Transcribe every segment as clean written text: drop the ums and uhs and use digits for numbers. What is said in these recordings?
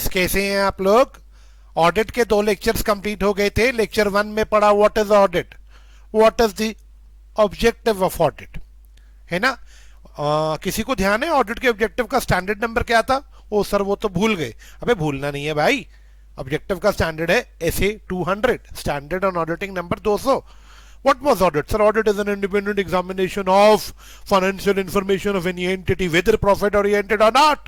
कैसे हैं आप लोग? ऑडिट के 2 लेक्चर्स कंप्लीट हो गए थे। लेक्चर 1 में पढ़ा what is audit, what is the objective of audit, है ना। किसी को ध्यान है ऑडिट के ऑब्जेक्टिव का स्टैंडर्ड नंबर क्या था? ओ सर वो तो भूल गए। अबे भूलना नहीं है भाई, ऑब्जेक्टिव का स्टैंडर्ड है SA 200, standard on auditing number 200। What was audit? Sir, audit is an independent examination of financial information of any entity, whether profit oriented or not,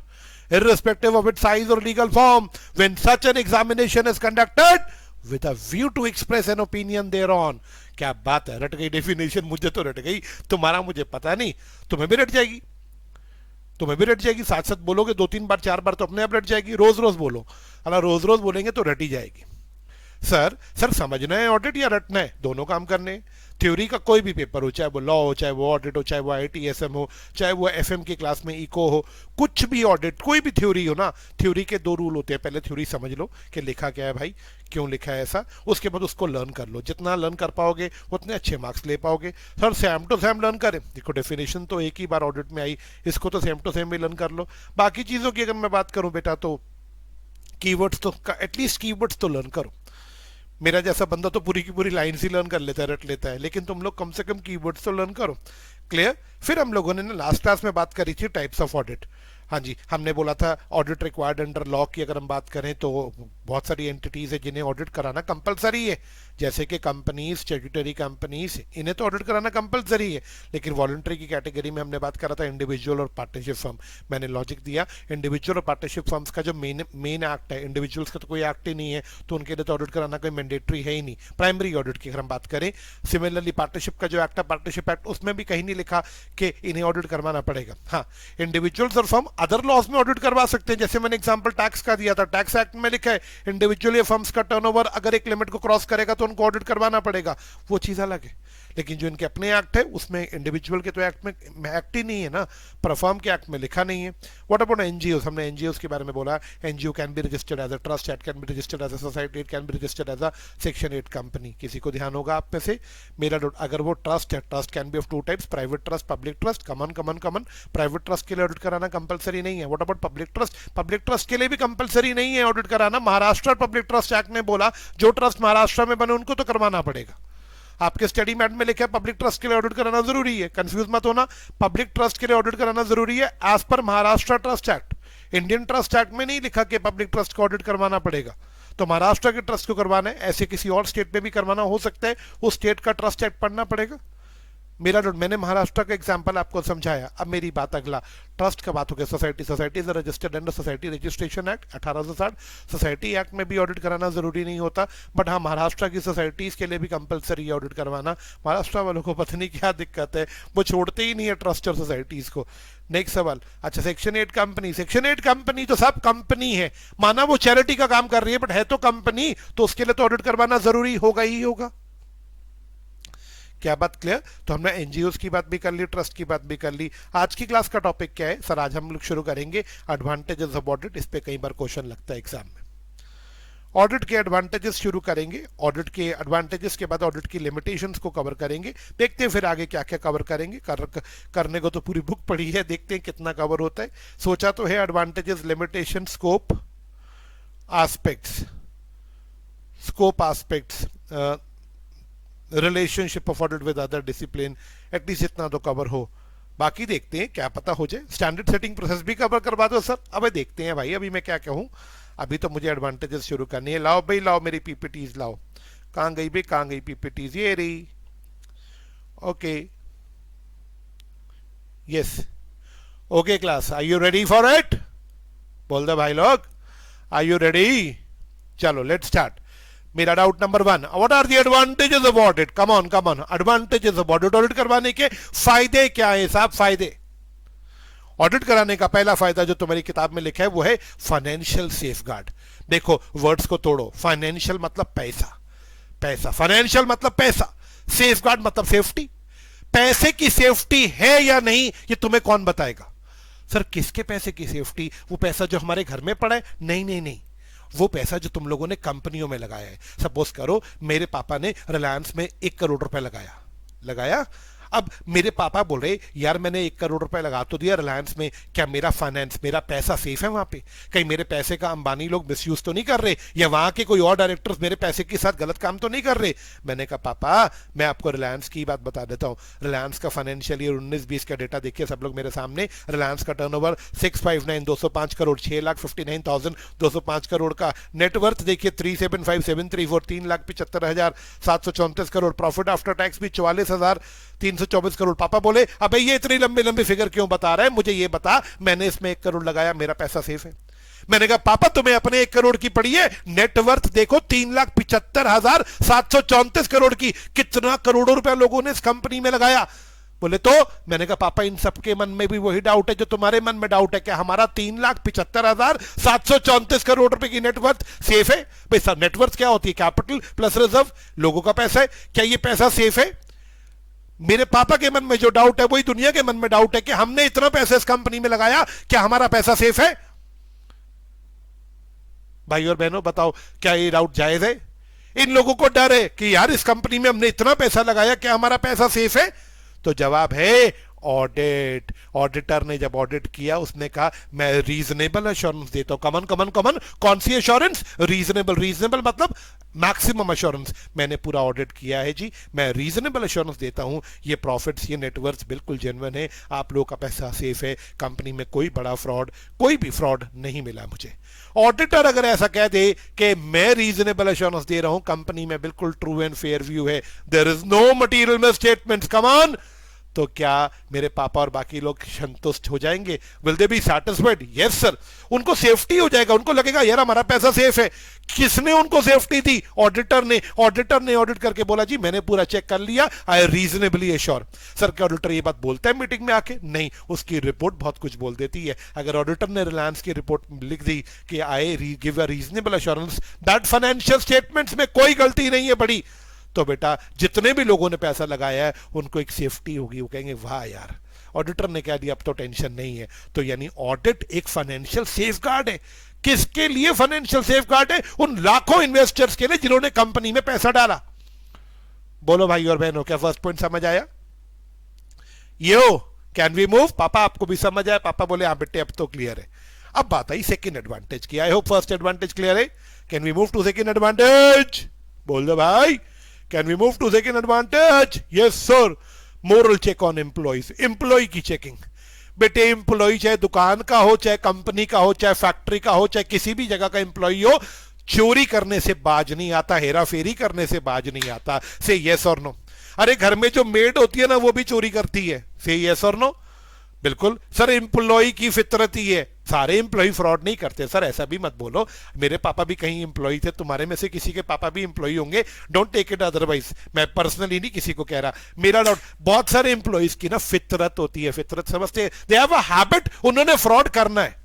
irrespective of its size or legal form. When such an examination is conducted with a view to express an opinion thereon. क्या बात है, रट गई definition, मुझे तो रट गई, तुम्हारा मुझे पता नहीं, तुम्हें भी रट जाएगी, तुम्हें भी रट जाएगी। साथ साथ बोलोगे 2-3 बार 4 बार तो अपने आप रट जाएगी। रोज रोज बोलो, अला रोज रोज बोलेंगे तो रट ही जाएगी। सर समझना है ऑडिट या रटना है? दोनों काम करने। थ्योरी का कोई भी पेपर हो, चाहे वो लॉ हो, चाहे वो ऑडिट हो, चाहे वो आईटीएसएम हो, चाहे वो एफएम की क्लास में इको हो, कुछ भी ऑडिट, कोई भी थ्योरी हो ना, थ्योरी के 2 रूल होते हैं। पहले थ्योरी समझ लो कि लिखा क्या है भाई, क्यों लिखा है ऐसा, उसके बाद उसको लर्न कर लो। जितना लर्न कर पाओगे उतने अच्छे मार्क्स ले पाओगे। Sir same to same learn करें, देखो डेफिनेशन तो एक ही बार ऑडिट में आई, इसको तो सेम टू सेम भी लर्न कर लो। बाकी चीज़ों की अगर मैं बात करूं बेटा तो कीवर्ड्स तो एटलीस्ट कीवर्ड्स तो लर्न करो। मेरा जैसा बंदा तो पूरी की पूरी लाइन ही लर्न कर लेता है, रट लेता है, लेकिन तुम लोग कम से कम कीवर्ड्स तो लर्न करो। क्लियर? फिर हम लोगों ने ना लास्ट क्लास में बात करी थी टाइप्स ऑफ ऑडिट। हाँ जी, हमने बोला था ऑडिट रिक्वायर्ड अंडर लॉ की अगर हम बात करें तो बहुत सारी एंटिटीज है जिन्हें ऑडिट कराना कंपलसरी है, जैसे कि कंपनीज, स्टैट्यूटरी कंपनीज, इन्हें तो ऑडिट कराना कंपलसरी है। लेकिन वॉलंटरी की कैटेगरी में हमने बात करा था इंडिविजुअल और पार्टनरशिप फर्म। मैंने लॉजिक दिया, इंडिविजुअल और पार्टनरशिप फर्म्स का जो मेन एक्ट है, इंडिविजुअल्स का तो कोई एक्ट ही नहीं है, तो उनके लिए तो ऑडिट कराना कोई मैंडेटरी है ही नहीं, प्राइमरी ऑडिट की अगर हम बात करें। सिमिलरली पार्टनरशिप का जो एक्ट है, पार्टनरशिप एक्ट, उसमें भी कहीं नहीं लिखा कि इन्हें ऑडिट करवाना पड़ेगा। हाँ, इंडिविजुअल्स और फर्म अदर लॉज में ऑडिट करवा सकते हैं, जैसे मैंने एग्जांपल टैक्स का दिया था। टैक्स एक्ट में लिखा है इंडिविजुअल या फर्म्स का टर्नओवर अगर एक लिमिट को क्रॉस करेगा तो उनको ऑडिट करवाना पड़ेगा, वो चीज अलग है। लेकिन जो इनके अपने एक्ट है उसमें इंडिविजुअल के तो एक्ट में एक्ट ही नहीं है ना, पर फर्म के एक्ट में लिखा नहीं है। What about NGO? हमने एनजीओ के बारे में बोला, NGO can be registered as a trust, it can be registered as a society, it can be registered as a section 8 company. किसी को ध्यान होगा आप में से? मेरा अगर वो ट्रस्ट है, trust can be of 2 types, private trust, public trust. Common private trust के लिए ऑडिट कराना कंपलसरी नहीं है। What about public trust? Public trust के लिए भी कंपलसरी नहीं है ऑडिट कराना। महाराष्ट्र पब्लिक ट्रस्ट एक्ट ने बोला जो ट्रस्ट महाराष्ट्र में बने उनको तो करवाना पड़ेगा। आपके स्टडी मैट में लिखा है पब्लिक ट्रस्ट के लिए ऑडिट कराना जरूरी है, कंफ्यूज मत होना। पब्लिक ट्रस्ट के लिए ऑडिट कराना जरूरी है as per Maharashtra trust act. Indian trust act में नहीं लिखा कि पब्लिक ट्रस्ट को ऑडिट करवाना पड़ेगा। तो महाराष्ट्र के ट्रस्ट को करवाना है, ऐसे किसी और स्टेट में भी करवाना हो सकता है, उस स्टेट का ट्रस्ट एक्ट पढ़ना पड़ेगा। मैंने महाराष्ट्र का एग्जांपल आपको समझाया। अब मेरी बात अगला, ट्रस्ट का बात हो गया। Society is registered under society registration act 1860। Society act में भी ऑडिट कराना जरूरी नहीं होता, बट हाँ महाराष्ट्र की सोसाइटीज के लिए भी कंपलसरी है ऑडिट करवाना। महाराष्ट्र वालों को पता नहीं क्या दिक्कत है, वो छोड़ते ही नहीं है ट्रस्ट और सोसाइटीज को। नेक्स्ट सवाल, अच्छा सेक्शन 8 कंपनी। सेक्शन 8 कंपनी तो सब कंपनी है, माना वो चैरिटी का काम कर रही है बट है तो कंपनी, तो उसके लिए तो ऑडिट करवाना जरूरी होगा ही होगा। क्या बात क्लियर? तो हमने एनजीओस की बात भी कर ली, ट्रस्ट की बात भी कर ली। आज की क्लास का टॉपिक क्या है सर? आज हम लोग शुरू करेंगे एडवांटेजेस ऑफ ऑडिट। इस पे कई बार क्वेश्चन लगता है एग्जाम में। ऑडिट के एडवांटेजेस शुरू करेंगे, ऑडिट के एडवांटेजेस के बाद ऑडिट की लिमिटेशंस को कवर करेंगे। देखते हैं फिर आगे क्या क्या कवर करेंगे। करने को तो पूरी बुक पढ़ी है, देखते हैं कितना कवर होता है। सोचा तो है advantages, limitation, scope, aspects, relationship of audit with other discipline, at least इतना तो कवर हो। बाकी देखते हैं, क्या पता हो जाए। स्टैंडर्ड सेटिंग प्रोसेस भी कवर करवा दो सर। अबे देखते हैं भाई, अभी मैं क्या कहूँ, अभी तो मुझे एडवांटेजेस शुरू करनी है। लाओ भाई लाओ, मेरी पीपीटीज लाओ। कहाँ गई भाई, कहाँ गई पीपीटीज? ये रही। Okay, yes, okay class, are you ready for it? बोल दो भाई लोग, आर यू रेडी? चलो लेट्स स्टार्ट। मेरा doubt number 1, what are the advantages of audit? Come on advantages of audit. Audit करवाने के फायदे क्या है साहब? फायदे, ऑडिट कराने का पहला फायदा जो तुम्हारी किताब में लिखा है वो है फाइनेंशियल सेफगार्ड। देखो वर्ड्स को तोड़ो, फाइनेंशियल मतलब पैसा, फाइनेंशियल मतलब पैसा, सेफगार्ड मतलब सेफ्टी। पैसे की सेफ्टी है या नहीं ये तुम्हें कौन बताएगा? सर किसके पैसे की सेफ्टी? वो पैसा जो हमारे घर में पड़ा है? नहीं, वो पैसा जो तुम लोगों ने कंपनियों में लगाया है। सपोज करो मेरे पापा ने रिलायंस में 1 करोड़ रुपए लगाया, अब मेरे पापा बोल रहे यार मैंने 1 करोड़ रुपए लगा तो दिया रिलायंस में, क्या मेरा फाइनेंस मेरा पैसा सेफ है वहां पे? कहीं मेरे पैसे का अंबानी लोग मिसयूज तो नहीं कर रहे, या वहां के कोई और डायरेक्टर्स मेरे पैसे के साथ गलत काम तो नहीं कर रहे? मैंने कहा पापा मैं आपको रिलायंस की बात बता देता हूँ, रिलायंस का फाइनेंशियल ईयर 19-20 का डेटा देखिए सब लोग मेरे सामने। रिलायंस का टर्नओवर 659,205 करोड़, 6,59,205 करोड़ का। नेटवर्थ देखिए 3,75,734, 3,75,734 करोड़। प्रॉफिट आफ्टर टैक्स भी 44,324 करोड़। पापा बोले अबे ये इतनी लंबी लंबी फिगर क्यों बता रहा है, मुझे ये बता, मैंने इसमें 1 करोड़ लगाया, मेरा पैसा सेफ है। मैंने कहा पापा तुम्हें अपने 1 करोड़ की पड़ी है, नेटवर्थ देखो 3,75,734 करोड़ की, कितना करोड़ों रुपया लोगों ने इस कंपनी में लगाया। बोले तो मैंने कहा पापा इन सबके मन में भी वही डाउट है जो तुम्हारे मन में डाउट है, क्या हमारा 3,75,734 करोड़ रुपए की नेटवर्थ सेफ है? भाई सर नेटवर्थ क्या होती है? कैपिटल प्लस रिजर्व, लोगों का पैसा है, क्या ये पैसा सेफ है? मेरे पापा के मन में जो डाउट है वही दुनिया के मन में डाउट है कि हमने इतना पैसा इस कंपनी में लगाया, क्या हमारा पैसा सेफ है? भाई और बहनों बताओ क्या ये डाउट जायज है? इन लोगों को डर है कि यार इस कंपनी में हमने इतना पैसा लगाया, क्या हमारा पैसा सेफ है? तो जवाब है ऑडिट। ऑडिटर ने जब ऑडिट किया उसने कहा मैं रीजनेबल एश्योरेंस देता हूं। कमन कमन कमन, कौन सी एश्योरेंस? रीजनेबल। रीजनेबल मतलब मैक्सिमम एश्योरेंस। मैंने पूरा ऑडिट किया है जी, मैं रीजनेबल एश्योरेंस देता हूं, ये प्रॉफिट्स ये नेटवर्थ बिल्कुल जेन्युइन है, आप लोगों का पैसा सेफ है, कंपनी में कोई बड़ा फ्रॉड, कोई भी फ्रॉड नहीं मिला मुझे। ऑडिटर अगर ऐसा कह दे कि मैं रीजनेबल एश्योरेंस दे रहा हूं, कंपनी में बिल्कुल ट्रू एंड फेयर व्यू है, there is no material misstatements, come on, तो क्या मेरे पापा और बाकी लोग संतुष्ट हो जाएंगे? Will they B satisfied? Yes sir. उनको सेफ्टी हो जाएगा, उनको लगेगा यार हमारा पैसा सेफ है। किसने उनको सेफ्टी दी? ऑडिटर ने। ऑडिटर ने ऑडिट करके बोला जी मैंने पूरा चेक कर लिया, आई रीजनेबली एश्योर। सर क्या ऑडिटर ये बात बोलता है मीटिंग में आके? नहीं, उसकी रिपोर्ट बहुत कुछ बोल देती है। अगर ऑडिटर ने रिलायंस की रिपोर्ट लिख दी कि I give a reasonable assurance that financial statements में कोई गलती नहीं है बड़ी, तो बेटा जितने भी लोगों ने पैसा लगाया है उनको एक सेफ्टी होगी, वो कहेंगे वाह यार ऑडिटर ने कह दिया अब तो टेंशन नहीं है। तो यानी ऑडिट एक फाइनेंशियल सेफगार्ड है। किसके लिए फाइनेंशियल सेफगार्ड है? उन लाखों इन्वेस्टर्स के लिए जिन्होंने कंपनी में पैसा डाला। बोलो भाई और बहनों, क्या फर्स्ट पॉइंट समझ आया? यो कैन वी मूव? पापा आपको भी समझ आया? पापा बोले हाँ बेटे अब तो क्लियर है। अब बात आई सेकेंड एडवांटेज की। I hope first advantage clear है। Can we move to second advantage? बोल दो भाई, can we move to second advantage? Yes sir. Moral check on employees. Employee की चेकिंग। बेटे एम्प्लॉय चाहे दुकान का हो, चाहे कंपनी का हो, चाहे फैक्ट्री का हो, चाहे किसी भी जगह का एम्प्लॉय हो, चोरी करने से बाज नहीं आता, हेरा फेरी करने से बाज नहीं आता। से यस और नो। अरे घर में जो मेड होती है ना वो भी चोरी करती है। से यस और नो? बिल्कुल सर, एम्प्लॉय की फितरत ही है। सारे एम्प्लॉय फ्रॉड नहीं करते सर, ऐसा भी मत बोलो। मेरे पापा भी कहीं एम्प्लॉय थे, तुम्हारे में से किसी के पापा भी एम्प्लॉय होंगे, डोंट टेक इट अदरवाइज। मैं पर्सनली नहीं किसी को कह रहा, मेरा डाउट। बहुत सारे एम्प्लॉयज की ना फितरत होती है, फितरत समझते हैं, दे हैव अ हैबिट, उन्होंने फ्रॉड करना है।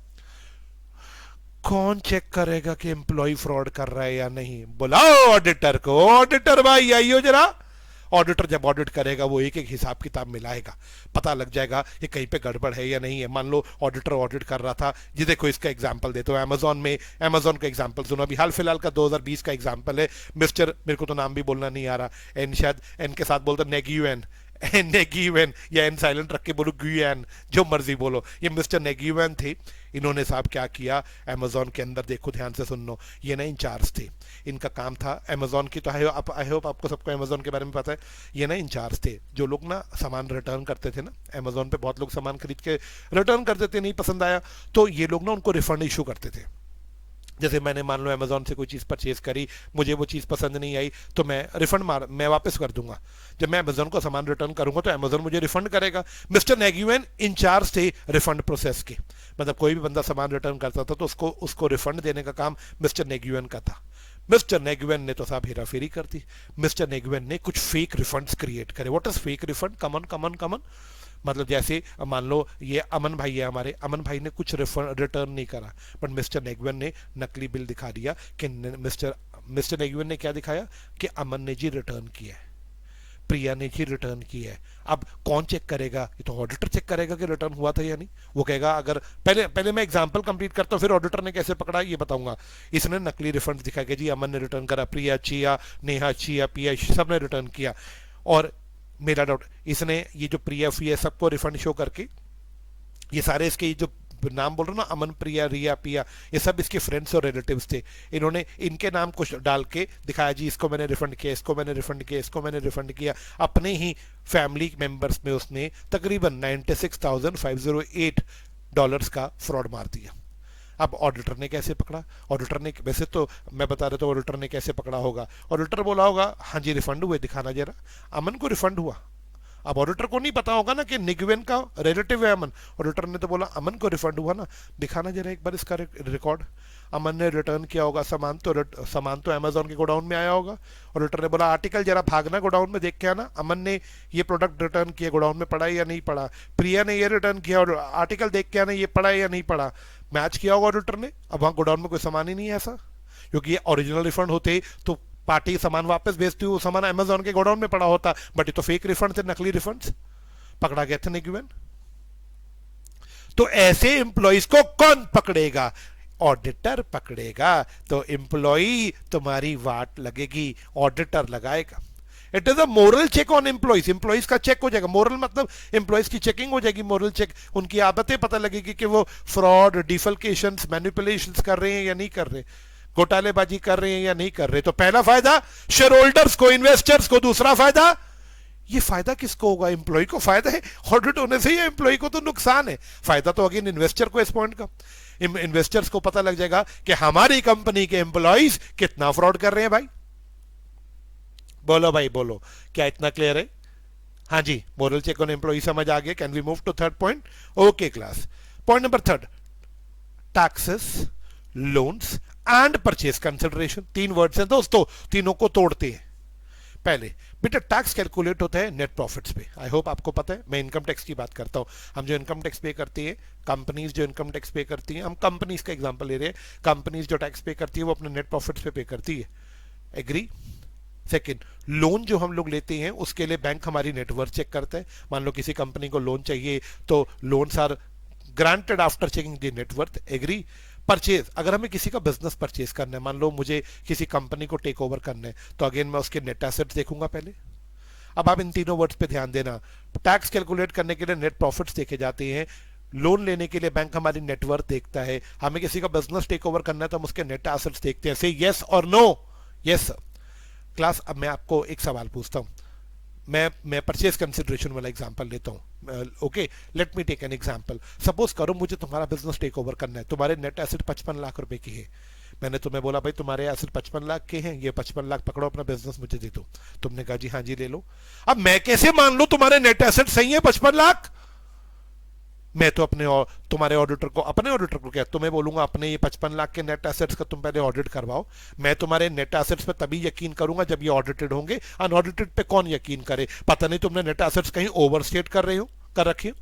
कौन चेक करेगा कि एम्प्लॉय फ्रॉड कर रहा है या नहीं? बुलाओ ऑडिटर को। ऑडिटर भाई आइयो जरा। ऑडिटर जब ऑडिट करेगा वो एक एक हिसाब किताब मिलाएगा, पता लग जाएगा कि कहीं पे गड़बड़ है या नहीं है। मान लो ऑडिटर ऑडिट कर रहा था जी, देखो इसका एग्जांपल देता हूँ। अमेजॉन में, अमेजॉन का एग्जांपल सुनो, अभी हाल फिलहाल का 2020 का एग्जांपल है। मिस्टर, मेरे को तो नाम भी बोलना नहीं आ रहा, एन, शायद एन के साथ बोलता नेग्यूएन, नेगीवन, या एन साइलेंट रख के बोलो ग्यूएन, जो मर्जी बोलो। ये मिस्टर नेगीवन थे। इन्होंने साहब क्या किया अमेजोन के अंदर, देखो ध्यान से सुन लो। ये ना इंचार्ज थे, इनका काम था अमेजोन की, तो आई होप आपको सबको अमेजोन के बारे में पता है। ये ना इंचार्ज थे जो लोग ना सामान रिटर्न करते थे ना, अमेजोन पे बहुत लोग सामान खरीद के रिटर्न करते थे, नहीं पसंद आया तो ये लोग ना उनको रिफंड इशू करते थे। जैसे मैंने मान लो अमेजोन से कोई चीज़ परचेज करी, मुझे वो चीज़ पसंद नहीं आई तो मैं रिफंड मैं वापस कर दूंगा। जब मैं अमेजोन को सामान रिटर्न करूंगा तो अमेजोन मुझे रिफंड करेगा। मिस्टर नेगुएन इंचार्ज थे रिफंड प्रोसेस के, मतलब कोई भी बंदा सामान रिटर्न करता था तो उसको रिफंड देने का काम मिस्टर नेगुएन का था। मिस्टर नेगुएन ने तो साहब हेरा फेरी कर दी। मिस्टर नेगुएन ने कुछ फेक रिफंड्स क्रिएट करे। What is fake refund? Come on come on come on, मतलब जैसे मान लो ये अमन भाई है हमारे, अमन भाई ने कुछ रिटर्न नहीं करा, बट मिस्टर नेगुएन ने नकली बिल दिखा दिया कि मिस्टर नेगुएन ने क्या दिखाया कि अमन ने जी रिटर्न किया है, प्रिया ने जी रिटर्न किया है। अब कौन चेक करेगा? ये तो ऑडिटर चेक करेगा कि रिटर्न हुआ था या नहीं। वो कहेगा, अगर पहले मैं एग्जांपल कंप्लीट करता हूँ, फिर ऑडिटर ने कैसे पकड़ा ये बताऊंगा। इसने नकली रिफंड दिखा कि जी अमन ने रिटर्न करा, प्रिया, चिया, नेहा, चिया, पिया सब ने रिटर्न किया। और मेरा डाउट, इसने ये जो प्रिया फी है सबको रिफंड शो करके, ये सारे इसके जो नाम बोल रहा हूँ ना, अमन, प्रिया, रिया, पिया, ये सब इसके फ्रेंड्स और रिलेटिव्स थे। इन्होंने इनके नाम कुछ डाल के दिखाया, जी इसको मैंने रिफंड किया, इसको मैंने रिफंड किया, इसको मैंने रिफंड किया। अपने ही फैमिली मेंबर्स में उसने तकरीबन $96,508 का फ्रॉड मार दिया। अब ऑडिटर ने कैसे पकड़ा? ऑडिटर ने, वैसे तो मैं बता रहा था ऑडिटर ने कैसे पकड़ा होगा, ऑडिटर बोला होगा हाँ जी रिफंड हुए, दिखाना जरा। अमन को रिफंड हुआ। अब ऑडिटर को नहीं पता होगा ना कि निगवेन का रिलेटिव है अमन। ऑडिटर ने तो बोला अमन को रिफंड हुआ ना, दिखाना जरा एक बार इसका रिकॉर्ड। अमन ने रिटर्न किया होगा सामान, तो सामान तो अमेजोन के गोडाउन में आया होगा। ऑडिटर ने बोला आर्टिकल जरा भागना गोडाउन में देख के आना, अमन ने ये प्रोडक्ट रिटर्न किया, गोडाउन में पड़ा या नहीं पड़ा। प्रिया ने ये रिटर्न किया और आर्टिकल देख के आना, ये पड़ा या नहीं पड़ा। मैच किया होगा ऑडिटर ने। अब वहाँ गोडाउन में कोई सामान ही नहीं है ऐसा, क्योंकि ये ओरिजिनल रिफंड होते तो पार्टी सामान वापस भेजती हुई, वो सामान अमेजोन के गोडाउन में पड़ा होता। बट ये तो फेक रिफंड थे, नकली रिफंड्स। पकड़ा गया था निगवेन। तो ऐसे एम्प्लॉइज को कौन पकड़ेगा? ऑडिटर पकड़ेगा। तो एम्प्लॉई तुम्हारी वाट लगेगी, ऑडिटर लगाएगा। It is a moral check on employees. Employees का चेक हो जाएगा, मोरल मतलब एम्प्लॉइज की चेकिंग हो जाएगी, मोरल चेक। उनकी आदतें पता लगेगी कि वो फ्रॉड, डिफल्केशन, मैनिपुलेशंस कर रहे हैं या नहीं कर रहे, घोटालेबाजी कर रहे हैं या नहीं कर रहे। तो पहला फायदा शेयर होल्डर्स को, इन्वेस्टर्स को। दूसरा फायदा, ये फायदा किसको होगा? एम्प्लॉय को फायदा है, ऑडिट होने से ही एम्प्लॉय को तो नुकसान है। फायदा तो अगेन इन्वेस्टर को इस पॉइंट का। इन्वेस्टर्स को पता लग जाएगा कि हमारी कंपनी के एम्प्लॉइज कितना फ्रॉड कर रहे हैं। भाई बोलो, भाई बोलो, क्या इतना क्लियर है? हाँ जी, मोरल चेक ऑन एम्प्लॉय समझ आ गया। Can we move to third point? Okay class, point number third, taxes, loans and purchase consideration. तीन वर्ड्स हैं दोस्तों, तीनों को तोड़ते हैं। पहले बेटा टैक्स कैलकुलेट होता है नेट प्रॉफिट्स पे। आई होप आपको पता है। मैं इनकम टैक्स की बात करता हूं। हम जो इनकम टैक्स पे करती है, कंपनीज जो इनकम टैक्स पे करती हैं, हम कंपनीज का एग्जांपल ले रहे हैं। कंपनीज जो टैक्स पे करती है वो अपने नेट प्रॉफिट्स पे करती है। एग्री? सेकेंड, लोन जो हम लोग लेते हैं उसके लिए बैंक हमारी नेटवर्थ चेक करता है। मान लो किसी कंपनी को लोन चाहिए तो loans are granted after checking the net worth. Agree? Purchase, अगर हमें किसी का बिजनेस परचेज करना है, मान लो मुझे किसी कंपनी को टेक ओवर करना है, तो अगेन मैं उसके नेट एसेट्स देखूंगा पहले। अब आप इन तीनों वर्ड्स पे ध्यान देना। टैक्स कैलकुलेट करने के लिए नेट प्रॉफिट्स देखे जाते हैं, लोन लेने के लिए बैंक हमारी नेटवर्थ देखता है, हमें किसी का बिजनेस टेक ओवर करना है तो हम उसके नेट एसेट्स देखते हैं। से यस और नो? Yes class. अब मैं आपको एक सवाल पूछता हूं। मैं परचेज कंसिडरेशन वाला एग्जांपल लेता हूं। Okay, let me take an example. Suppose करो मुझे तुम्हारा बिजनेस टेक ओवर करना है, तुम्हारे नेट एसेट 55 लाख रुपए की है। मैंने तुम्हें बोला भाई तुम्हारे एसेट 55 लाख के हैं, ये 55 लाख पकड़ो, अपना बिजनेस मुझे दे दो। तुमने कहा जी हाँ जी ले लो। अब मैं कैसे मान लो तुम्हारे नेट एसेट सही है 55 लाख? मैं तो तुम्हारे ऑडिटर को, अपने ऑडिटर को क्या तुम्हें बोलूंगा अपने ये 55 लाख के नेट एसेट्स का तुम पहले ऑडिट करवाओ। मैं तुम्हारे नेट एसेट्स पे तभी यकीन करूंगा जब ये ऑडिटेड होंगे। अनऑडिटेड पे कौन यकीन करे? पता नहीं तुमने नेट एसेट्स कहीं ओवरस्टेट कर रखी हो।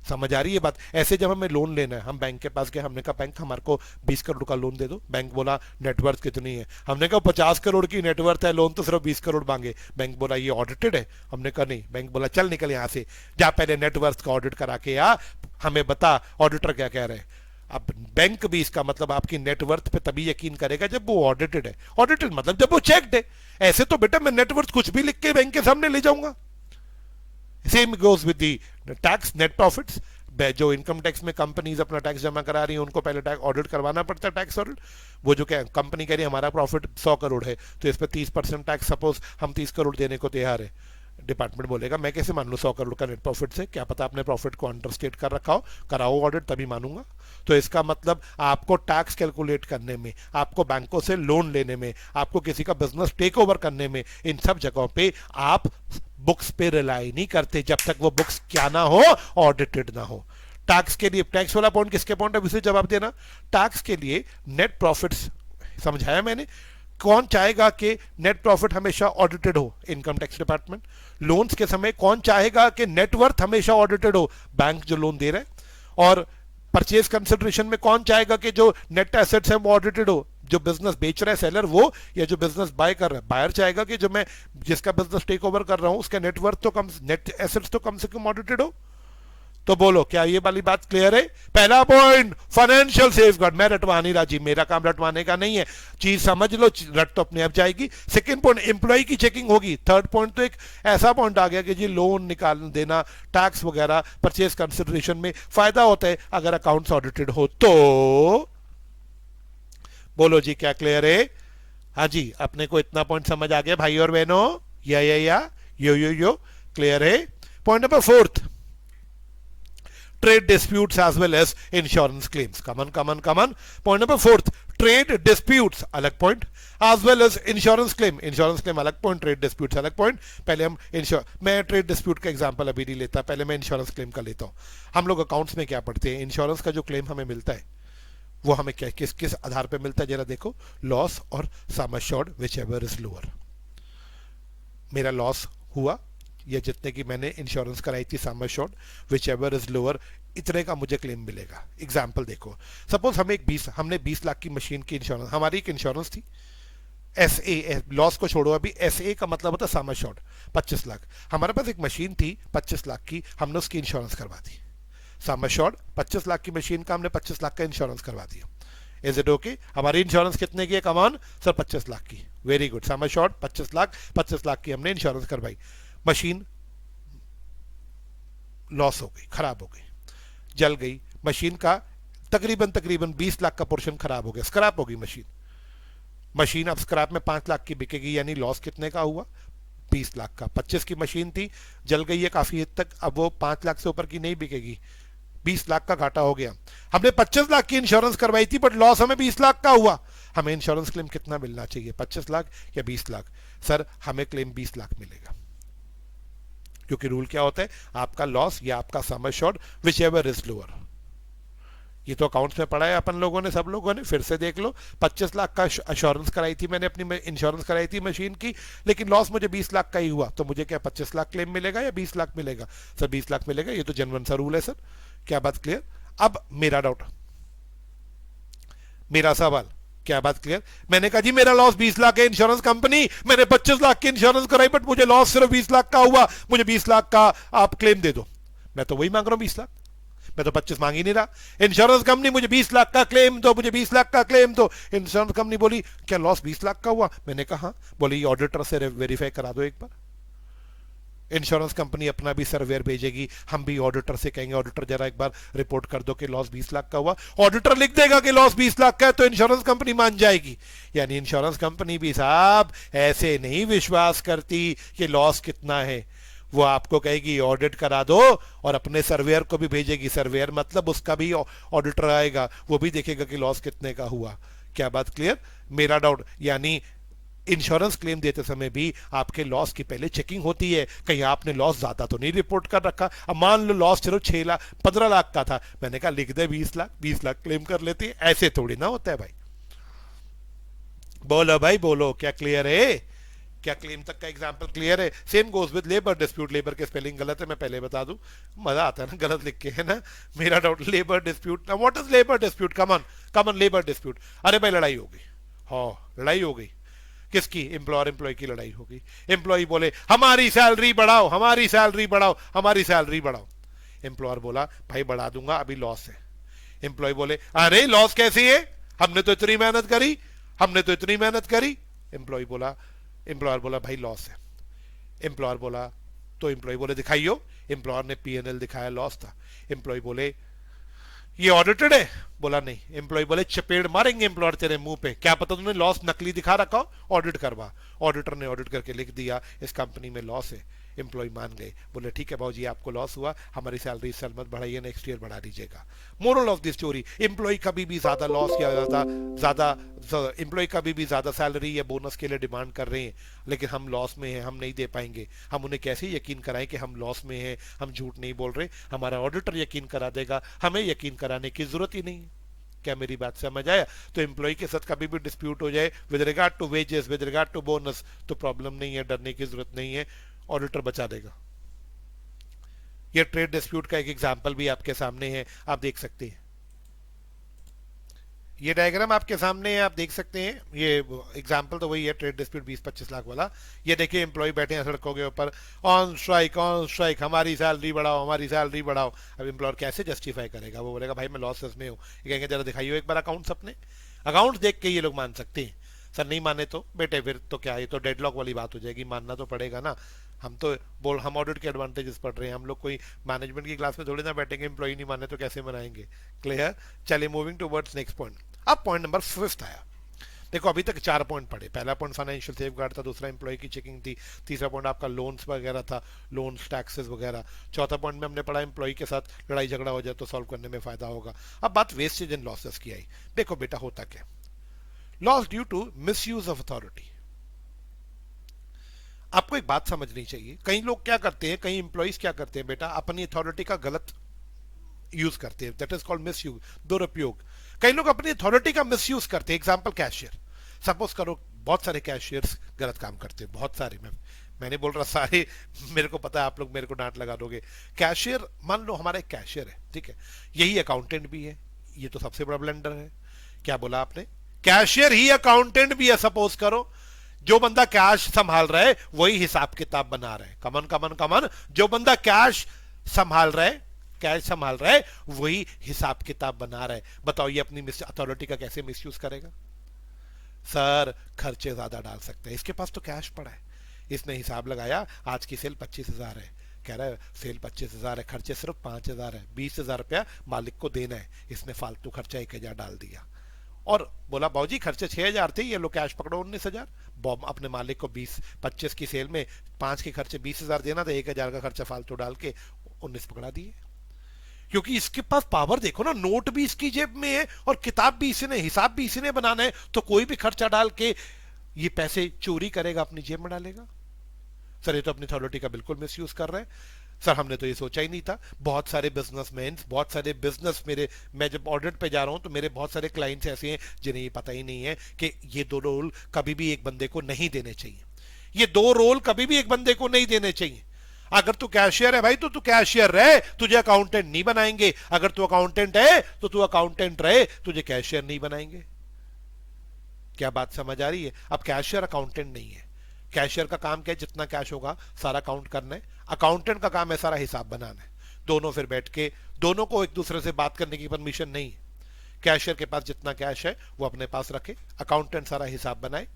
समझ आ रही है बात? ऐसे जब हमें लोन लेना है, हम बैंक के पास गए, हमने कहा बैंक हमारे को 20 करोड़ का लोन दे दो। बैंक बोला नेटवर्थ कितनी है? हमने कहा 50 करोड़ की नेटवर्थ है, लोन तो सिर्फ 20 करोड़ मांगे। बैंक बोला ये ऑडिटेड है। हमने कहा नहीं। बैंक बोला चल निकल यहां से, जा पहले नेटवर्थ का ऑडिट करा के आ, हमें बता ऑडिटर क्या कह रहे हैं। अब बैंक भी इसका मतलब आपकी नेटवर्थ पे तभी यकीन करेगा जब वो ऑडिटेड है। ऑडिटेड मतलब जब वो चेक्ड है। ऐसे तो बेटा मैं नेटवर्थ कुछ भी लिख के बैंक के सामने ले जाऊंगा। Same goes with the tax, net profits. जो इनकम टैक्स में कंपनीज अपना टैक्स जमा करा रही है उनको पहले टैक्स ऑडिट करवाना पड़ता है, टैक्स ऑडिट। वो जो क्या कंपनी कह रही है हमारा प्रॉफिट 100 करोड़ है तो इस पर 30% टैक्स, सपोज हम 30 करोड़ देने को तैयार है। डिपार्टमेंट बोलेगा मैं कैसे मान लूँ 100 करोड़ का नेट प्रॉफिट से? क्या पता आपने प्रॉफिट को अंडरस्टेट कर रखा हो, कराओ ऑडिट तभी मानूंगा। तो इसका मतलब आपको टैक्स कैलकुलेट करने में, आपको बैंकों से लोन लेने में, आपको किसी का बिजनेस टेक ओवर करने में, इन सब जगहों पे आप बुक्स पे रिलाई नहीं करते जब तक वो बुक्स क्या ना हो, ऑडिटेड ना हो। टैक्स के लिए, टैक्स वाला पॉइंट किसके पॉइंट ऑफ व्यू से जवाब देना? टैक्स के लिए नेट प्रॉफिट्स, समझाया मैंने। कौन चाहेगा कि नेट प्रॉफिट हमेशा ऑडिटेड हो? Income tax department. लोन्स के समय कौन चाहेगा कि नेटवर्थ हमेशा ऑडिटेड हो? बैंक जो लोन दे रहे हैं। और परचेज कंसिडरेशन में कौन चाहेगा कि जो नेट एसेट्स है वो ऑडिटेड हो? जो बिजनेस बेच रहा है सेलर वो, या जो बिजनेस बाय कर रहा है बायर चाहेगा कि जो मैं जिसका बिजनेस टेक ओवर कर रहा हूं उसका नेटवर्थ तो कम, नेट एसेट्स तो कम से कम ऑडिटेड हो। तो बोलो क्या ये वाली बात क्लियर है? पहला पॉइंट फाइनेंशियल सेफगार्ड, मैं रटवा नहीं रहा जी, मेरा काम रटवाने का नहीं है, चीज समझ लो, रट तो अपने आप जाएगी। सेकंड पॉइंट एम्प्लॉय की चेकिंग होगी। थर्ड पॉइंट तो एक ऐसा पॉइंट आ गया कि जी लोन निकाल देना, टैक्स वगैरह, परचेज कंसिडरेशन में फायदा होता है अगर अकाउंट्स ऑडिटेड हो तो। बोलो जी क्या क्लियर है? हाँ जी, अपने को इतना पॉइंट समझ आ गया भाई और बहनों? या यो क्लियर है? Point number fourth, trade disputes as well as insurance claims. Come on. Point number fourth, trade disputes अलग point as well as insurance claim. Insurance claim अलग point, trade disputes अलग point. पहले हम मैं trade dispute का example अभी नहीं लेता, पहले मैं insurance claim का लेता हूँ। हम लोग अकाउंट्स में क्या पढ़ते हैं? इंश्योरेंस का जो क्लेम हमें मिलता है वो हमें क्या किस किस आधार पे मिलता है? जरा देखो, लॉस और sum assured which ever is lower. मेरा लॉस हुआ या जितने की मैंने इंश्योरेंस कराई थी sum assured which ever is lower, इतने का मुझे क्लेम मिलेगा। एग्जाम्पल देखो, सपोज हमने 20 लाख की मशीन की इंश्योरेंस, हमारी एक इंश्योरेंस थी एस ए, लॉस को छोड़ो अभी, एस ए का मतलब होता है सम अश्योर्ड 25 लाख। हमारे पास एक मशीन थी 25 लाख की, हमने उसकी इंश्योरेंस करवा दी। सम अश्योर्ड 25 लाख की मशीन का हमने 25 लाख का इंश्योरेंस करवा दिया। Is it okay? हमारी इंश्योरेंस कितने की है? कमान सर 25 लाख की। Very good, sum assured 25 lakh की हमने इंश्योरेंस करवाई। मशीन लॉस हो गई, खराब हो गई, जल गई मशीन का तकरीबन 20 लाख का पोर्शन खराब हो गया, स्क्रैप हो गई मशीन अब स्क्रैप में 5 लाख की बिकेगी, यानी लॉस कितने का हुआ? 20 लाख का। 25 की मशीन थी, जल गई है काफी हद तक, अब वो 5 लाख से ऊपर की नहीं बिकेगी, 20 लाख का घाटा हो गया। हमने 25 लाख की इंश्योरेंस करवाई थी बट लॉस हमें 20 लाख का हुआ। हमें इंश्योरेंस क्लेम कितना मिलना चाहिए? 25 लाख या 20 लाख? सर हमें क्लेम 20 लाख मिलेगा, क्योंकि रूल क्या होता है? आपका लॉस या आपका sum assured which ever is lower. ये तो अकाउंट्स में पढ़ा है अपन लोगों ने, सब लोगों ने, फिर से देख लो। 25 लाख का अश्योरेंस कराई थी मैंने, अपनी इंश्योरेंस कराई थी मशीन की, लेकिन लॉस मुझे 20 लाख का ही हुआ, तो मुझे क्या 25 लाख क्लेम मिलेगा या 20 लाख मिलेगा? सर 20 लाख मिलेगा, ये तो जनवन सा रूल है सर। क्या बात क्लियर? अब मेरा डाउट, मेरा सवाल, क्या बात क्लियर? मैंने कहा जी मेरा लॉस 20 लाख है, इंश्योरेंस कंपनी मैंने 25 लाख की इंश्योरेंस कराई बट मुझे लॉस सिर्फ 20 लाख का हुआ, मुझे 20 लाख का आप क्लेम दे दो। मैं तो वही मांग रहा हूं 20 लाख, मैं तो 25 मांग ही नहीं रहा। इंश्योरेंस कंपनी मुझे 20 लाख का क्लेम दो, मुझे 20 लाख का क्लेम दो। इंश्योरेंस कंपनी बोली क्या लॉस 20 लाख का हुआ? मैंने कहा, बोली ऑडिटर से वेरीफाई करा दो एक बार। इंश्योरेंस कंपनी अपना भी सर्वेयर भेजेगी, हम भी ऑडिटर से कहेंगे ऑडिटर जरा एक बार रिपोर्ट कर दो कि लॉस 20 लाख का हुआ। ऑडिटर लिख देगा कि लॉस 20 लाख का है तो इंश्योरेंस कंपनी मान जाएगी। यानी इंश्योरेंस कंपनी भी साहब ऐसे नहीं विश्वास करती कि लॉस कितना है, वो आपको कहेगी ऑडिट करा दो और अपने सर्वेयर को भी भेजेगी। सर्वेयर मतलब उसका भी ऑडिटर आएगा, वो भी देखेगा कि लॉस कितने का हुआ। क्या बात क्लियर? मेरा डाउट, यानी इंश्योरेंस क्लेम देते समय भी आपके लॉस की पहले चेकिंग होती है, कहीं आपने लॉस ज्यादा तो नहीं रिपोर्ट कर रखा। अब मान लो लॉस चलो 6 लाख 15 लाख का था, मैंने कहा लिख दे 20 लाख, 20 लाख क्लेम कर लेते। ऐसे थोड़ी ना होता है भाई। बोलो भाई बोलो, क्या क्लियर है? क्या क्लेम तक का एग्जांपल क्लियर है? Same goes with labour dispute. Labour के स्पेलिंग गलत है, मैं पहले बता दूं, मजा आता है ना गलत लिख के, है ना। मेरा doubt, labour dispute, what is labour dispute? Common labour dispute. अरे भाई लड़ाई हो गई, हाँ लड़ाई हो गई, किसकी? एम्प्लॉयर एम्प्लॉय की लड़ाई हो गई। एम्प्लॉय बोले हमारी सैलरी बढ़ाओ, हमारी सैलरी बढ़ाओ, हमारी सैलरी बढ़ाओ। एम्प्लॉयर बोला भाई बढ़ा दूंगा, अभी लॉस है। एम्प्लॉय बोले अरे लॉस कैसी है, हमने तो इतनी मेहनत करी, हमने तो इतनी मेहनत करी। एम्प्लॉयर बोला भाई लॉस है। एम्प्लॉयर बोला, तो एम्प्लॉय बोले दिखाइयो। एम्प्लॉयर ने P&L दिखाया, लॉस था। एम्प्लॉय बोले ये ऑडिटेड है? बोला नहीं। एम्प्लॉय बोले चपेड़ मारेंगे एम्प्लॉयर तेरे मुंह पे, क्या पता तुमने लॉस नकली दिखा रखा हो, ऑडिट करवा। ऑडिटर ने ऑडिट करके लिख दिया इस कंपनी में लॉस है। एम्प्लॉय मान गए, बोले ठीक है भाजी आपको लॉस हुआ, हमारी सैलरी इस साल मत बढ़ाइए, नेक्स्ट ईयर बढ़ा दीजिएगा। Moral of the story, employee कभी भी ज्यादा लॉस या एम्प्लॉय कभी भी ज्यादा सैलरी या बोनस के लिए डिमांड कर रहे हैं, लेकिन हम लॉस में हैं, हम नहीं दे पाएंगे। हम उन्हें कैसे यकीन कराएं कि हम लॉस में हैं, हम झूठ नहीं बोल रहे, हमारा ऑडिटर यकीन करा देगा, हमें यकीन कराने की जरूरत ही नहीं है। क्या मेरी बात समझ आया? तो एम्प्लॉय के साथ कभी भी डिस्प्यूट हो जाए with regard to wages, with regard to bonus, तो प्रॉब्लम नहीं है, डरने की जरूरत नहीं है, ऑडिटर बचा देगा। ये ट्रेड डिस्प्यूट का एक एग्जांपल भी आपके सामने है, आप देख सकते हैं। ये डायग्राम आपके सामने है, आप देख सकते हैं। ये एग्जांपल तो वही है, ट्रेड डिस्प्यूट 20-25 लाख वाला। ये देखिए एम्प्लॉय बैठे हैं सड़कों के ऊपर, ऑन स्ट्राइक, हमारी सैलरी बढ़ाओ, हमारी सैलरी बढ़ाओ। अब एम्प्लॉयर कैसे जस्टिफाई करेगा? वो बोलेगा भाई मैं लॉसेस में हूँ। ये कहेंगे जरा दिखाइए एक बार अकाउंट्स अपने। अकाउंट्स देख के ये लोग मान सकते हैं। सर नहीं माने तो बेटे फिर तो क्या, ये तो डेडलॉक वाली बात हो जाएगी, मानना तो पड़ेगा ना। हम ऑडिट के एडवांटेजेस पढ़ रहे हैं, हम लोग कोई मैनेजमेंट की क्लास में थोड़ी ना बैठेंगे, एम्प्लॉय नहीं माने तो कैसे मनाएंगे। क्लियर? चलिए मूविंग टूवर्ड्स नेक्स्ट पॉइंट। अब पॉइंट नंबर 5 आया। देखो अभी तक 4 पॉइंट पढ़े। पहला पॉइंट फाइनेंशियल सेफ गार्ड था, दूसरा एम्प्लॉय की चेकिंग थी, तीसरा पॉइंट आपका लोन्स वगैरह था, लोन्स टैक्सेस वगैरह। चौथा पॉइंट में हमने पढ़ा एम्प्लॉय के साथ लड़ाई झगड़ा हो जाए तो सॉल्व करने में फायदा होगा। अब बात वेस्टेज एंड लॉसेस की आई। देखो बेटा होता क्या, loss due to misuse of authority. आपको एक बात समझनी चाहिए, कई लोग क्या करते हैं, कई एम्प्लॉइज क्या करते हैं बेटा, अपनी अथॉरिटी का गलत यूज करते हैं, that is called miss use, दुरुपयोग। कई लोग अपनी अथॉरिटी का मिस यूज करते हैं। एग्जाम्पल कैशियर, सपोज करो बहुत सारे कैशियर्स गलत काम करते हैं, बहुत सारे। मैं नहीं बोल रहा सारे, मेरे को पता है आप लोग मेरे को डांट लगा दोगे। कैशियर, मान लो हमारा एक कैशियर है, ठीक है, यही अकाउंटेंट भी है। ये तो सबसे बड़ा ब्लेंडर है। क्या बोला आपने? कैशियर ही अकाउंटेंट भी है। सपोज करो जो बंदा कैश संभाल रहा है वही हिसाब किताब बना रहा है। कमन कमन कमन, जो बंदा कैश संभाल रहा है, कैश संभाल रहा है, वही हिसाब किताब बना रहा है। बताओ ये अपनी अथॉरिटी का कैसे मिसयूज करेगा? सर खर्चे ज्यादा डाल सकते हैं, इसके पास तो कैश पड़ा है, इसने हिसाब लगाया आज की सेल 25,000 है, कह रहा है सेल 25,000 है, खर्चे सिर्फ 5,000 है, 20,000 रुपया मालिक को देना है, इसने फालतू खर्चा 1,000 डाल दिया। और बोला बाबूजी खर्चे 6,000 थे, ये लो कैश पकड़ो 19,000। बॉम अपने मालिक को 20-25 की सेल में 5 के खर्चे 20,000 देना था, 1,000 का खर्चा फालतू डाल के 19 पकड़ा दिए। क्योंकि इसके पास पावर देखो ना, नोट भी इसकी जेब में है और किताब भी इसी ने, हिसाब भी इसी ने बनाना है, तो कोई भी खर्चा डाल के ये पैसे चोरी करेगा, अपनी जेब में डालेगा। सर ये तो अपनी अथॉरिटी का बिल्कुल मिसयूज कर रहे हैं। सर हमने तो ये सोचा ही नहीं था। बहुत सारे बिजनेसमैन, बहुत सारे बिजनेस मेरे, मैं जब ऑडिट पे जा रहा हूं तो मेरे बहुत सारे क्लाइंट्स ऐसे हैं जिन्हें ये पता ही नहीं है कि ये 2 रोल कभी भी एक बंदे को नहीं देने चाहिए। ये 2 रोल कभी भी एक बंदे को नहीं देने चाहिए। अगर तू कैशियर है भाई तो तू कैशियर रहे, तुझे अकाउंटेंट नहीं बनाएंगे। अगर तू अकाउंटेंट है तो तू अकाउंटेंट रहे, तुझे कैशियर नहीं बनाएंगे। क्या बात समझ आ रही है? अब कैशियर अकाउंटेंट नहीं है। कैशियर का काम क्या है? जितना कैश होगा सारा काउंट करना है। अकाउंटेंट का काम है सारा हिसाब बनाना है। दोनों फिर बैठ के, दोनों को एक दूसरे से बात करने की परमिशन नहीं है। कैशियर के पास जितना कैश है वो अपने पास रखे, अकाउंटेंट सारा हिसाब बनाए।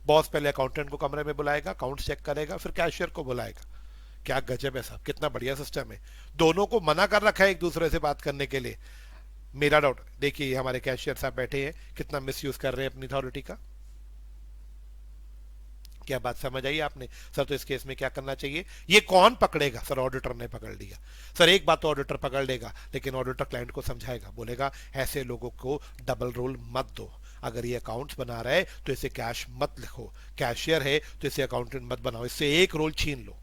बॉस पहले अकाउंटेंट को कमरे में बुलाएगा, अकाउंट चेक करेगा, फिर कैशियर को बुलाएगा। क्या गजब है साहब, कितना बढ़िया सिस्टम है। दोनों को मना कर रखा है एक दूसरे से बात करने के लिए। मेरा डाउट देखिए, हमारे कैशियर साहब बैठे हैं, कितना मिसयूज कर रहे हैं अपनी अथॉरिटी का। क्या बात समझ आई आपने? सर तो इस केस में क्या करना चाहिए? ये कौन पकड़ेगा? सर ऑडिटर ने पकड़ लिया। सर एक बात तो ऑडिटर पकड़ लेगा, लेकिन ऑडिटर क्लाइंट को समझाएगा, बोलेगा ऐसे लोगों को डबल रोल मत दो। अगर ये अकाउंट्स बना रहा है तो इसे कैश मत लिखो, कैशियर है तो इसे अकाउंटेंट मत बनाओ, इससे एक रोल छीन लो।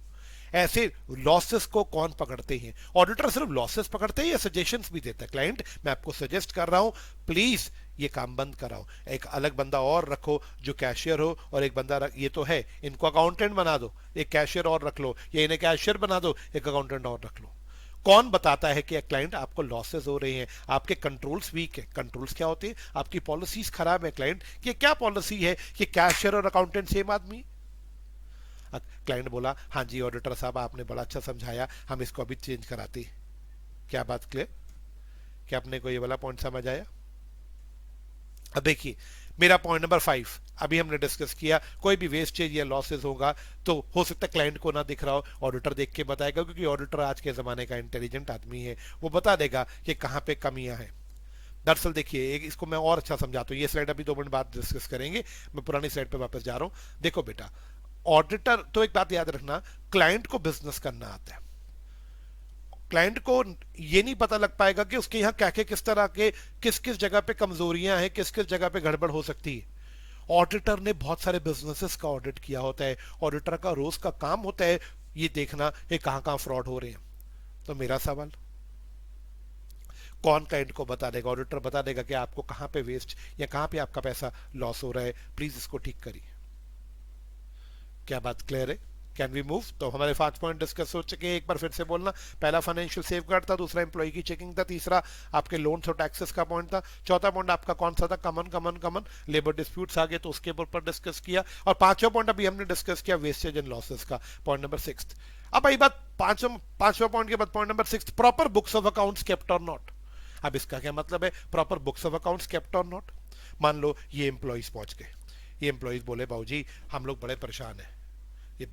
ऐसे लॉसेस को कौन पकड़ते हैं? ऑडिटर सिर्फ लॉसेस पकड़ते हैं या सजेशंस भी देता है? क्लाइंट मैं आपको सजेस्ट कर रहा हूं, प्लीज ये काम बंद कराओ, एक अलग बंदा और रखो जो कैशियर हो, और एक बंदा ये तो है, इनको अकाउंटेंट बना दो, एक कैशियर और रख लो, या इन्हें कैशियर बना दो, एक अकाउंटेंट और रख लो। कौन बताता है कि क्लाइंट आपको लॉसेस हो रहे हैं, आपके कंट्रोल्स वीक है? कंट्रोल्स क्या होते हैं? आपकी पॉलिसीज खराब है। क्लाइंट ये क्या पॉलिसी है कि कैशियर और अकाउंटेंट सेम आदमी? क्लाइंट बोला हाँ जी ऑडिटर साहब आपने बड़ा अच्छा समझाया, हम इसको अभी चेंज कराते। क्या बात क्लियर? क्या आपने को ये वाला पॉइंट समझ आया? अब देखिए मेरा पॉइंट नंबर 5 अभी हमने डिस्कस किया, कोई भी वेस्टेज या लॉसेस होगा तो हो सकता है क्लाइंट को ना दिख रहा हो, ऑडिटर देख के बताएगा, क्योंकि ऑडिटर आज के जमाने का इंटेलिजेंट आदमी है, वो बता देगा कि कहाँ पे कमियां हैं। दरअसल देखिए एक इसको मैं और अच्छा समझाता हूँ, ये स्लाइड अभी 2 मिनट बाद डिस्कस करेंगे, मैं पुरानी स्लाइड पे वापस जा रहा हूँ। देखो बेटा ऑडिटर, तो एक बात याद रखना, क्लाइंट को बिजनेस करना आता है। क्लाइंट को ये नहीं पता लग पाएगा कि उसके यहाँ क्या क्या, किस तरह के, किस किस जगह पे कमजोरियां हैं, किस किस जगह पे गड़बड़ हो सकती है। ऑडिटर ने बहुत सारे बिजनेसेस का ऑडिट किया होता है, ऑडिटर का रोज का काम होता है ये देखना कि कहां कहां फ्रॉड हो रहे हैं। तो मेरा सवाल, कौन क्लाइंट को बता देगा? ऑडिटर बता देगा कि आपको कहां पे वेस्ट या कहां पे आपका पैसा लॉस हो रहा है, प्लीज इसको ठीक करिए। क्या बात क्लियर है? Can we move? तो हमारे 5 पॉइंट डिस्कस हो चुके हैं, एक बार फिर से बोलना। पहला फाइनेंशियल सेफगार्ड था, दूसरा एम्प्लॉय की चेकिंग था, तीसरा आपके लोन्स और टैक्सेस का पॉइंट था, चौथा पॉइंट आपका कौन सा था? कमन कमन कमन लेबर डिस्प्यूट्स आ गए तो उसके ऊपर डिस्कस किया, और पांचवा पॉइंट अभी हमने डिस्कस किया वेस्टेज एंड लॉसेस का, पॉइंट नंबर 6। अब आई बात पांचवा पॉइंट के बाद point number 6, proper books of accounts kept और नॉट। अब इसका क्या मतलब है proper books of accounts kept और नॉट? मान लो ये एम्प्लॉयज पहुंच गए, ये एम्प्लॉयज बोले बाबूजी हम लोग बड़े परेशान हैं, ये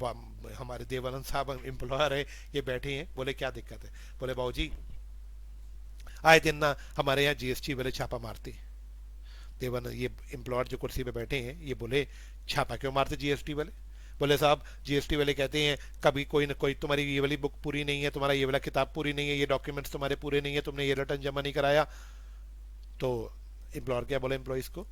हमारे देवानंद साहब एम्प्लॉयर है, ये बैठे हैं, बोले क्या दिक्कत है? बोले बाबूजी आए दिन ना हमारे यहाँ जीएसटी वाले छापा मारते। देवानंद ये एम्प्लॉयर जो कुर्सी पे बैठे हैं ये बोले छापा क्यों मारते जीएसटी वाले? बोले साहब जीएसटी वाले कहते हैं कभी कोई ना कोई तुम्हारी ये वाली बुक पूरी नहीं है, तुम्हारा ये वाला किताब पूरी नहीं है, ये डॉक्यूमेंट्स तुम्हारे पूरे नहीं है, तुमने ये रिटर्न जमा नहीं कराया। तो एम्प्लॉयर क्या बोले एम्प्लॉइज को,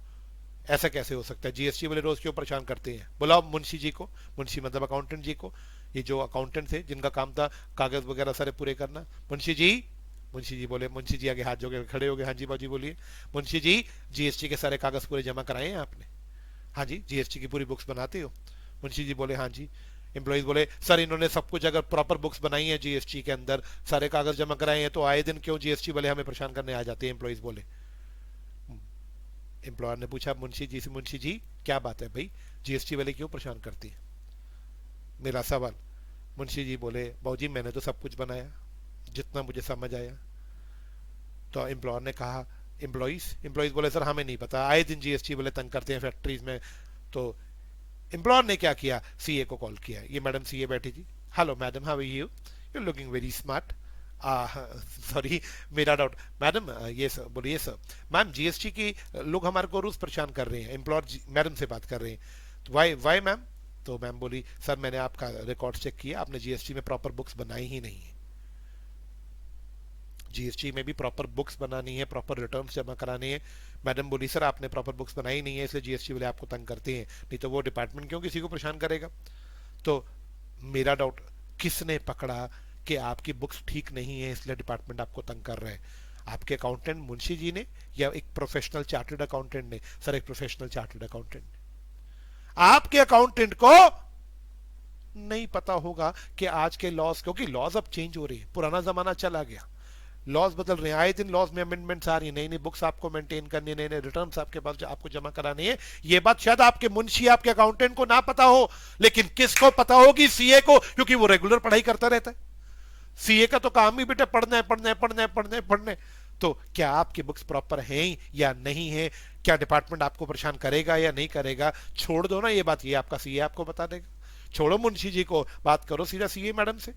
ऐसा कैसे हो सकता है? जीएसटी वाले रोज क्यों परेशान करते हैं? बुलाओ मुंशी जी को, मुंशी मतलब अकाउंटेंट जी को, ये जो अकाउंटेंट थे जिनका काम था कागज वगैरह सारे पूरे करना। मुंशी जी, मुंशी जी बोले, मुंशी जी आगे हाथ जोड़े खड़े हो गए, हाँ जी बाजी बोलिए। मुंशी जी जीएसटी के सारे कागज पूरे जमा कराए हैं आपने? हाँ जी। जीएसटी की पूरी बुक्स बनाते हो? मुंशी जी बोले हाँ जी। एम्प्लॉइज बोले सर इन्होंने सब कुछ अगर प्रॉपर बुक्स बनाई है जीएसटी के अंदर, सारे कागज जमा कराए हैं, तो आए दिन क्यों जीएसटी वाले हमें परेशान करने आ जाते हैं? एम्प्लॉइज बोले। एम्प्लॉयर ने पूछा मुंशी जी से, मुंशी जी क्या बात है भाई, जीएसटी वाले क्यों परेशान करती है? मेरा सवाल। मुंशी जी बोले बाबूजी मैंने तो सब कुछ बनाया जितना मुझे समझ आया। तो एम्प्लॉयर ने कहा एम्प्लॉइज बोले सर हमें नहीं पता, आए दिन जीएसटी वाले तंग करते हैं फैक्ट्रीज में। तो एम्प्लॉयर ने क्या किया, सीए को कॉल किया। ये मैडम सीए बैठी थी। Hello madam, how are you? You looking very smart. Sorry मेरा डाउट मैडम, ये सर बोलिए सर। मैम जीएसटी की लोग हमारे को रोज परेशान कर रहे हैं। एम्प्लॉयर मैडम से बात कर रहे हैं। तो वाई वाई मैम? तो मैम बोली सर मैंने आपका रिकॉर्ड चेक किया, आपने जीएसटी में प्रॉपर बुक्स बनाई ही नहीं है। जीएसटी में भी प्रॉपर बुक्स बनानी है, प्रॉपर रिटर्न जमा कराने हैं। मैडम बोली सर आपने प्रॉपर बुक्स बनाई नहीं है इसलिए जीएसटी वाले आपको तंग करते हैं, नहीं तो वो डिपार्टमेंट क्यों किसी को परेशान करेगा? तो मेरा डाउट, किसने पकड़ा कि आपकी बुक्स ठीक नहीं है इसलिए डिपार्टमेंट आपको तंग कर रहा है? आपके अकाउंटेंट मुंशी जी ने या एक प्रोफेशनल चार्टर्ड अकाउंटेंट ने? सर एक प्रोफेशनल चार्टर्ड अकाउंटेंट। आपके अकाउंटेंट को नहीं पता होगा कि आज के लॉज, क्योंकि लॉज अब चेंज हो रही है, पुराना जमाना चला गया, लॉज बदल रहे हैं, आए दिन लॉज में अमेंडमेंट्स आ रही है, नई नई बुक्स आपको मेंटेन करनी है, नए नए रिटर्न्स आपके पास आपको जमा करानी है। ये बात शायद आपके मुंशी आपके अकाउंटेंट को ना पता हो, लेकिन किसको पता होगी? सीए को, क्योंकि वो रेगुलर पढ़ाई करता रहता है। सीए का तो काम ही बेटा पढ़ना है पढ़ना है पढ़ना है पढ़ना है पढ़ना है। तो क्या आपकी बुक्स प्रॉपर हैं या नहीं है? क्या डिपार्टमेंट आपको परेशान करेगा या नहीं करेगा? छोड़ दो ना ये बात, ये आपका सीए आपको बता देगा। छोड़ो मुंशी जी को, बात करो सीधा सीए मैडम से।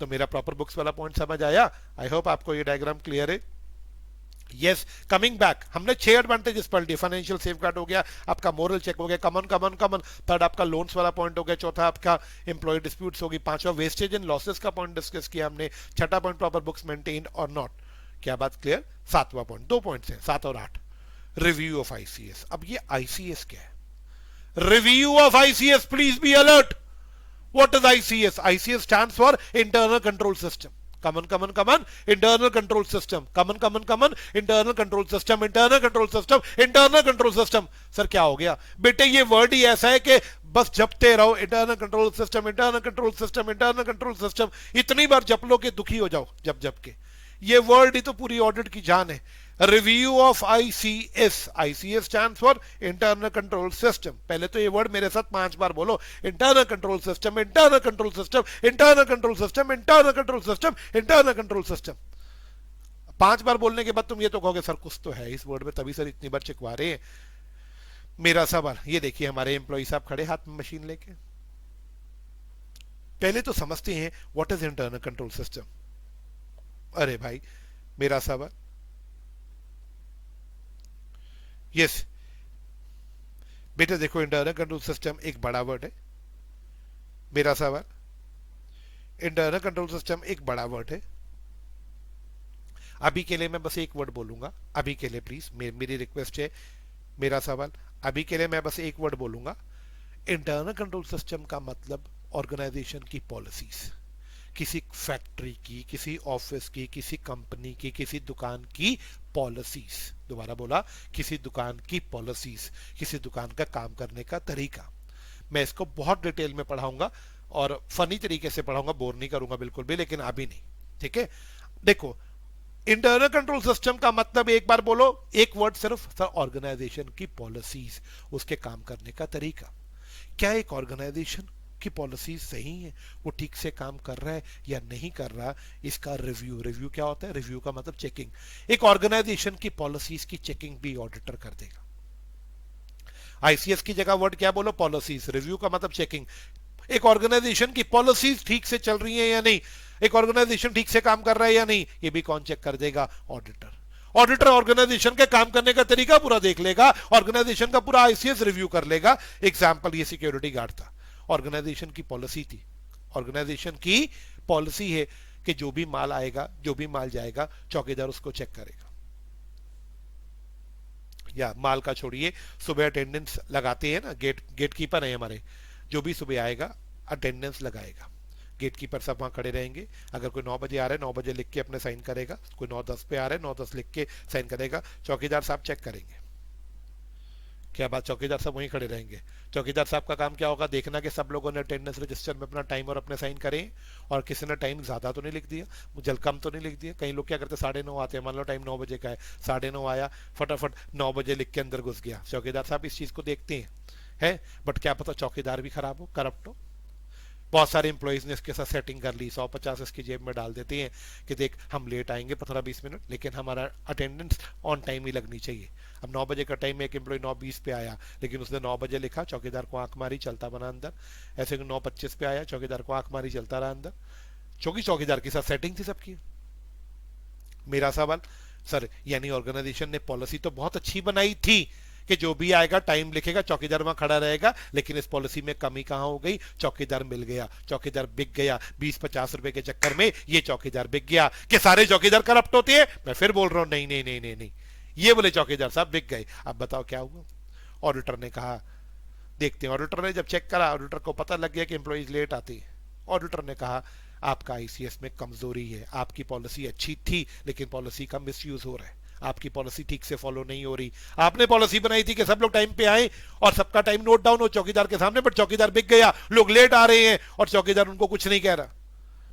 तो मेरा प्रॉपर बुक्स वाला पॉइंट समझ आया? आई होप आपको ये डायग्राम क्लियर है। यस, कमिंग बैक, हमने 6 एडवांटेजेस पढ़ लिए। फाइनेंशियल सेफगार्ड हो गया, आपका मोरल चेक हो गया, कमन कमन कमन, थर्ड आपका लोन्स वाला पॉइंट हो गया, चौथा आपका एम्प्लॉय डिस्प्यूट्स होगी, पांचवा वेस्टेज एंड लॉसेस का पॉइंट डिस्कस किया हमने, छठा पॉइंट प्रॉपर बुक्स मेंटेन्ड और नॉट। क्या बात क्लियर? सातवां पॉइंट, 2 पॉइंट्स हैं 7 और 8, रिव्यू ऑफ आईसीएस। अब ये आईसीएस क्या है? Review of ICS, please be alert. What is ICS? ICS stands for Internal Control System. Common, common, common. Internal Control System. Common, common, common. Internal Control System. Internal Control System. Internal Control System. Sir क्या हो गया बेटे? ये word ही ऐसा है कि बस जपते रहो, internal control system, internal control system, internal control system. इतनी बार जप लो कि दुखी हो जाओ जब जप के। ये वर्ड ही तो पूरी ऑडिट की जान है। Review of ICS, ICS stands for internal control system. पहले तो ये वर्ड मेरे साथ 5 बार बोलो, internal control system, internal control system, internal control system, internal control system, internal control system. 5 बार बोलने के बाद तुम ये तो कहोगे सर कुछ तो है इस वर्ड में, तभी सर इतनी बार चिकवा रहे हैं। मेरा सवाल, ये देखिए हमारे एम्प्लॉय साहब खड़े हाथ में मशीन लेके, पहले तो समझते हैं what is internal control system. अरे भाई मेरा सवाल, यस बेटा देखो इंटरनल कंट्रोल सिस्टम एक बड़ा वर्ड है। मेरा सवाल, इंटरनल कंट्रोल सिस्टम एक बड़ा वर्ड है। अभी के लिए मैं बस एक वर्ड बोलूंगा, अभी के लिए प्लीज मेरी रिक्वेस्ट है। मेरा सवाल, अभी के लिए मैं बस एक वर्ड बोलूंगा। इंटरनल कंट्रोल सिस्टम का मतलब ऑर्गेनाइजेशन की पॉलिसीज, किसी फैक्ट्री की, किसी ऑफिस की, किसी कंपनी की, किसी दुकान की पॉलिसीज। दोबारा बोला, किसी दुकान की पॉलिसीज, किसी दुकान का काम करने का तरीका। मैं इसको बहुत डिटेल में पढ़ाऊंगा और फनी तरीके से पढ़ाऊंगा, बोर नहीं करूंगा बिल्कुल भी, लेकिन अभी नहीं। ठीक है, देखो इंटरनल कंट्रोल सिस्टम का मतलब एक बार बोलो, एक वर्ड सिर्फ सर, ऑर्गेनाइजेशन की पॉलिसीज, उसके काम करने का तरीका। क्या एक ऑर्गेनाइजेशन की पॉलिसी सही है, वो ठीक से काम कर रहा है या नहीं कर रहा, इसका रिव्यू। रिव्यू क्या होता है? रिव्यू का मतलब चेकिंग। एक ऑर्गेनाइजेशन की पॉलिसीज की चेकिंग भी ऑडिटर कर देगा। आईसीएस की जगह वर्ड क्या बोलो? पॉलिसीज। रिव्यू का मतलब चेकिंग। एक ऑर्गेनाइजेशन की पॉलिसीज ठीक से चल रही है या नहीं, एक ऑर्गेनाइजेशन ठीक से काम कर रहा है या नहीं, ये भी कौन चेक कर देगा? ऑडिटर। ऑडिटर ऑर्गेनाइजेशन के काम करने का तरीका पूरा देख लेगा, ऑर्गेनाइजेशन का पूरा आईसीएस रिव्यू कर लेगा। एग्जांपल, ये सिक्योरिटी गार्ड था, ऑर्गेनाइजेशन की पॉलिसी थी, ऑर्गेनाइजेशन की पॉलिसी है कि जो भी माल आएगा, जो भी माल जाएगा, चौकीदार उसको चेक करेगा। या माल का छोड़िए, सुबह अटेंडेंस लगाते हैं ना, गेट कीपर है हमारे, जो भी सुबह आएगा अटेंडेंस लगाएगा। गेट कीपर सब वहां खड़े रहेंगे। अगर कोई 9 बजे आ रहा है 9 बजे लिख के अपने साइन करेगा, कोई 9:10 पे आ रहा है 9:10 लिख के साइन करेगा, चौकीदार साहब चेक करेंगे। क्या बात? चौकीदार साहब वहीं खड़े रहेंगे। चौकीदार साहब का काम क्या होगा? देखना कि सब लोगों ने अटेंडेंस रजिस्टर में अपना टाइम और अपने साइन करें, और किसी ने टाइम ज्यादा तो नहीं लिख दिया, जल कम तो नहीं लिख दिया। कई लोग क्या करते, 9:30 आते हैं, मान लो टाइम 9 बजे का है, 9:30 आया, फटाफट 9 बजे लिख के अंदर घुस गया। चौकीदार साहब इस चीज को देखते हैं, है, बट क्या पता चौकीदार भी खराब हो, करप्ट हो। बहुत सारे इंप्लॉइज ने इसके साथ सेटिंग कर ली, 150 इसकी जेब में डाल देते हैं कि देख हम लेट आएंगे 15-20 मिनट, लेकिन हमारा अटेंडेंस ऑन टाइम ही लगनी चाहिए। अब 9 बजे का टाइम, एक एम्प्लॉय 9:20 पे आया, लेकिन उसने 9 बजे लिखा, चौकीदार को आंख मारी, चलता बना अंदर। ऐसे 9:25 पे आया, चौकीदार को आंख मारी, चलता रहा अंदर। चौकीदार के साथ सेटिंग थी सबकी। मेरा सवाल, सर यानी ऑर्गेनाइजेशन ने पॉलिसी तो बहुत अच्छी बनाई थी कि जो भी आएगा टाइम लिखेगा, चौकीदार वहां खड़ा रहेगा, लेकिन इस पॉलिसी में कमी कहां हो गई? चौकीदार मिल गया, चौकीदार बिक गया। 20-50 रुपए के चक्कर में ये चौकीदार बिक गया। कि सारे चौकीदार करप्ट होते हैं? मैं फिर बोल रहा हूं, नहीं नहीं नहीं नहीं नहीं, ये बोले चौकीदार साहब बिक गए। अब बताओ क्या हुआ? ऑडिटर ने कहा देखते हैं। ऑडिटर ने जब चेक करा, ऑडिटर को पता लग गया कि एम्प्लॉइज लेट आती है। ऑडिटर ने कहा आपका आईसीएस में कमजोरी है, आपकी पॉलिसी अच्छी थी लेकिन पॉलिसी का मिसयूज हो रहा है, आपकी पॉलिसी ठीक से फॉलो नहीं हो रही। आपने पॉलिसी बनाई थी कि सब लोग टाइम पे आए और सबका टाइम नोट डाउन हो चौकीदार के सामने, बट चौकीदार बिक गया, लोग लेट आ रहे हैं और चौकीदार उनको कुछ नहीं कह रहा।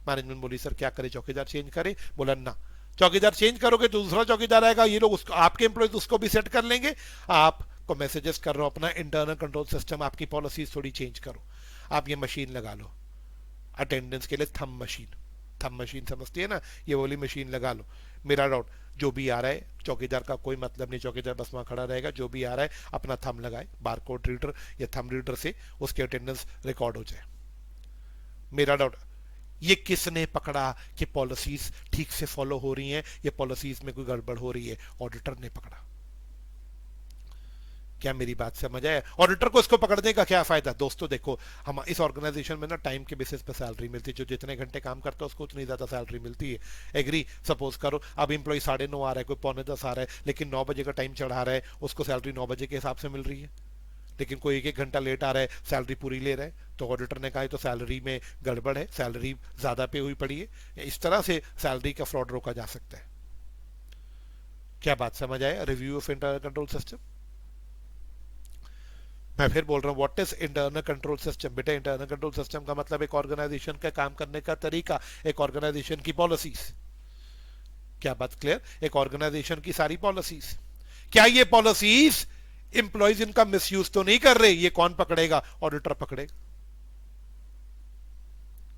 मैनेजमेंट बोली सर क्या करे, चौकीदार चेंज करे? बोला ना, चौकीदार चेंज करोगे तो दूसरा चौकीदार आएगा, ये लोग उसको, आपके एम्प्लॉयज उसको भी सेट कर लेंगे। आपको मैं सजेस्ट कर रहा हूं अपना इंटरनल कंट्रोल सिस्टम, आपकी पॉलिसीज थोड़ी चेंज करो। आप ये मशीन लगा लो अटेंडेंस के लिए, थंब मशीन, थंब मशीन समझती है ना, ये वाली मशीन लगा लो। मेरा डाउट, जो भी आ रहा है चौकीदार का कोई मतलब नहीं, चौकीदार बस वहां खड़ा रहेगा, जो भी आ रहा है अपना थंब लगाए, बारकोड रीडर या थंब रीडर से उसके अटेंडेंस रिकॉर्ड हो जाए। मेरा डाउट, ये किसने पकड़ा कि पॉलिसीज ठीक से फॉलो हो रही हैं, ये पॉलिसीज में कोई गड़बड़ हो रही है? ऑडिटर ने पकड़ा। क्या मेरी बात समझ आया? ऑडिटर को इसको पकड़ने का क्या फायदा? दोस्तों देखो, हम इस ऑर्गेनाइजेशन में ना टाइम के बेसिस पे सैलरी मिलती है, जो जितने घंटे काम करता है उसको उतनी ज्यादा सैलरी मिलती है। एग्री? सपोज करो अब एम्प्लॉय 9:30 आ रहा है, कोई 9:45 आ रहा है, लेकिन 9 बजे का टाइम चढ़ा रहा है, उसको सैलरी 9 बजे के हिसाब से मिल रही है। लेकिन कोई 1-1 घंटा लेट आ रहा है, सैलरी पूरी ले रहा है, तो ऑडिटर ने कहा तो सैलरी में गड़बड़ है, सैलरी ज्यादा पे हुई पड़ी है। इस तरह से सैलरी का फ्रॉड रोका जा सकता है। क्या बात समझ आया? Review of internal control system. मैं फिर बोल रहा हूँ, what is internal control system? बेटा इंटरनल कंट्रोल सिस्टम का मतलब एक ऑर्गेनाइजेशन का काम करने का तरीका, एक ऑर्गेनाइजेशन की पॉलिसीज। क्या बात क्लियर? एक ऑर्गेनाइजेशन की सारी पॉलिसीज। क्या ये पॉलिसीज इंप्लॉइज इनका मिसयूज तो नहीं कर रहे? ये कौन पकड़ेगा? ऑडिटर पकड़ेगा।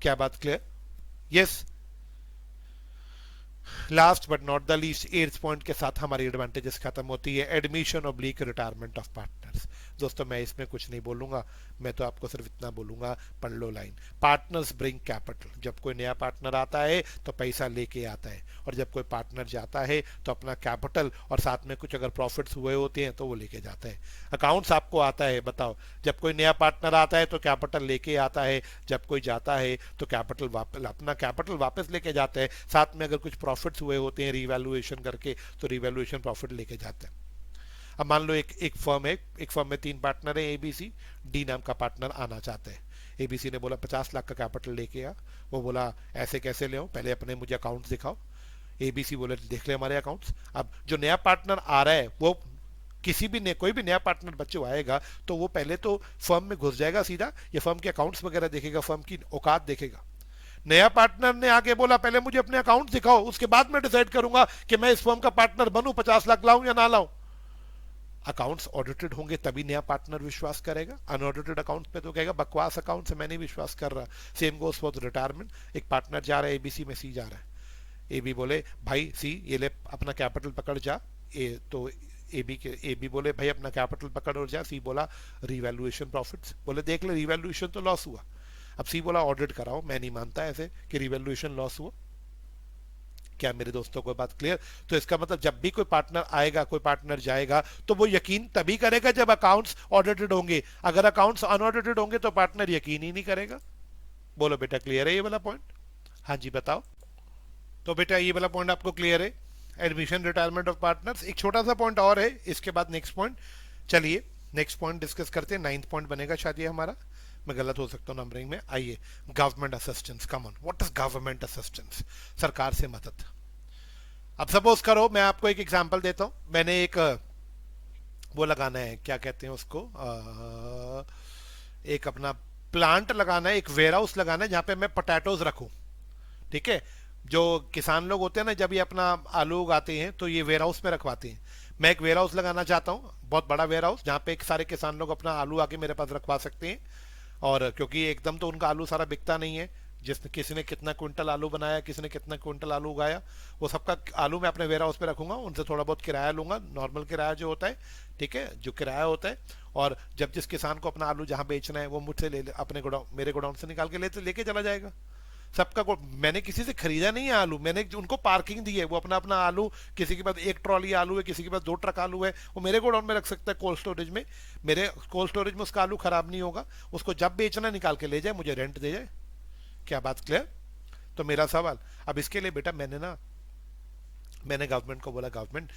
क्या बात clear? Yes. Last but not the least, 8th point के साथ हमारी एडवांटेजेस खत्म होती है, admission oblique retirement of partners. दोस्तों मैं इसमें कुछ नहीं बोलूंगा, मैं तो आपको सिर्फ इतना बोलूंगा, पढ़ लो लाइन। Partners bring capital. जब कोई नया पार्टनर आता है तो पैसा लेके आता है, और जब कोई पार्टनर जाता है तो अपना कैपिटल और साथ में कुछ अगर प्रॉफिट्स हुए होते हैं तो वो लेके जाता है। अकाउंट्स आपको आता है, बताओ, जब कोई नया पार्टनर आता है तो कैपिटल लेके आता है, जब कोई जाता है तो कैपिटल वापस, अपना कैपिटल वापस लेके जाता है, साथ में अगर कुछ प्रॉफिट्स हुए होते हैं रिवैल्यूएशन करके तो रिवैल्यूएशन प्रॉफिट लेके जाता है। अब मान लो एक फर्म है, एक फर्म में 3 पार्टनर है, एबीसी, डी नाम का पार्टनर आना चाहते हैं। एबीसी ने बोला 50 लाख का कैपिटल लेके आ। वो बोला ऐसे कैसे ले, पहले अपने मुझे अकाउंट्स दिखाओ। एबीसी बोले देख ले हमारे अकाउंट्स। अब जो नया पार्टनर आ रहा है वो किसी भी कोई भी नया पार्टनर बच्चों आएगा तो वो पहले तो फर्म में घुस जाएगा सीधा, या फर्म के अकाउंट्स वगैरह देखेगा, फर्म की औकात देखेगा। नया पार्टनर ने आगे बोला पहले मुझे अपने अकाउंट दिखाओ, उसके बाद मैं डिसाइड करूंगा कि मैं इस फर्म का पार्टनर बनूं, 50 लाख लाऊं या ना लाऊं। अकाउंट्स ऑडिटेड होंगे तभी नया पार्टनर विश्वास करेगा। अनऑडिटेड अकाउंट्स पे तो कहेगा बकवास अकाउंट से मैं नहीं विश्वास कर रहा। Same goes for retirement. एक पार्टनर जा रहा है एबीसी में, सी जा रहा है। एबी बोले भाई सी ये ले अपना कैपिटल पकड़ जा। तो एबी बोले भाई अपना कैपिटल पकड़ और जा। सी बोला रिवैल्यूएशन प्रॉफिट्स। बोले देख ले रिवैल्यूएशन तो लॉस हुआ। अब सी बोला ऑडिट कराओ। मैं नहीं मानता ऐसे कि रिवैल्यूएशन लॉस हुआ। क्या मेरे दोस्तों को बात क्लियर? तो इसका मतलब जब भी कोई पार्टनर आएगा, कोई पार्टनर जाएगा, तो वो यकीन तभी करेगा जब अकाउंट्स ऑडिटेड होंगे। अगर अकाउंट्स अनऑडिटेड होंगे तो पार्टनर यकीन ही नहीं करेगा। बोलो बेटा क्लियर है ये वाला पॉइंट? हाँ जी बताओ। तो बेटा ये वाला पॉइंट आपको क्लियर है? Admission retirement of partners. एक छोटा सा पॉइंट और है, इसके बाद नेक्स्ट पॉइंट। चलिए नेक्स्ट पॉइंट डिस्कस करते हैं। 9th पॉइंट बनेगा शायद ये हमारा, मैं गलत हो सकता हूँ नंबरिंग में। आइए government assistance. Come on, what is government assistance? सरकार से मदद। अब सपोज करो मैं आपको एक एग्जांपल देता हूं। मैंने एक वो लगाना है, क्या कहते हैं उसको, एक अपना प्लांट लगाना है, एक वेयर हाउस लगाना है जहां पे मैं पोटैटोज रखूं। ठीक है, जो किसान लोग होते हैं ना जब ये अपना आलू उगाते हैं तो ये वेयर हाउस में रखवाते हैं। मैं एक वेयर हाउस लगाना चाहता हूँ, बहुत बड़ा वेयर हाउस, जहाँ पे एक सारे किसान लोग अपना आलू आके मेरे पास रखवा सकते हैं। और क्योंकि एकदम तो उनका आलू सारा बिकता नहीं है, जिसने किसी ने कितना क्विंटल आलू बनाया, किसी ने कितना क्विंटल आलू उगाया, वो सबका आलू मैं अपने वेयर हाउस पे रखूंगा। उनसे थोड़ा बहुत किराया लूंगा, नॉर्मल किराया जो होता है, ठीक है, जो किराया होता है। और जब जिस किसान को अपना आलू जहां बेचना है वो मुझसे ले अपने गोडाउन, मेरे गोडाउन से निकाल के लेके चला जाएगा। सबका मैंने किसी से खरीदा नहीं है आलू, मैंने उनको पार्किंग दी है। वो अपना अपना आलू, किसी के पास 1 ट्रॉली आलू है, किसी के पास 2 ट्रक आलू है, वो मेरे गोडाउन में रख सकता है कोल्ड स्टोरेज में। मेरे कोल्ड स्टोरेज में उसका आलू खराब नहीं होगा। उसको जब बेचना निकाल के ले जाए, मुझे रेंट दे जाए। क्या बात क्लियर? तो मेरा सवाल अब इसके लिए बेटा, मैंने गवर्नमेंट को बोला गवर्नमेंट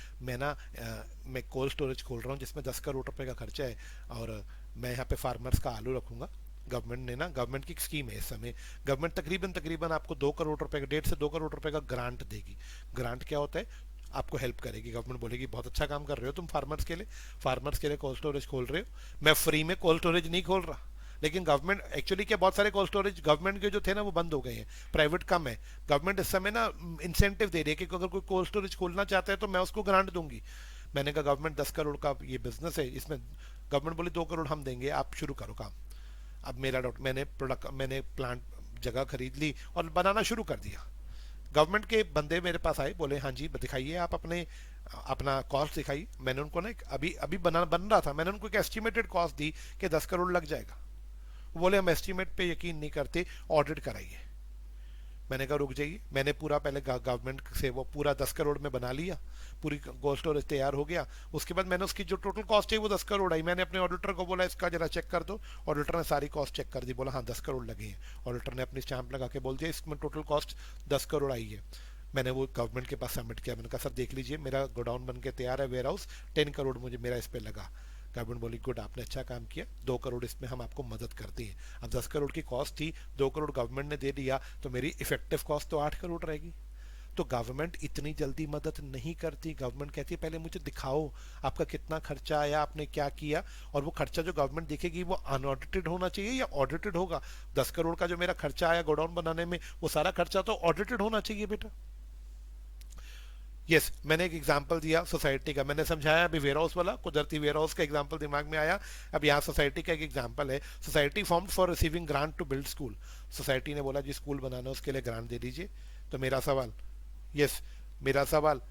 मैं कोल्ड स्टोरेज खोल रहा हूँ जिसमें 10 करोड़ रुपए का खर्चा है, और मैं यहाँ पे फार्मर्स का आलू रखूंगा। गवर्नमेंट की एक स्कीम है इस समय। गवर्नमेंट तकरीबन आपको 2 करोड़ रुपए का, 1.5 से 2 करोड़ रुपए का ग्रांट देगी। ग्रांट क्या होता है? आपको हेल्प करेगी। गवर्नमेंट बोलेगी बहुत अच्छा काम कर रहे हो तुम फार्मर्स के लिए कोल्ड स्टोरेज खोल रहे हो। मैं फ्री में कोल्ड स्टोरेज नहीं खोल रहा, लेकिन गवर्नमेंट एक्चुअली क्या, बहुत सारे कोल्ड स्टोरेज गवर्नमेंट के जो थे ना वो बंद हो गए हैं, प्राइवेट कम है। गवर्नमेंट इस समय ना इंसेंटिव दे रही है कि अगर कोई कोल्ड स्टोरेज खोलना चाहता है तो मैं उसको ग्रांट दूंगी। मैंने कहा गवर्नमेंट 10 करोड़ का ये बिजनेस है, इसमें गवर्नमेंट बोली 2 करोड़ हम देंगे, आप शुरू करो काम। अब मेरा मैंने प्लांट जगह खरीद ली और बनाना शुरू कर दिया। गवर्नमेंट के बंदे मेरे पास आए, बोले हाँ जी दिखाइए आप अपना कॉस्ट दिखाइए। मैंने उनको ना अभी अभी बन रहा था, मैंने उनको एक एस्टिमेटेड कॉस्ट दी कि 10 करोड़ लग जाएगा। बोले हम एस्टीमेट पे यकीन नहीं करते, ऑडिट कराइए। मैंने कहा रुक जाइए। मैंने पूरा पहले गवर्नमेंट से वो पूरा 10 करोड़ में बना लिया, पूरी कोल्ड स्टोरेज तैयार हो गया। उसके बाद मैंने उसकी जो टोटल कॉस्ट है वो 10 करोड़ आई। मैंने अपने ऑडिटर को बोला इसका जरा चेक कर दो। ऑडिटर ने सारी कॉस्ट चेक कर दी, बोला हाँ 10 करोड़ लगे हैं। ऑडिटर ने अपनी स्टैंप लगा के बोल दिया इसमें टोटल कॉस्ट 10 करोड़ आई है। मैंने वो गवर्नमेंट के पास सबमिट किया। मैंने कहा सर देख लीजिए मेरा गोडाउन बन के तैयार है, वेयर हाउस, 10 करोड़ मुझे मेरा इस पे लगा। गवर्नमेंट बोली गुड, आपने अच्छा काम किया, 2 करोड़ इसमें हम आपको मदद करते हैं। अब 10 करोड़ की कॉस्ट थी, 2 करोड़ गवर्नमेंट ने दे दिया, तो मेरी इफेक्टिव कॉस्ट तो 8 करोड़ रहेगी। तो गवर्नमेंट इतनी जल्दी मदद नहीं करती। गवर्नमेंट कहती है पहले मुझे दिखाओ आपका कितना खर्चा आया, आपने क्या किया। और वो खर्चा जो गवर्नमेंट देखेगी वो अनऑडिटेड होना चाहिए या ऑडिटेड होगा। 10 करोड़ का जो मेरा खर्चा आया गोडाउन बनाने में, वो सारा खर्चा तो ऑडिटेड होना चाहिए बेटा। यस मैंने एक एग्जांपल दिया सोसाइटी का, मैंने समझाया अभी वेयर हाउस वाला, कुदरती वेयर हाउस का एग्जांपल दिमाग में आया। अब यहाँ सोसाइटी का एक एग्जांपल है। Society formed for receiving grant to build school. Society ने बोला जी स्कूल बनाना, उसके लिए ग्रांट दे दीजिए। तो मेरा सवाल, यस मेरा सवाल,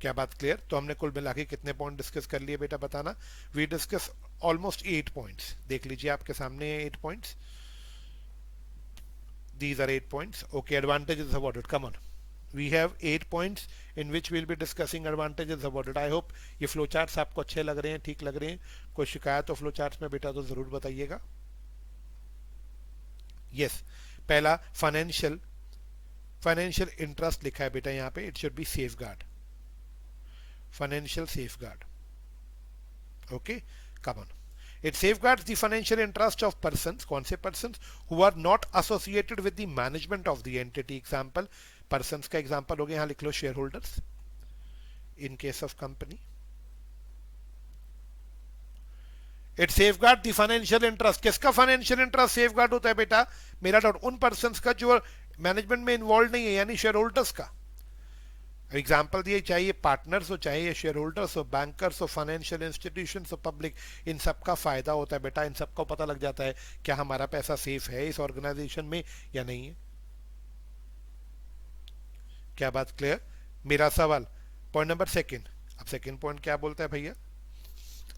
क्या बात क्लियर? तो हमने कुल मिला के कितने पॉइंट डिस्कस कर लिए बेटा बताना? We discuss almost 8 points. देख लीजिए आपके सामने 8 points. These are 8 points. Okay, advantages of audit. Come on. We have 8 points in which we'll be discussing advantages of audit. I hope ये फ्लो चार्ट्स आपको अच्छे लग रहे हैं, ठीक लग रहे हैं। कोई शिकायत हो फ्लो चार्ट्स में बेटा तो जरूर बताइएगा। यस पहला फाइनेंशियल इंटरेस्ट लिखा है बेटा यहाँ पे, it should be safe guard, financial safe guard. Okay come on. It safeguards the financial interest of persons, कौन से persons, who are not associated with the management of the entity. Example, persons का example हो गया, यहाँ लिख लो shareholders. In case of company. It safeguard the financial interest. किसका financial interest safeguard होता है बेटा? मेरा डाउट उन पर्सन का जो मैनेजमेंट में इन्वॉल्व नहीं है, यानी शेयर होल्डर्स का। एग्जाम्पल दिए, चाहे ये पार्टनर्स हो, चाहे ये शेयर होल्डर्स हो, बैंकर्स हो, फाइनेंशियल इंस्टीट्यूशन हो, पब्लिक, इन सबका फायदा होता है बेटा। इन सबको पता लग जाता है क्या हमारा पैसा सेफ है इस ऑर्गेनाइजेशन में या नहीं है। क्या बात क्लियर? मेरा सवाल पॉइंट नंबर सेकंड। अब सेकंड पॉइंट क्या बोलता है भैया?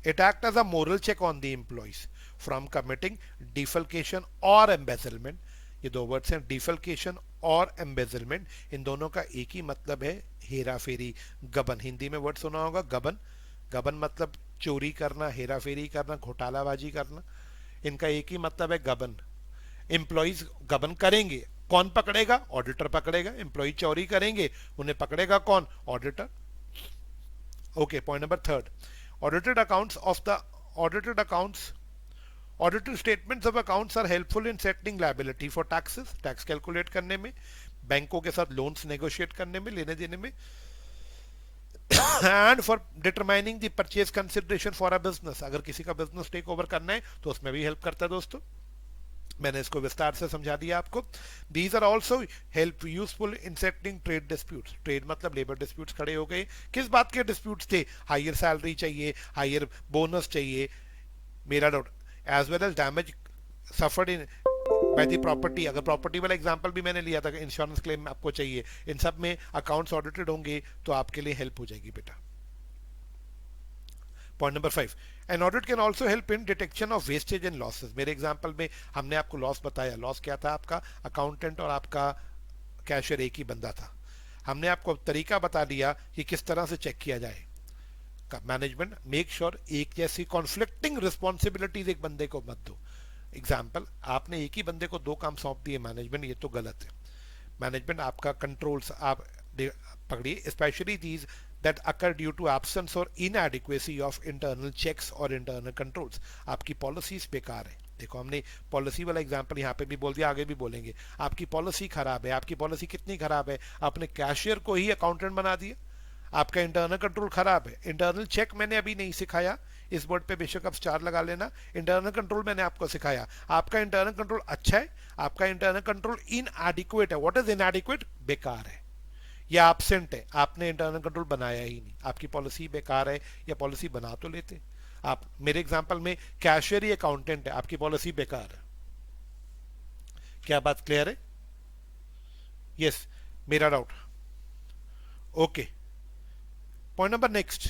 It act as a moral check on the employees from committing defalcation और एम्बेजलमेंट। ये दो वर्ड्स हैं, डिफल्केशन और एम्बेजलमेंट। इन दोनों का एक ही मतलब है, हेरा फेरी, गबन। हिंदी में वर्ड सुना होगा गबन। गबन मतलब चोरी करना, हेरा फेरी करना, घोटालाबाजी करना। इनका एक ही मतलब है, गबन। एम्प्लॉइज गबन करेंगे, कौन पकड़ेगा? ऑडिटर पकड़ेगा। एम्प्लॉय चोरी करेंगे, उन्हें पकड़ेगा कौन? Auditor. Okay, point number third, audited accounts of the audited accounts audited statements of accounts are helpful in setting liability for taxes. Taxes calculate करने में, बैंकों के साथ लोन्स नेगोशिएट करने में, लेने देने में, and for determining the purchase consideration for a business. अगर किसी का बिजनेस टेक ओवर करना है तो उसमें भी हेल्प करता है दोस्तों। मैंने इसको विस्तार से समझा दिया आपको। These are also help useful in setting trade disputes. Trade मतलब लेबर डिस्प्यूट्स खड़े हो गए। किस बात के डिस्प्यूट्स थे? हायर सैलरी चाहिए, हायर बोनस चाहिए, मेरा doubt, as well as damage suffered in by the property. अगर प्रॉपर्टी वाला एग्जांपल भी मैंने लिया था, इंश्योरेंस क्लेम आपको चाहिए, इन सब में अकाउंट्स ऑडिटेड होंगे तो आपके लिए हेल्प हो जाएगी बेटा। Point number 5, an audit can also help in detection of wastage and losses. मेरे एग्जांपल में हमने आपको लॉस बताया। लॉस क्या था आपका? अकाउंटेंट और आपका कैशियर एक ही बंदा था। हमने आपको तरीका बता दिया कि किस तरह से चेक किया जाए। मैनेजमेंट मेक श्योर एक जैसी कॉन्फ्लिक्टिंग रिस्पॉन्सिबिलिटीज एक बंदे को मत दो। एग्जाम्पल, आपने एक ही बंदे को दो काम सौंप दिए मैनेजमेंट, ये तो गलत है। मैनेजमेंट आपका कंट्रोल्स आप पकड़िए, specially these that occur due to absence or inadequacy of internal checks or internal controls। आपकी पॉलिसीज बेकार है। देखो, हमने पॉलिसी वाला एग्जांपल यहाँ पे भी बोल दिया, आगे भी बोलेंगे। आपकी पॉलिसी खराब है। आपकी पॉलिसी कितनी खराब है? आपने कैशियर को ही अकाउंटेंट बना दिया। आपका इंटरनल कंट्रोल खराब है। इंटरनल चेक मैंने अभी नहीं सिखाया, इस बोर्ड पे बेशक आप स्टार लगा लेना। इंटरनल कंट्रोल मैंने आपको सिखाया। आपका इंटरनल कंट्रोल अच्छा है, आपका इंटरनल कंट्रोल इनएडिक्वेट है। What is इनएडिक्वेट? बेकार है या एब्सेंट है। आपने इंटरनल कंट्रोल बनाया ही नहीं। आपकी पॉलिसी बेकार है, या पॉलिसी बना तो लेते आप। मेरे एग्जांपल में कैशियर ही अकाउंटेंट है, आपकी पॉलिसी बेकार है। क्या बात क्लियर है? यस, मेरा doubt. Okay, point number next,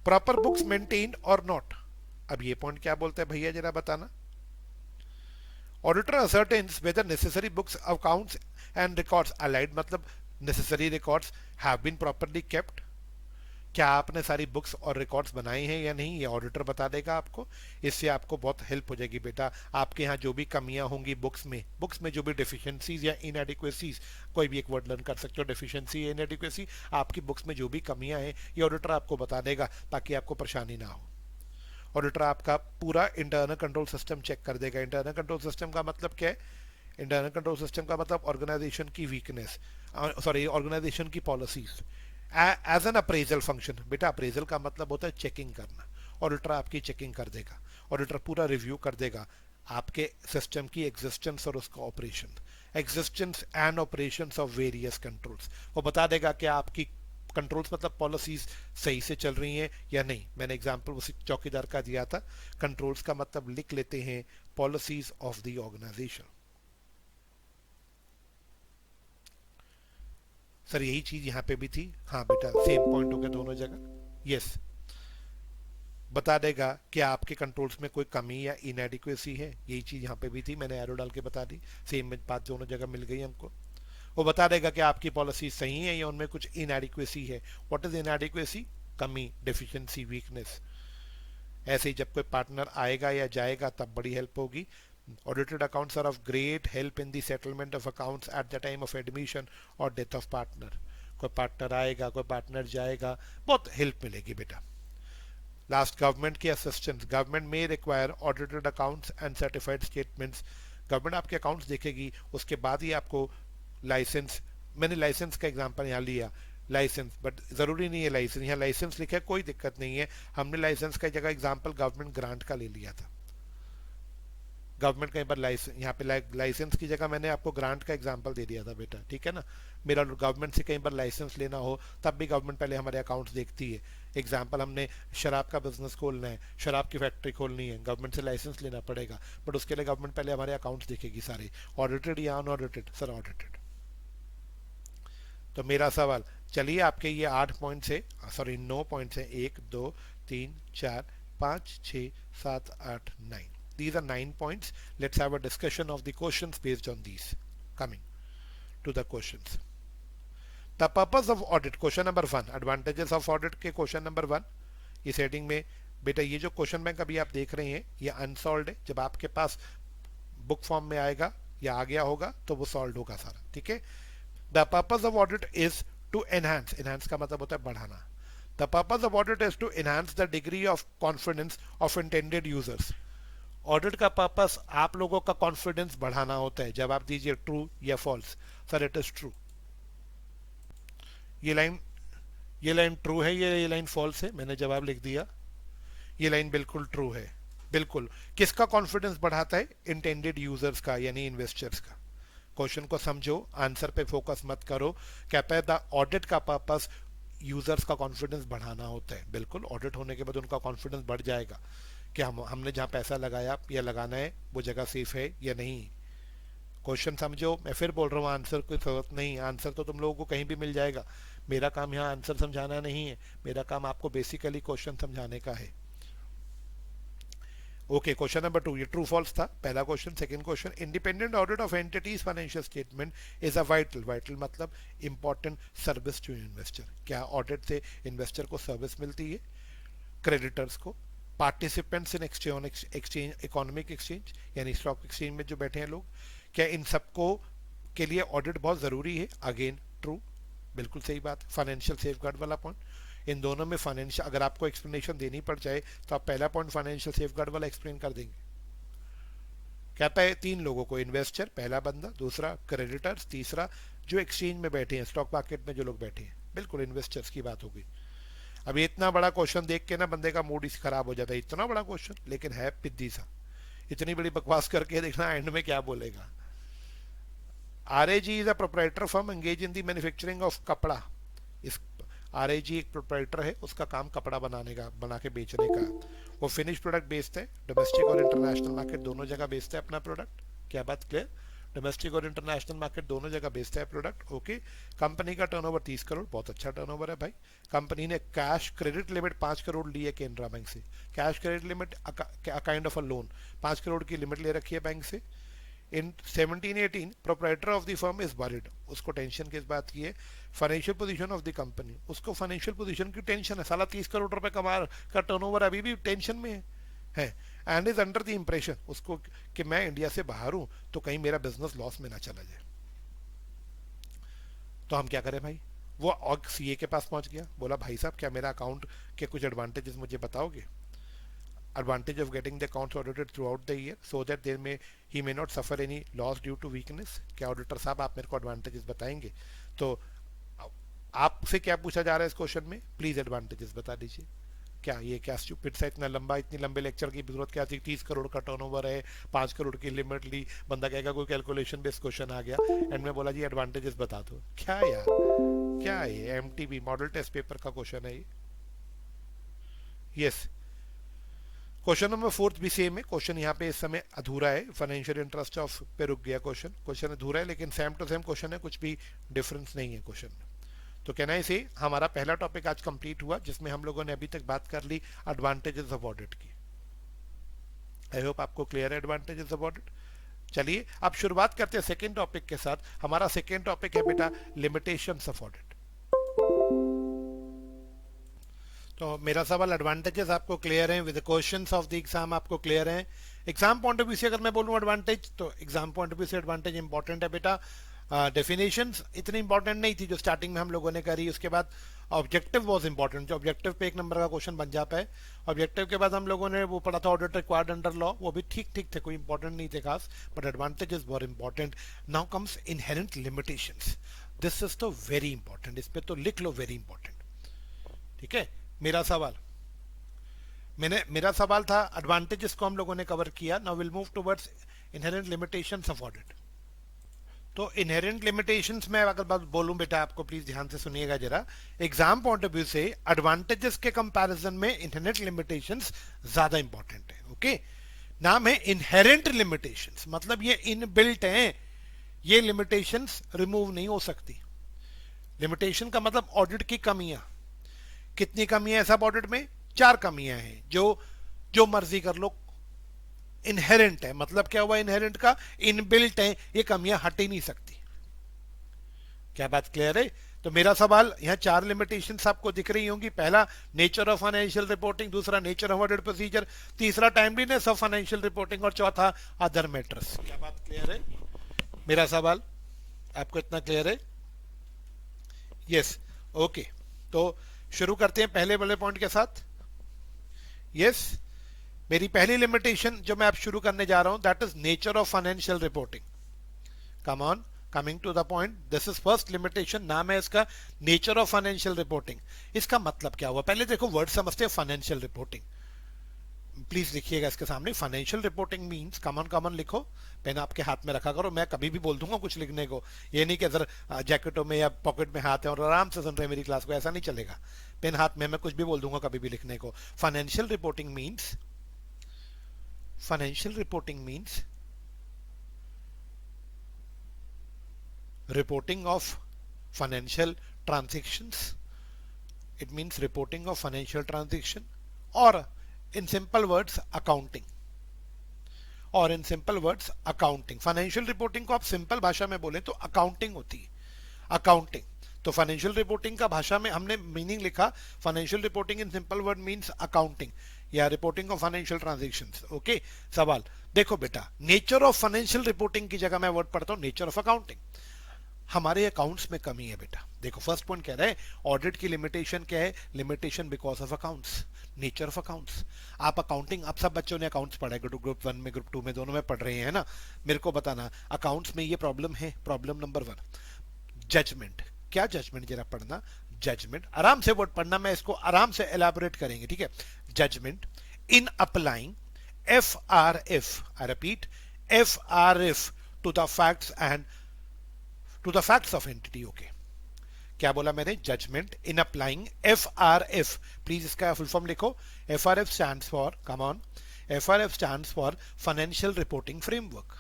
proper books maintained और नॉट। अब ये पॉइंट क्या बोलते हैं भैया, जरा बताना। Auditor ascertains whether necessary books, accounts and records allied मतलब necessary records have been properly kept। क्या आपने सारी बुक्स और रिकॉर्ड्स बनाए हैं या नहीं, ये ऑडिटर बता देगा आपको। इससे आपको बहुत हेल्प हो जाएगी बेटा। आपके यहाँ जो भी कमियां होंगी बुक्स में जो भी डेफिशिएंसीज या इनएडिक्वेसीज, कोई भी एक वर्ड लर्न कर सकते हो, डेफिशिएंसी या इनएडिक्वेसी, आपकी बुक्स में जो भी कमियां हैं ये ऑडिटर आपको बता देगा, ताकि आपको परेशानी ना हो। ऑडिटर आपका पूरा इंटरनल कंट्रोल सिस्टम चेक कर देगा। इंटरनल कंट्रोल सिस्टम का मतलब क्या है? इंटरनल कंट्रोल सिस्टम का मतलब ऑर्गेनाइजेशन की वीकनेस, सॉरी ऑर्गेनाइजेशन की policies as an appraisal function. बेटा, अप्रेजल का मतलब होता है चेकिंग करना। ऑडिटर आपकी चेकिंग कर देगा। ऑडिटर पूरा रिव्यू कर देगा आपके सिस्टम की एग्जिस्टेंस और उसका operation, existence and operations of various controls. वो बता देगा कि आपकी कंट्रोल्स मतलब पॉलिसीज सही से चल रही हैं या नहीं। मैंने एग्जांपल उसी चौकीदार का दिया था। कंट्रोल्स का मतलब लिख लेते हैं policies of the organisation. Sir यही चीज यहां पे भी थी। हाँ बेटा, सेम पॉइंट हो गया दोनों जगह। यस, बता देगा कि आपके कंट्रोल्स में कोई कमी या इनएडिक्वेसी है। यही चीज यहाँ पे भी थी, मैंने एरो डाल के बता दी। सेम बात दोनों जगह मिल गई हमको। वो बता देगा कि आपकी पॉलिसी सही है या उनमें कुछ इनएडिक्वेसी है। What is inadequacy? कमी, डेफिशिएंसी, वीकनेस। ऐसे ही जब कोई पार्टनर आएगा या जाएगा तब बड़ी हेल्प होगी। Audited accounts are of great help in the settlement of accounts at the time of admission और डेथ ऑफ पार्टनर। कोई पार्टनर आएगा, कोई पार्टनर जाएगा, बहुत हेल्प मिलेगी बेटा। लास्ट, गवर्नमेंट की असिस्टेंस। गवर्नमेंट में require audited accounts and certified statements. Government आपके अकाउंट्स देखेगी, उसके बाद ही आपको लाइसेंस, मैंने लाइसेंस का एग्जांपल यहाँ लिया। लाइसेंस, बट जरूरी नहीं है लाइसेंस, यहाँ लाइसेंस लिखा है कोई दिक्कत नहीं है। हमने लाइसेंस की जगह एग्जांपल गवर्नमेंट ग्रांट का ले लिया था। गवर्नमेंट कहीं पर लाइसेंस, यहाँ पे लाइसेंस की जगह मैंने आपको ग्रांट का एग्जांपल दे दिया था बेटा, ठीक है ना। मेरा गवर्नमेंट से कहीं पर लाइसेंस लेना हो तब भी गवर्नमेंट पहले हमारे अकाउंट्स देखती है। एग्जांपल, हमने शराब का बिजनेस खोलना है, शराब की फैक्ट्री खोलनी है, गवर्नमेंट से लाइसेंस लेना पड़ेगा, बट उसके लिए गवर्नमेंट पहले हमारे अकाउंट्स देखेगी सारे, ऑडिटेड या अनऑडिटेड, सर ऑडिटेड। तो मेरा सवाल, चलिए आपके ये 8 पॉइंट्स है, सॉरी 9 पॉइंट्स है, 1 2 3 4 5 6 7 8 9, these are 9 points. Let's have a discussion of the questions based on these. Coming to the questions, the purpose of audit, question number 1, advantages of audit के question number 1, इस heading में बेटा ये जो question bank अभी आप देख रहे हैं ये अनसॉल्व है, जब आपके पास बुक फॉर्म में आएगा या आ गया होगा तो वो सॉल्व होगा सारा, ठीक है। The purpose of audit is to enhance, enhance का मतलब होता है बढ़ाना। The purpose of audit is to enhance the degree of confidence of intended users. Audit का पर्पस आप लोगों का कॉन्फिडेंस बढ़ाना होता है। जब आप दीजिए ट्रू या false, sir it is true, ये लाइन ट्रू है, ये लाइन फॉल्स है, मैंने जवाब लिख दिया, ये लाइन बिल्कुल ट्रू है, बिल्कुल। किसका कॉन्फिडेंस बढ़ाता है? इंटेंडेड यूजर्स का, यानी इन्वेस्टर्स का। क्वेश्चन को समझो, आंसर पे फोकस मत करो। कहता है द ऑडिट का पर्पस यूजर्स का कॉन्फिडेंस बढ़ाना होता है, बिल्कुल। ऑडिट होने के बाद उनका कॉन्फिडेंस बढ़ जाएगा कि हमने जहाँ पैसा लगाया या लगाना है वो जगह सेफ है या नहीं। क्वेश्चन समझो, मैं फिर बोल रहा हूँ आंसर की जरूरत नहीं, आंसर तो तुम लोगों को कहीं भी मिल जाएगा। मेरा काम यहाँ आंसर समझाना नहीं है, मेरा काम आपको बेसिकली क्वेश्चन समझाने का है। ओके, क्वेश्चन नंबर 2, ये ट्रू फॉल्स था पहला question. Second question, independent audit of entities financial statement is a vital, vital मतलब इंपॉर्टेंट सर्विस टू इन्वेस्टर। क्या ऑडिट से इन्वेस्टर को सर्विस मिलती है, क्रेडिटर्स को, participants in exchange, economic exchange यानी स्टॉक एक्सचेंज में जो बैठे हैं लोग, क्या इन सबको के लिए ऑडिट बहुत ज़रूरी है? अगेन ट्रू, बिल्कुल सही बात। फाइनेंशियल सेफगार्ड वाला पॉइंट, इन दोनों में फाइनेंशियल, अगर आपको एक्सप्लेनेशन देनी पड़ जाए तो आप पहला पॉइंट फाइनेंशियल सेफगार्ड वाला एक्सप्लेन कर देंगे। कहता है 3 लोगों को, इन्वेस्टर पहला बंदा, दूसरा क्रेडिटर्स, तीसरा जो एक्सचेंज में बैठे हैं, स्टॉक मार्केट में जो लोग बैठे हैं, बिल्कुल इन्वेस्टर्स की बात होगी। अभी इतना बड़ा क्वेश्चन देख के ना बंदे का मूड ही खराब हो जाता है, इतना बड़ा क्वेश्चन लेकिन है पिद्दी सा। इतनी बड़ी बकवास करके देखना एंड में क्या बोलेगा। RAG is a proprietor firm engage in the manufacturing of कपड़ा। इस RAG एक प्रोप्राइटर है, उसका काम कपड़ा बनाने का, बना के बेचने का। वो फिनिश प्रोडक्ट बेचते हैं, डोमेस्टिक और इंटरनेशनल मार्केट दोनों जगह बेचते हैं अपना प्रोडक्ट। क्या बात क्लियर? डोमेस्टिक और इंटरनेशनल मार्केट दोनों जगह बेचता है प्रोडक्ट। ओके, कंपनी का टर्नओवर 30 करोड़, बहुत अच्छा टर्नओवर है भाई। कंपनी ने कैश क्रेडिट लिमिट 5 करोड़ ली है केनरा बैंक से। Cash credit limit kind of a loan, 5 crore की लिमिट ले रखी है बैंक से। इन 17-18 proprietor of the firm is worried, उसको टेंशन किस बात की है? Financial position of the company, उसको फाइनेंशियल पोजीशन की टेंशन है। साला 30 करोड़ रुपए कमा का टर्नओवर अभी भी टेंशन में है। And is under the impression, उसको कि मैं इंडिया से बाहर हूं तो कहीं मेरा बिजनेस लॉस में ना चला जाए। तो हम क्या करें भाई? वो CA के पास पहुंच गया, बोला भाई साहब क्या मेरा अकाउंट के कुछ एडवांटेजेस मुझे बताओगे? Advantage of getting the accounts audited throughout the year so that he may not suffer any loss due to weakness। क्या ऑडिटर साहब आप मेरे को एडवांटेजेस बताएंगे? तो आपसे क्या पूछा जा रहा है इस क्वेश्चन में? प्लीज एडवांटेजेस बता दीजिए। क्या ये क्या स्टूपिड सा इतना लंबा, इतनी लंबे लेक्चर की जरूरत क्या थी? 30 करोड़ का टर्नओवर है, 5 करोड़ की लिमिट ली, बंदा कहेगा कोई कैलकुलेशन बेस्ड क्वेश्चन आ गया एंड में बोला जी एडवांटेजेस बता दो। क्या यार, क्या है ये? MTB मॉडल टेस्ट पेपर का क्वेश्चन है ये। यस, क्वेश्चन नंबर 4 भी सेम है। क्वेश्चन यहाँ पे इस समय अधूरा है, फाइनेंशियल इंटरेस्ट ऑफ पे रुक गया क्वेश्चन अधूरा है, लेकिन सेम टू सेम क्वेश्चन है, कुछ भी डिफरेंस नहीं है क्वेश्चन में। तो कहना है से हमारा पहला टॉपिक आज कंप्लीट हुआ, जिसमें हम लोगों ने अभी तक बात कर ली एडवांटेजेस ऑफ ऑडिट की। आई होप आपको क्लियर है एडवांटेजेस ऑफ ऑडिट। चलिए अब शुरुआत करते हैं सेकेंड टॉपिक के साथ। हमारा सेकेंड टॉपिक है बेटा लिमिटेशंस ऑफ ऑडिट। तो मेरा सवाल, एडवांटेजेस आपको क्लियर हैं, with questions of the exam आपको क्लियर हैं। एग्जाम पॉइंट ऑफ व्यू से अगर मैं बोलूं एडवांटेज, तो एग्जाम पॉइंट ऑफ व्यू से एडवांटेज इंपॉर्टेंट है बेटा। डेफिनेशंस इतनी इंपॉर्टेंट नहीं थी जो स्टार्टिंग में हम लोगों ने करी। उसके बाद ऑब्जेक्टिव वॉज इंपॉर्टेंट, जो ऑब्जेक्टिव पे 1 नंबर का क्वेश्चन बन जाता है। ऑब्जेक्टिव के बाद हम लोगों ने वो पढ़ा था ऑडिट रिक्वायर्ड अंडर लॉ, वो भी ठीक ठीक थे, कोई इंपॉर्टेंट नहीं थे खास, but advantages were important. Now comes inherent limitations. This is तो वेरी इंपॉर्टेंट, इस पे तो लिख लो वेरी इंपॉर्टेंट। ठीक है, मेरा सवाल था एडवांटेजेस को हम लोगों ने कवर किया। Now will move towards inherent limitations of audit. तो इनहेरेंट लिमिटेशंस में अगर बात बोलूं बेटा, आपको प्लीज ध्यान से सुनिएगा जरा। एग्जाम पॉइंट ऑफ व्यू से एडवांटेजेस के कंपैरिजन में इनहेरेंट लिमिटेशंस ज्यादा इंपॉर्टेंट है। ओके, नाम है इनहेरेंट लिमिटेशंस, मतलब ये इनबिल्ट हैं, ये लिमिटेशंस रिमूव नहीं हो सकती। लिमिटेशन का मतलब ऑडिट की कमियां। कितनी कमियां है सब ऑडिट में? 4 कमियां हैं, जो मर्जी कर लो, इनहेरेंट है। मतलब क्या हुआ इनहेरेंट का? इनबिल्ट है, ये कमियां हट ही नहीं सकती। क्या बात क्लियर है? तो मेरा सवाल, यहाँ 4 लिमिटेशंस आपको दिख रही होंगी। पहला नेचर ऑफ फाइनेंशियल रिपोर्टिंग, दूसरा नेचर ऑफ ऑडिट प्रोसीजर, तीसरा टाइमलीनेस ऑफ फाइनेंशियल रिपोर्टिंग और चौथा अदर मैटर्स। क्या बात क्लियर है? मेरा सवाल आपको इतना क्लियर है? Yes, okay. तो शुरू करते हैं पहले वाले पॉइंट के साथ। यस, मेरी पहली लिमिटेशन जो मैं आप शुरू करने जा रहा हूं, that is nature of financial reporting. Come on, coming to the point, this is first limitation, नाम है इसका नेचर ऑफ फाइनेंशियल रिपोर्टिंग। इसका मतलब क्या हुआ? पहले देखो वर्ड समझते हैं फाइनेंशियल रिपोर्टिंग। प्लीज लिखिएगा इसके सामने, फाइनेंशियल रिपोर्टिंग मींस, कॉमन लिखो, पेन आपके हाथ में रखा करो। मैं कभी भी बोल दूंगा कुछ लिखने को, ये नहीं कि अगर जैकेटों में या पॉकेट में हाथ है और आराम से सुन रहे मेरी क्लास को, ऐसा नहीं चलेगा। पेन हाथ में, मैं कुछ भी बोल दूंगा कभी भी लिखने को। Financial reporting means, financial reporting means reporting of financial transactions. It means reporting of financial transaction, or in simple words accounting, और in simple words accounting. Financial reporting को आप सिंपल भाषा में बोले तो अकाउंटिंग होती है, अकाउंटिंग। तो फाइनेंशियल रिपोर्टिंग का भाषा में हमने मीनिंग लिखा, financial reporting in simple word means accounting या reporting of financial transactions. Okay, सवाल देखो बेटा, नेचर ऑफ फाइनेंशियल रिपोर्टिंग की जगह मैं वर्ड पढ़ता हूं नेचर ऑफ अकाउंटिंग। हमारे अकाउंट्स में कमी है बेटा। देखो फर्स्ट पॉइंट कह रहा है ऑडिट की लिमिटेशन क्या है? Limitation because of accounts, nature of accounts. आप अकाउंटिंग, आप सब बच्चों ने अकाउंट्स पढ़ा है, ग्रुप 1 में, ग्रुप 2 में, दोनों में पढ़ रहे हैं ना। मेरे को बताना अकाउंट्स में ये प्रॉब्लम है। Problem number 1, judgement. क्या जजमेंट? जरा पढ़ना, जजमेंट, आराम से वर्ड पढ़ना, मैं इसको आराम से एलैबोरेट करेंगे, ठीक है। Judgement in applying FRF, I repeat FRF to the facts and to the facts of entity. Okay, क्या बोला मैंने? Judgement in applying FRF। Please इसका फुल फॉर्म लिखो। FRF stands for, come on, FRF stands for financial reporting framework.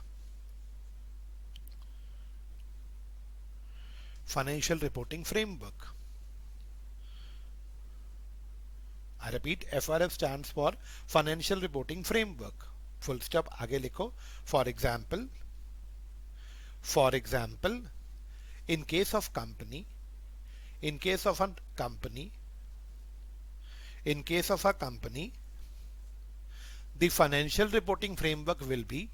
Financial reporting framework. I repeat, FRF stands for Financial Reporting Framework. Full stop, आगे लिखो। For example, in case of company, in case of a company, the financial reporting framework will be,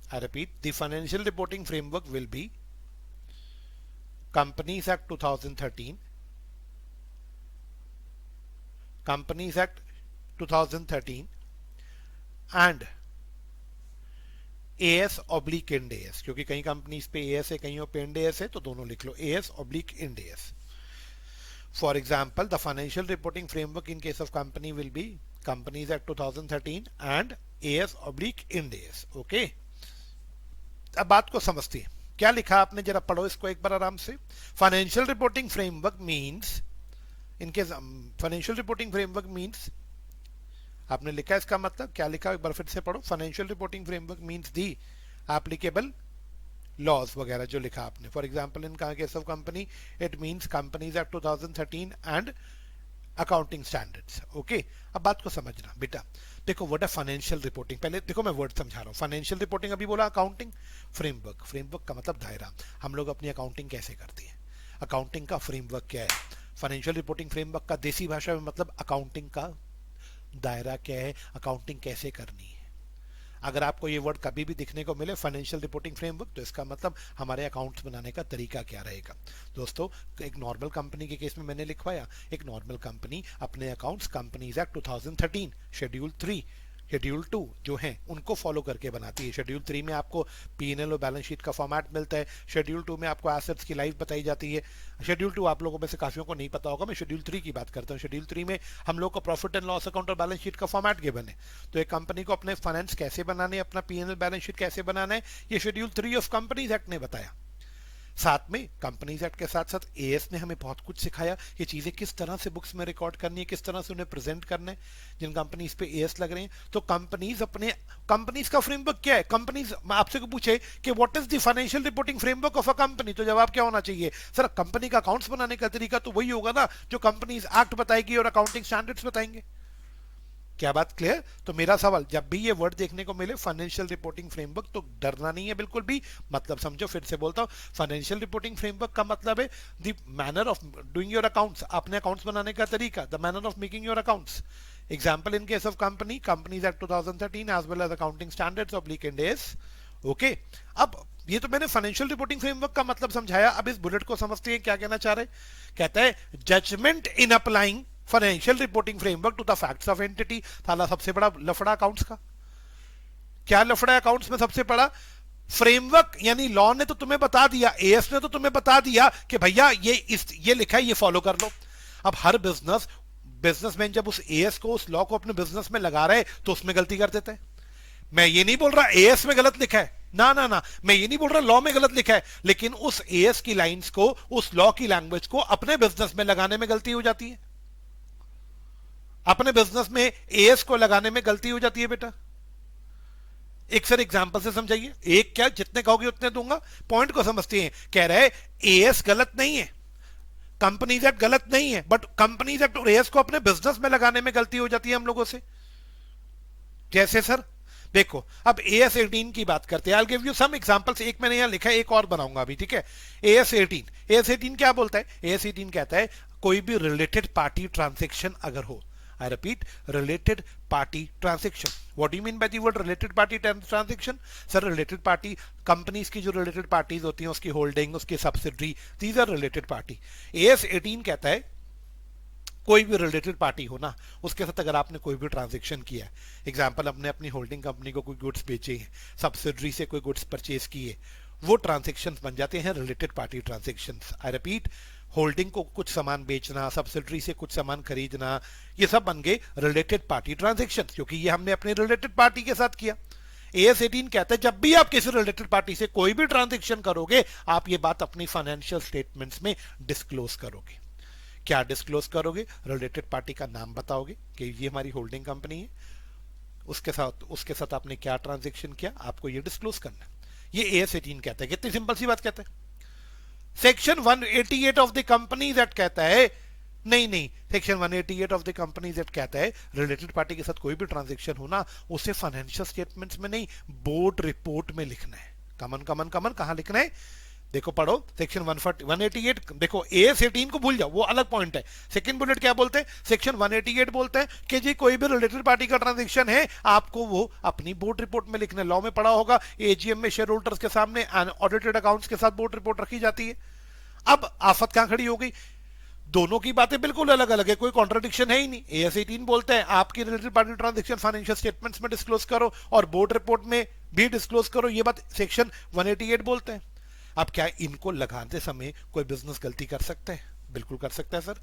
I repeat, the financial reporting framework will be Companies Act 2013, Companies Act 2013 and AS/Ind AS, क्योंकि कई companies पे AS है, कहीं पे Ind AS है, तो दोनों लिख लो, AS/Ind AS. For example, the financial reporting framework in case of company will be Companies Act 2013 and AS/Ind AS. Okay. अब बात को समझती है, क्या लिखा आपने, जरा पढ़ो इसको एक बार आराम से। फाइनेंशियल रिपोर्टिंग फ्रेमवर्क मींस, इनके फाइनेंशियल रिपोर्टिंग फ्रेमवर्क मींस, आपने लिखा इसका मतलब क्या लिखा, एक बार फिर से पढ़ो। फाइनेंशियल रिपोर्टिंग फ्रेमवर्क मींस दी एप्लीकेबल लॉज वगैरह जो लिखा आपने। For example in case of company it means companies act 2013 and accounting standards. Okay, अब बात को समझना बेटा। देखो व्हाट है फाइनेंशियल रिपोर्टिंग, पहले देखो मैं वर्ड समझा रहा हूँ। फाइनेंशियल रिपोर्टिंग अभी बोला, अकाउंटिंग फ्रेमवर्क, फ्रेमवर्क का मतलब दायरा। हम लोग अपनी अकाउंटिंग कैसे करते हैं, अकाउंटिंग का फ्रेमवर्क क्या है। फाइनेंशियल रिपोर्टिंग फ्रेमवर्क का देसी भाषा में मतलब अकाउंटिंग का दायरा क्या है, अकाउंटिंग कैसे करनी है। अगर आपको ये वर्ड कभी भी दिखने को मिले फाइनेंशियल रिपोर्टिंग फ्रेमवर्क, तो इसका मतलब हमारे अकाउंट्स बनाने का तरीका क्या रहेगा। दोस्तों, एक नॉर्मल कंपनी के केस में मैंने लिखवाया, एक नॉर्मल कंपनी अपने accounts companies act 2013 schedule 3 schedule 2 जो है उनको फॉलो करके बनाती है। शेड्यूल 3 में आपको P&L और बैलेंस शीट का फॉर्मेट मिलता है। शेड्यूल 2 में आपको एसेट्स की लाइफ बताई जाती है। शेड्यूल 2 आप लोगों में से काफियों को नहीं पता होगा, मैं शेड्यूल 3 की बात करता हूँ। शेड्यूल 3 में हम लोग को प्रॉफिट एंड लॉस अकाउंट और बैलेंस शीट का फॉर्मेट गिवन है। तो एक कंपनी को अपने फाइनेंस कैसे बनाने, अपना P&L बैलेंस शीट कैसे बनाना है, ये शेड्यूल 3 ऑफ कंपनीज एक्ट ने बताया। साथ में कंपनीज एक्ट के साथ साथ एएस ने हमें बहुत कुछ सिखाया, ये चीजें किस तरह से बुक्स में रिकॉर्ड करनी है, किस तरह से उन्हें प्रेजेंट करना है जिन कंपनीज पे एएस लग रहे हैं। तो कंपनीज का फ्रेमवर्क क्या है? कंपनीज आपसे को पूछे कि what is the financial reporting framework of a company, तो जवाब क्या होना चाहिए? सर कंपनी का अकाउंट्स बनाने का तरीका तो वही होगा ना जो कंपनीज एक्ट बताएगी और अकाउंटिंग स्टैंडर्ड्स बताएंगे। क्या बात क्लियर? तो मेरा सवाल, जब भी ये वर्ड देखने को मिले फाइनेंशियल रिपोर्टिंग फ्रेमवर्क, तो डरना नहीं है बिल्कुल भी। मतलब समझो, फिर से बोलता हूं, फाइनेंशियल रिपोर्टिंग फ्रेमवर्क का मतलब है the manner of doing your accounts, अपने अकाउंट्स बनाने का तरीका, the manner of making your accounts. Example in case of companies act 2013 as well as accounting standards oblique Ind AS। Okay, अब ये तो मैंने फाइनेंशियल रिपोर्टिंग फ्रेमवर्क का मतलब समझाया। अब इस बुलेट को समझते हैं क्या कहना चाह रहे। कहता है judgement in applying financial reporting framework to the facts of entity. थाला सबसे बड़ा लफड़ा अकाउंट्स का क्या लफड़ा अकाउंट्स में सबसे बड़ा? फ्रेमवर्क यानी लॉ ने तो तुम्हें बता दिया, एएस ने तो तुम्हें बता दिया कि भैया ये लिखा है, ये फॉलो कर लो। अब हर बिजनेसमैन जब उस एएस को, उस लॉ को अपने बिजनेस में लगा रहे तो उसमें गलती कर देते हैं। मैं ये नहीं बोल रहा एएस में गलत लिखा है, ना ना ना, मैं ये नहीं बोल रहा लॉ में गलत लिखा है, लेकिन उस एएस की लाइंस को, उस लॉ की लैंग्वेज को अपने बिजनेस में लगाने में गलती हो जाती है। अपने बिजनेस में एएस को लगाने में गलती हो जाती है बेटा। एक सर एग्जांपल से समझाइए। एक क्या, जितने कहोगे उतने दूंगा। पॉइंट को समझते हैं। कह रहे एएस गलत नहीं है, कंपनीज एक्ट गलत नहीं है, बट कंपनीज एक्ट और एएस को अपने बिजनेस में लगाने में गलती हो जाती है हम लोगों से। जैसे सर देखो, अब AS 18 की बात करते हैं। I give you some examples. एक मैंने यहां लिखा है, एक और बनाऊंगा अभी, ठीक है। AS 18 क्या बोलता है? AS 18 कहता है कोई भी रिलेटेड पार्टी ट्रांजेक्शन अगर हो, I repeat, related party transaction. What do you mean by the word related party transaction? Sir, related party companies की जो related parties होती हैं, उसकी holding, उसकी subsidiary, these are related party. AS 18 कहता है कोई भी रिलेटेड पार्टी हो ना, उसके साथ अगर आपने कोई भी ट्रांजेक्शन किया है, एग्जाम्पल अपने अपनी होल्डिंग कंपनी को कोई गुड्स बेचे हैं, सब्सिडरी से कोई गुड्स परचेज किए, वो ट्रांजेक्शन्स बन जाते हैं related party transactions. I repeat, holding को कुछ सामान बेचना, सब्सिडरी से कुछ सामान खरीदना, ये सब बन गए रिलेटेड पार्टी ट्रांजेक्शन्स, क्योंकि ये हमने अपने रिलेटेड पार्टी के साथ किया। AS 18 कहता है जब भी आप किसी रिलेटेड पार्टी से कोई भी ट्रांजेक्शन करोगे, आप ये बात अपनी फाइनेंशियल स्टेटमेंट्स में डिस्क्लोज करोगे। क्या डिस्क्लोज करोगे? रिलेटेड पार्टी का नाम बताओगे कि ये हमारी होल्डिंग कंपनी है, उसके साथ आपने क्या ट्रांजेक्शन किया, आपको ये डिस्क्लोज करना है। ये AS 18 कहता है। कितनी सिंपल सी बात कहता है। Section 188 of the companies act कहता है नहीं, section 188 of the companies act कहता है रिलेटेड पार्टी के साथ कोई भी ट्रांजेक्शन होना, उसे फाइनेंशियल स्टेटमेंट्स में नहीं, बोर्ड रिपोर्ट में लिखना है। कमन कहां लिखना है? देखो पढ़ो सेक्शन 188। देखो AS 18 को भूल जाओ, वो अलग पॉइंट है। सेकंड बुलेट क्या बोलते हैं? सेक्शन 188 बोलते हैं कि जी कोई भी रिलेटेड पार्टी का ट्रांजैक्शन है, आपको वो अपनी बोर्ड रिपोर्ट में लिखना है। लॉ में पढ़ा होगा, AGM में शेयर होल्डर्स के सामने ऑडिटेड अकाउंट्स के साथ बोर्ड रिपोर्ट रखी जाती है। अब आफत कहां खड़ी हो गई? दोनों की बातें बिल्कुल अलग अलग है, कोई कॉन्ट्रडिक्शन है ही नहीं। AS 18 बोलते हैं आपकी related party transaction financial statements में डिस्क्लोज करो और बोर्ड रिपोर्ट में भी डिस्क्लोज करो, ये बात सेक्शन 188 बोलते हैं। अब क्या इनको लगाते समय कोई बिजनेस गलती कर सकता है? बिल्कुल कर सकता है सर,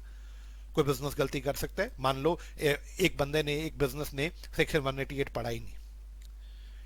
कोई बिजनेस गलती कर सकता है। मान लो एक बंदे ने, एक बिजनेस ने सेक्शन 188 पढ़ा ही नहीं,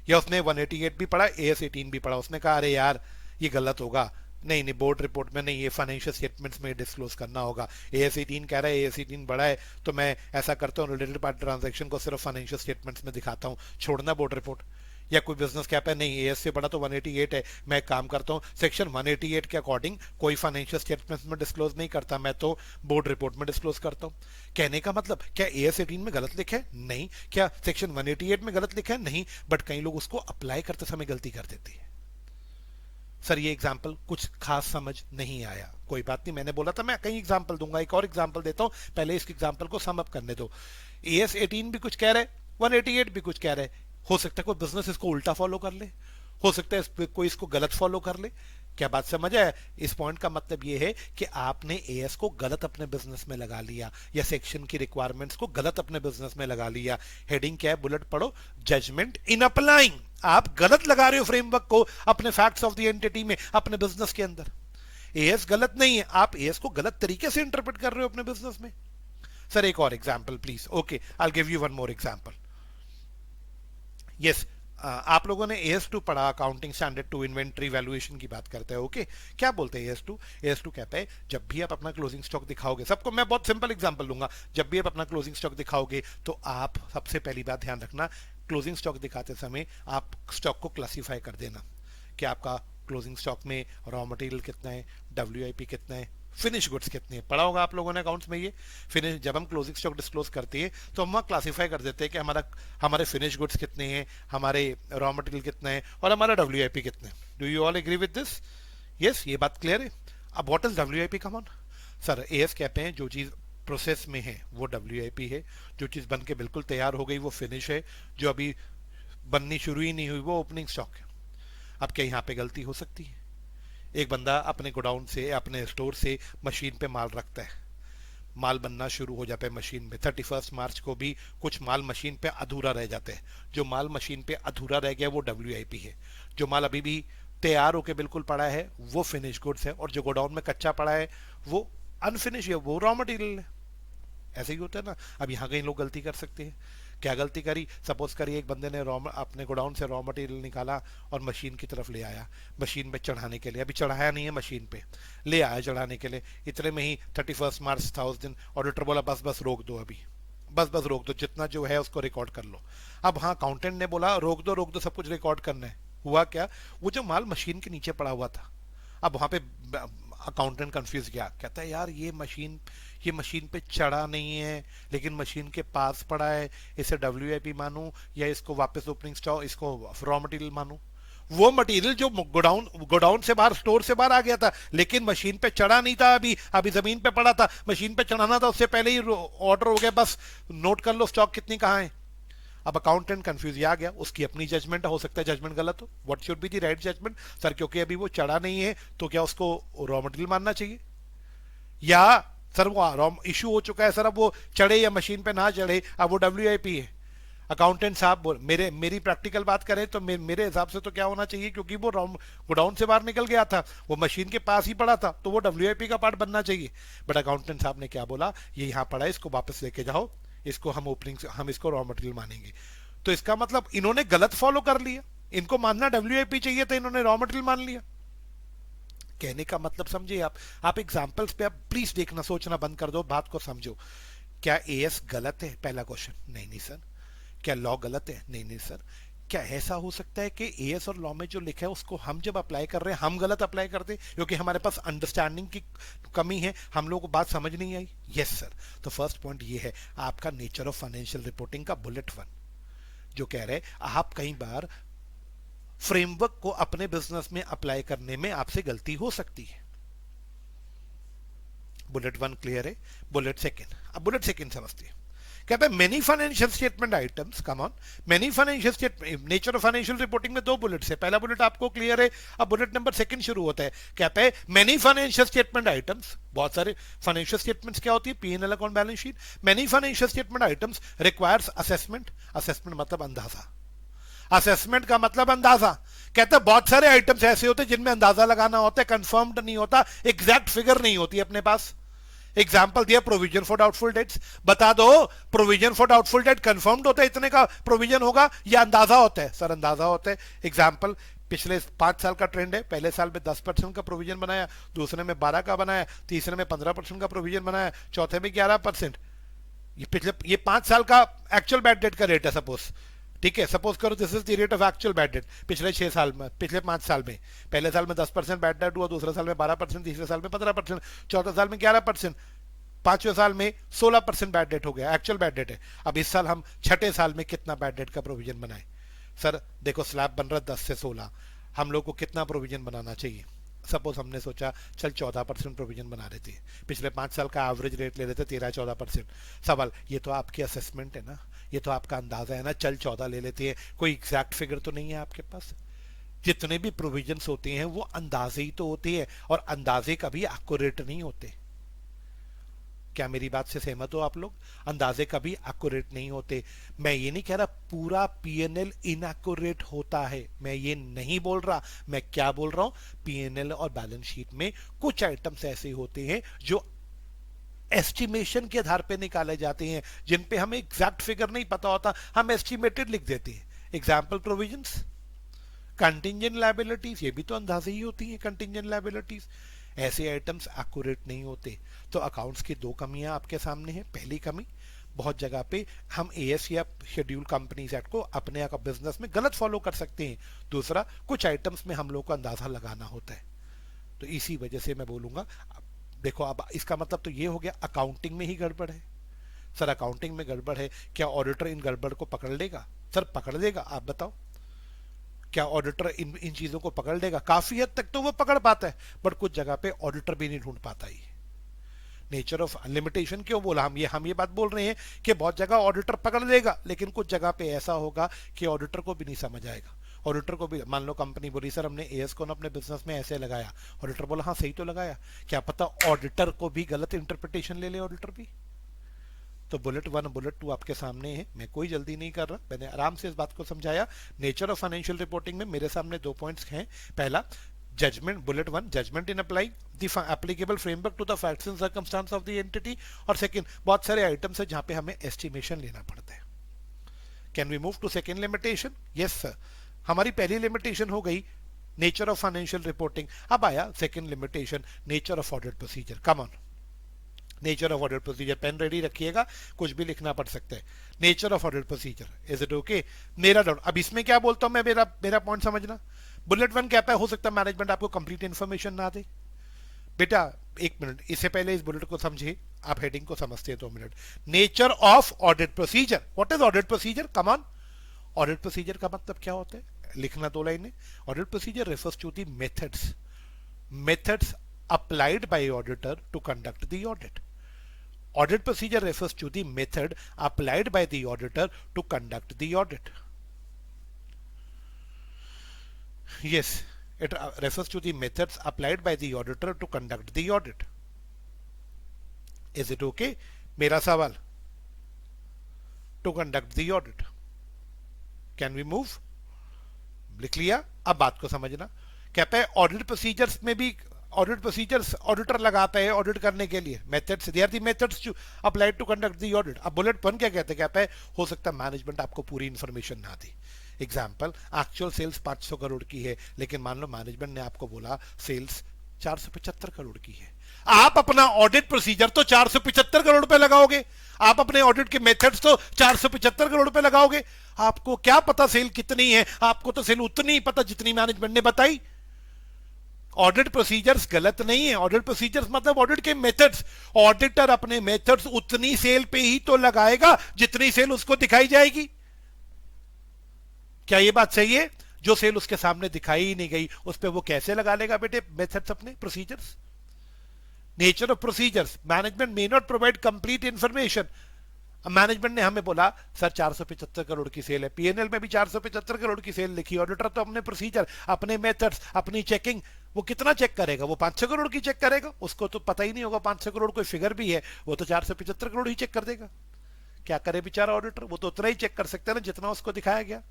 या उसने 188 भी पढ़ा, AS 18 भी पढ़ा, उसने कहा अरे यार ये गलत होगा, नहीं बोर्ड रिपोर्ट में नहीं, ये फाइनेंशियल स्टेटमेंट्स में डिस्क्लोज करना होगा। AS 18 कह रहा है AS 18 बड़ा है, तो मैं ऐसा करता हूँ रिलेटेड पार्टी ट्रांजैक्शन को सिर्फ फाइनेंशियल स्टेटमेंट्स में दिखाता हूँ, छोड़ना बोर्ड रिपोर्ट। या कोई बिजनेस कहता है नहीं AS से बड़ा तो 188 है, मैं काम करता हूँ सेक्शन 188 के अकॉर्डिंग कोई फाइनेंशियल स्टेटमेंट्स में डिस्क्लोज नहीं करता, मैं तो बोर्ड रिपोर्ट में डिस्क्लोज करता हूँ। कहने का मतलब क्या AS 18 में गलत लिखा है? नहीं। क्या सेक्शन 188 में गलत लिखा है? नहीं। बट कई लोग उसको अप्लाई करते समय गलती कर देते हैं। सर ये एग्जाम्पल कुछ खास समझ नहीं आया, कोई बात नहीं, मैंने बोला था मैं कई एग्जाम्पल दूंगा, एक और एग्जाम्पल देता हूं, पहले इस एग्जाम्पल को सम अप करने दो। AS 18 भी कुछ कह रहे, 188 भी कुछ कह रहे। हो सकता है कोई बिजनेस इसको उल्टा फॉलो कर ले, हो सकता है कोई इसको गलत फॉलो कर ले। क्या बात समझ आया? इस पॉइंट का मतलब ये है कि आपने एएस को गलत अपने बिजनेस में लगा लिया, या सेक्शन की रिक्वायरमेंट्स को गलत अपने बिजनेस में लगा लिया। हेडिंग क्या है? बुलेट पढ़ो, जजमेंट इन अप्लाइंग। आप गलत लगा रहे हो फ्रेमवर्क को अपने फैक्ट्स ऑफ द एंटिटी में, अपने बिजनेस के अंदर। एएस गलत नहीं है, आप एएस को गलत तरीके से इंटरप्रेट कर रहे हो अपने बिजनेस में। सर एक और example please. Okay, I give you one more example. Yes, आप लोगों ने AS2 पढ़ा, अकाउंटिंग स्टैंडर्ड 2, इन्वेंट्री वैल्यूएशन की बात करते हैं। ओके, क्या बोलते हैं AS2 कहता है जब भी आप अपना क्लोजिंग स्टॉक दिखाओगे, सबको मैं बहुत सिंपल एग्जांपल दूंगा, जब भी आप अपना क्लोजिंग स्टॉक दिखाओगे तो आप सबसे पहली बात ध्यान रखना, क्लोजिंग स्टॉक दिखाते समय आप स्टॉक को क्लासीफाई कर देना कि आपका क्लोजिंग स्टॉक में रॉ मटेरियल कितना है, WIP कितना है, फिनिश गुड्स कितने हैं। पढ़ा होगा आप लोगों ने अकाउंट्स में ये। फिनिश, जब हम क्लोजिंग स्टॉक डिस्क्लोज करते हैं तो हम वहाँ क्लासीफाई कर देते हैं कि हमारे फिनिश गुड्स कितने हैं, हमारे रॉ मटेरियल कितना है, और हमारा WIP कितना है। Do you all agree with this? Yes, ये बात क्लियर है। अब what is WIP? Come on sir, AS कहते हैं जो चीज प्रोसेस में है वो WIP है, जो चीज बन के बिल्कुल तैयार हो गई वो फिनिश है, जो अभी बननी शुरू ही नहीं हुई वो ओपनिंग स्टॉक है। अब क्या यहाँ पे गलती हो सकती है? एक बंदा अपने गोडाउन से, अपने स्टोर से मशीन पे माल रखता है, माल बनना शुरू हो जाता है मशीन में, 31 मार्च को भी कुछ माल मशीन पे अधूरा रह जाते हैं। जो माल मशीन पे अधूरा रह गया वो WIP है, जो माल अभी भी तैयार होके बिल्कुल पड़ा है वो फिनिश गुड्स है, और जो गोडाउन में कच्चा पड़ा है वो अनफिनिश है, वो रॉ मटेरियल है। ऐसे ही होता है ना। अब यहाँ कहीं लोग गलती कर सकते हैं। क्या गलती करी? सपोज करिए एक बंदे ने अपने गोडाउन से रॉ मटेरियल निकाला और मशीन की तरफ ले आया, मशीन पे चढ़ाने के लिए। अभी चढ़ाया नहीं है मशीन पे, ले आया चढ़ाने के लिए। इतने में ही 31 मार्च था उस दिन। ऑडिटर बोला बस बस रोक दो, अभी बस बस रोक दो, जितना जो है उसको रिकॉर्ड कर लो। अब हाँ, अकाउंटेंट ने बोला रोक दो, सब कुछ रिकॉर्ड करना है। हुआ क्या? वो जो माल मशीन के नीचे पड़ा हुआ था, अब वहां पे अकाउंटेंट कंफ्यूज गया, कहता है यार ये मशीन पे चढ़ा नहीं है, लेकिन मशीन के पास पड़ा है, इसे WIP मानूं या इसको वापस ओपनिंग स्टॉक, इसको रॉ मटेरियल मानूं? वो मटेरियल जो गोडाउन से बाहर, स्टोर से बाहर आ गया था, लेकिन मशीन पे चढ़ा नहीं था, अभी जमीन पे पड़ा था। मशीन पे चढ़ाना था, उससे पहले ही ऑर्डर हो गया, बस नोट कर लो स्टॉक कितनी कहाँ है। अब अकाउंटेंट कंफ्यूज आ गया, उसकी अपनी जजमेंट हो सकता है जजमेंट गलत हो। What should be the right judgement? Sir क्योंकि अभी वो चढ़ा नहीं है तो क्या उसको रॉ मटेरियल मानना चाहिए, या सर वो रॉ इशू हो चुका है, सर अब वो चढ़े या मशीन पे ना चढ़े, अब वो WIP है। अकाउंटेंट साहब बोल, मेरी प्रैक्टिकल बात करें तो मेरे हिसाब से तो क्या होना चाहिए, क्योंकि वो गोडाउन से बाहर निकल गया था, वो मशीन के पास ही पड़ा था, तो वो WIP का पार्ट बनना चाहिए। बट अकाउंटेंट साहब ने क्या बोला, ये यहाँ पड़ा है, इसको वापस लेके जाओ, इसको हम इसको रॉ मटेरियल मानेंगे। तो इसका मतलब इन्होंने गलत फॉलो कर लिया, इनको मानना WIP चाहिए था, इन्होंने रॉ मटेरियल मान लिया। कहने का मतलब समझिए आप एग्जांपल्स पे आप प्लीज देखना, सोचना बंद कर दो, बात को समझो। क्या एएस गलत है? पहला क्वेश्चन, नहीं नहीं सर। क्या लॉ गलत है? नहीं नहीं सर। क्या ऐसा हो सकता है कि एएस और लॉ में जो लिखा है उसको हम जब अप्लाई कर रहे हैं हम गलत अप्लाई करते हैं, क्योंकि हमारे पास अंडरस्टैंडिंग की कमी है, हम लोगों को बात समझ नहीं आई? Yes sir. तो फर्स्ट पॉइंट ये है आपका नेचर ऑफ फाइनेंशियल रिपोर्टिंग का बुलेट 1, जो कह रहे आप कई बार फ्रेमवर्क को अपने बिजनेस में अप्लाई करने में आपसे गलती हो सकती है। बुलेट 1 क्लियर है। बुलेट 2, अब बुलेट 2 समझते हैं। कहता है many financial statement items, come on, many financial statement, nature of financial reporting में 2 बुलेट्स है। पहला बुलेट आपको क्लियर है। अब बुलेट नंबर 2 शुरू होता है, कहता है मेनी फाइनेंशियल स्टेटमेंट आइटम्स, बहुत सारे फाइनेंशियल स्टेटमेंट्स क्या होती है, P&L account, balance sheet. Many financial statement items requires assessment, assessment मतलब अंदाजा, असेसमेंट का मतलब अंदाजा। कहते हैं बहुत सारे आइटम्स ऐसे होते हैं जिनमें अंदाजा लगाना होता है, कंफर्म्ड नहीं होता, एग्जैक्ट फिगर नहीं होती अपने पास। एग्जाम्पल दिया प्रोविजन फॉर डाउटफुल डेट्स, बता दो provision for doubtful debt confirmed होता है, इतने का प्रोविजन होगा, या अंदाजा होता है? सर अंदाजा होता है। एग्जाम्पल, पिछले 5 साल का ट्रेंड है, पहले साल में 10% का प्रोविजन बनाया, दूसरे में 12 का बनाया, तीसरे में 15% का प्रोविजन बनाया, चौथे में 11%। ये 5 साल का एक्चुअल बैड डेट का रेट है सपोज, ठीक है, सपोज करो this is the rate of actual bad debt पिछले 6 साल में, पिछले 5 साल में। पहले साल में 10% बैड डेट हुआ, दूसरे साल में 12%, तीसरे साल में 15%, चौथे साल में 11%, पांचवें साल में 16% बैड डेट हो गया, एक्चुअल बैड डेट है। अब इस साल हम छठे साल में कितना बैड डेट का प्रोविजन बनाए? सर देखो स्लैब बन रहा 10 से 16, हम लोग को कितना प्रोविजन बनाना चाहिए? सपोज हमने सोचा चल 14% प्रोविजन बना लेते हैं, पिछले 5 साल का एवरेज रेट ले लेते 13-14%। सवाल, ये तो आपकी असेसमेंट है ना, ये तो आपका अंदाजा है ना, चल 14 ले लेते हैं, कोई एग्जैक्ट फिगर तो नहीं है आपके पास। जितने भी प्रोविजंस होते हैं वो अंदाजे ही तो होते हैं, और अंदाजे कभी एक्यूरेट नहीं होते। क्या मेरी बात से सहमत हो आप लोग? अंदाजे कभी एक्यूरेट नहीं होते। मैं ये नहीं कह रहा पूरा पीएनएल इनएक्यूरेट होता है, मैं ये नहीं बोल रहा। मैं क्या बोल रहा हूं, पीएनएल और बैलेंस शीट में कुछ आइटम्स ऐसे होते हैं जो एस्टिमेशन के आधार पे निकाले जाते हैं, जिन पे हमें एग्जैक्ट फिगर नहीं पता होता, हम एस्टिमेटेड लिख देते हैं। एग्जाम्पल प्रोविजंस, कंटिंजेंट लायबिलिटीज, ये भी तो अंदाजे ही होती हैं कंटिंजेंट लायबिलिटीज। ऐसे आइटम्स एक्यूरेट नहीं होते। तो अकाउंट्स की दो कमियां आपके सामने हैं। पहली कमी, बहुत जगह पे हम एएस या शेड्यूल कंपनीज एक्ट को अपने बिजनेस में गलत फॉलो कर सकते हैं। दूसरा, कुछ आइटम्स में हम लोग को अंदाजा लगाना होता है। तो इसी वजह से मैं बोलूंगा, देखो अब इसका मतलब तो ये हो गया अकाउंटिंग में ही गड़बड़ है। सर अकाउंटिंग में गड़बड़ है, क्या ऑडिटर इन गड़बड़ को पकड़ लेगा? सर पकड़ लेगा, आप बताओ, क्या ऑडिटर इन चीजों को पकड़ लेगा? काफी हद तक तो वो पकड़ पाता है, बट कुछ जगह पे ऑडिटर भी नहीं ढूंढ पाता ही। नेचर ऑफ लिमिटेशन क्यों बोला? हम ये बात बोल रहे हैं कि बहुत जगह ऑडिटर पकड़ लेगा, लेकिन कुछ जगह पे ऐसा होगा कि ऑडिटर को भी नहीं समझ आएगा। ऑडिटर को भी, मान लो कंपनी बोली सर हमने एएस को अपने बिजनेस में ऐसे लगाया, ऑडिटर बोला हाँ सही तो लगाया, क्या पता ऑडिटर को भी गलत इंटरप्रिटेशन ले ले ऑडिटर भी। तो बुलेट 1 बुलेट 2 आपके सामने है, मैं कोई जल्दी नहीं कर रहा, मैंने आराम से इस बात को समझाया। नेचर ऑफ फाइनेंशियल रिपोर्टिंग में मेरे सामने 2 पॉइंट्स हैं। पहला, judgement, bullet 1, judgement in apply the applicable framework to the facts and circumstances of the entity. और सेकंड, बहुत सारे आइटम्स है जहां पे हमें एस्टिमेशन लेना पड़ता है। Can we move to second limitation? Yes sir. हमारी पहली लिमिटेशन हो गई नेचर ऑफ फाइनेंशियल रिपोर्टिंग। अब आया second limitation, nature of audit procedure. Come on, nature of audit procedure, pen ready रखिएगा, कुछ भी लिखना पड़ सकता है। Nature of audit procedure, is it okay? मेरा डाउट, अब इसमें क्या बोलता हूं मैं, मेरा पॉइंट समझना। बुलेट 1 कहता है हो सकता है मैनेजमेंट आपको कंप्लीट इन्फॉर्मेशन ना दे। बेटा एक मिनट, इससे पहले इस बुलेट को समझिए, आप हेडिंग को समझते हैं 2 मिनट। Nature of audit procedure, what is audit procedure? Come on, audit procedure का मतलब क्या होता है? लिखना 2 लाइनें। Audit procedure refers to the methods applied by auditor to conduct the audit. Audit procedure refers to the method applied by the auditor to conduct the audit. Yes, it refers to the methods applied by the auditor to conduct the audit. Is it okay? मेरा सवाल, to conduct the audit. Can we move? लिख लिया, अब बात को समझना। कहता है ऑडिट प्रोसीजर्स में भी, ऑडिट प्रोसीजर्स ऑडिटर लगाता है ऑडिट करने के लिए। Methods, they are the methods to applied to conduct the audit. अब बुलेट 1 क्या कहते हैं? कहता है हो सकता है मैनेजमेंट आपको पूरी इंफॉर्मेशन ना दे। एग्जांपल, एक्चुअल सेल्स 500 करोड़ की है, लेकिन मान लो मैनेजमेंट ने आपको बोला सेल्स 475 करोड़ की है। आप अपना ऑडिट प्रोसीजर तो 475 करोड़ पे लगाओगे, आप अपने ऑडिट के मेथड्स तो 475 करोड़ पे लगाओगे। आपको क्या पता सेल कितनी है? आपको तो सेल उतनी ही पता जितनी मैनेजमेंट ने बताई। ऑडिट प्रोसीजर्स गलत नहीं है, ऑडिट प्रोसीजर्स मतलब ऑडिट के मेथड्स। ऑडिटर अपने मेथड्स उतनी सेल पे ही तो लगाएगा जितनी सेल उसको दिखाई जाएगी। क्या ये बात सही है? जो सेल उसके सामने दिखाई ही नहीं गई उस पे वो कैसे लगा लेगा बेटे मेथड्स अपने, procedures? Nature of procedures, management may not provide complete information. Management ने हमें बोला सर 475 करोड़ की सेल है, पीएनएल में भी 475 करोड़ की सेल लिखी। ऑडिटर तो अपने प्रोसीजर, अपने मेथड्स, अपनी चेकिंग, वो कितना चेक करेगा? वो 500 करोड़ की चेक करेगा? उसको तो पता ही नहीं होगा 500 करोड़ कोई फिगर भी है, वो तो 475 करोड़ ही चेक कर देगा। क्या करे बेचारा ऑडिटर? वो तो उतना ही चेक कर सकता है ना जितना उसको दिखाया गया।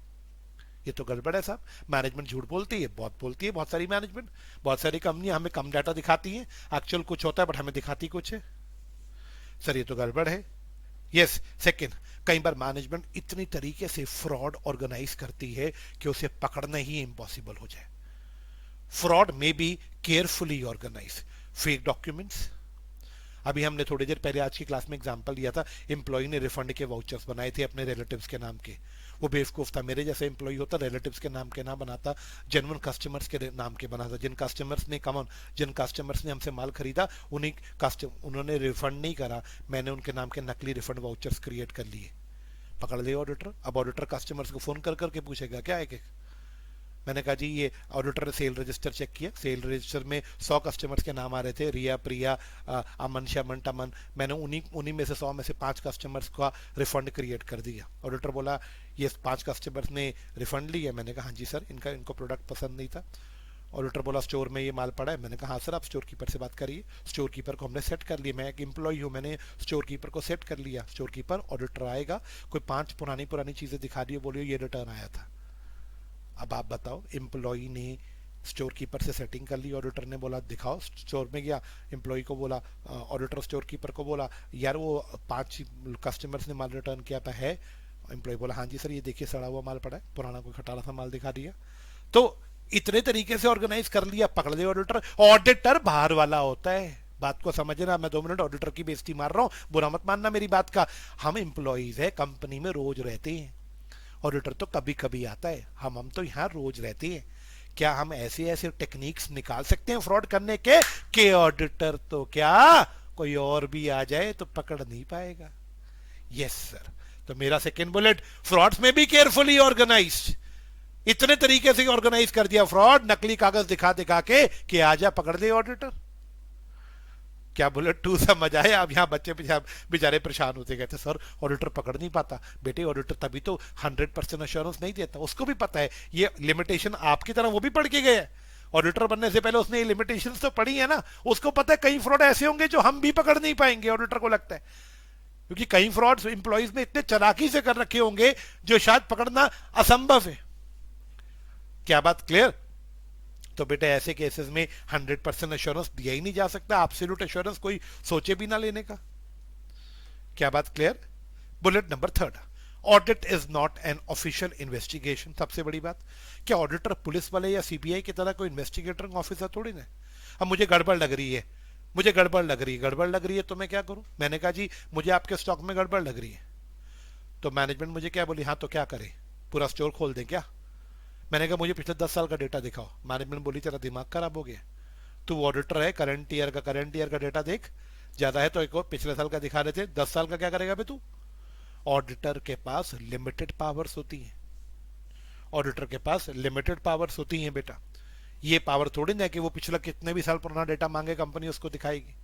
ये तो गड़बड़ है साहब। मैनेजमेंट झूठ बोलती है, बहुत बोलती है, बहुत सारी मैनेजमेंट, बहुत सारी कंपनियां हमें कम डाटा दिखाती हैं, एक्चुअल कुछ होता है बट हमें दिखाती कुछ है। सर ये तो गड़बड़ है। यस, सेकंड, कई बार मैनेजमेंट इतनी तरीके से फ्रॉड ऑर्गेनाइज करती है कि उसे पकड़ना ही इम्पॉसिबल हो जाए। फ्रॉड में be carefully organise. Fake documents, अभी हमने थोड़ी देर पहले आज की क्लास में एग्जांपल दिया था, एम्प्लॉय ने रिफंड के वाउचर्स बनाए थे अपने रिलेटिव्स के नाम के। वो बेवकूफ था, मेरे जैसे एम्प्लॉय होता रिलेटिव्स के नाम के ना बनाता, जेन्युइन कस्टमर्स के नाम के बनाता। जिन कस्टमर्स ने हमसे माल खरीदा उन्होंने रिफंड नहीं करा, मैंने उनके नाम के नकली रिफंड वाउचर्स क्रिएट कर लिए। पकड़ लिया ऑडिटर। अब ऑडिटर कस्टमर्स को फोन कर करके पूछेगा क्या है कि मैंने कहा जी ये ऑडिटर ने सेल रजिस्टर चेक किया, सेल रजिस्टर में 100 कस्टमर्स के नाम आ रहे थे, रिया, प्रिया, अमन, शमन, टमन। मैंने उन्हीं उन्हीं में से 100 में से 5 कस्टमर्स का रिफंड क्रिएट कर दिया। ऑडिटर बोला ये 5 कस्टमर्स ने रिफंड लिया? मैंने कहा हाँ जी सर, इनको प्रोडक्ट पसंद नहीं था। ऑडिटर बोला स्टोर में ये माल पड़ा है? मैंने कहा हाँ सर, आप स्टोर कीपर से बात करिए। स्टोर कीपर को हमने सेट कर लिया, मैं एक एम्प्लॉय हूँ, मैंने स्टोर कीपर को सेट कर लिया। स्टोर कीपर, ऑडिटर आएगा, कोई 5 पुरानी चीजें दिखा दी, बोलियो ये रिटर्न आया था। अब आप बताओ, एम्प्लॉय ने स्टोर कीपर से सेटिंग कर ली, ऑडिटर ने बोला दिखाओ, स्टोर में गया, एम्प्लॉय को बोला, ऑडिटर स्टोर कीपर को बोला यार वो 5 कस्टमर्स ने माल रिटर्न किया था, है? एम्प्लॉय बोला हाँ जी सर, ये देखिए सड़ा हुआ माल पड़ा है, पुराना कोई खटारा सा माल दिखा दिया। तो इतने तरीके से ऑर्गेनाइज कर लिया, पकड़ लिया ऑडिटर। ऑडिटर बाहर वाला होता है, बात को समझना। मैं 2 मिनट ऑडिटर की बेइज्जती मार रहा हूं, बुरा मत मानना मेरी बात का। हम एम्प्लॉइज है, कंपनी में रोज रहते हैं, ऑडिटर तो कभी कभी आता है, हम तो यहाँ रोज रहते हैं। क्या हम ऐसे ऐसे टेक्निक्स निकाल सकते हैं फ्रॉड करने के ऑडिटर तो क्या कोई और भी आ जाए तो पकड़ नहीं पाएगा? Yes sir. तो मेरा सेकेंड बुलेट, फ्रॉड्स में भी केयरफुली ऑर्गेनाइज्ड। इतने तरीके से ऑर्गेनाइज कर दिया फ्रॉड, नकली कागज दिखा दिखा के कि आजा पकड़ दे ऑडिटर। क्या बुलेट 2 समझ आए? अब यहाँ बच्चे बेचारे परेशान होते गए थे, सर ऑडिटर पकड़ नहीं पाता। बेटे ऑडिटर तभी तो 100% अश्योरेंस नहीं देता, उसको भी पता है ये लिमिटेशन, आपकी तरह वो भी पढ़ के गए। ऑडिटर बनने से पहले उसने ये लिमिटेशंस तो पढ़ी है ना, उसको पता है कई फ्रॉड ऐसे होंगे जो हम भी पकड़ नहीं पाएंगे, ऑडिटर को लगता है, क्योंकि कई फ्रॉड इंप्लॉइज ने इतने चालाकी से कर रखे होंगे जो शायद पकड़ना असंभव है। क्या बात क्लियर? तो बेटे ऐसे केसेस में 100% एश्योरेंस दिया ही नहीं जा सकता, एब्सोल्यूट एश्योरेंस कोई सोचे भी ना लेने का। क्या बात clear? Bullet number 3, audit is not an official investigation. सबसे बड़ी बात, क्या ऑडिटर पुलिस वाले या सीबीआई की तरह कोई इन्वेस्टिगेटर ऑफिसर थोड़ी ना। अब मुझे गड़बड़ लग रही है, गड़बड़ लग रही है तो मैं क्या करूं? मैंने कहा जी मुझे आपके स्टॉक में गड़बड़ लग रही है, तो मैनेजमेंट मुझे क्या बोली, हाँ तो क्या करें, पूरा स्टोर खोल दें क्या? मैंने कहा मुझे पिछले 10 साल का डेटा दिखाओ। मैनेजमेंट बोली तेरा दिमाग खराब हो गया, तू ऑडिटर है, करंट ईयर का डेटा देख, ज्यादा है तो एक और पिछले साल का दिखा रहे थे, 10 साल का क्या करेगा बे तू? ऑडिटर के पास लिमिटेड पावर्स होती हैं, ऑडिटर के पास लिमिटेड पावर्स होती हैं बेटा। ये पावर थोड़ी ना कि वो पिछला कितने भी साल पुराना डेटा मांगे कंपनी उसको दिखाएगी।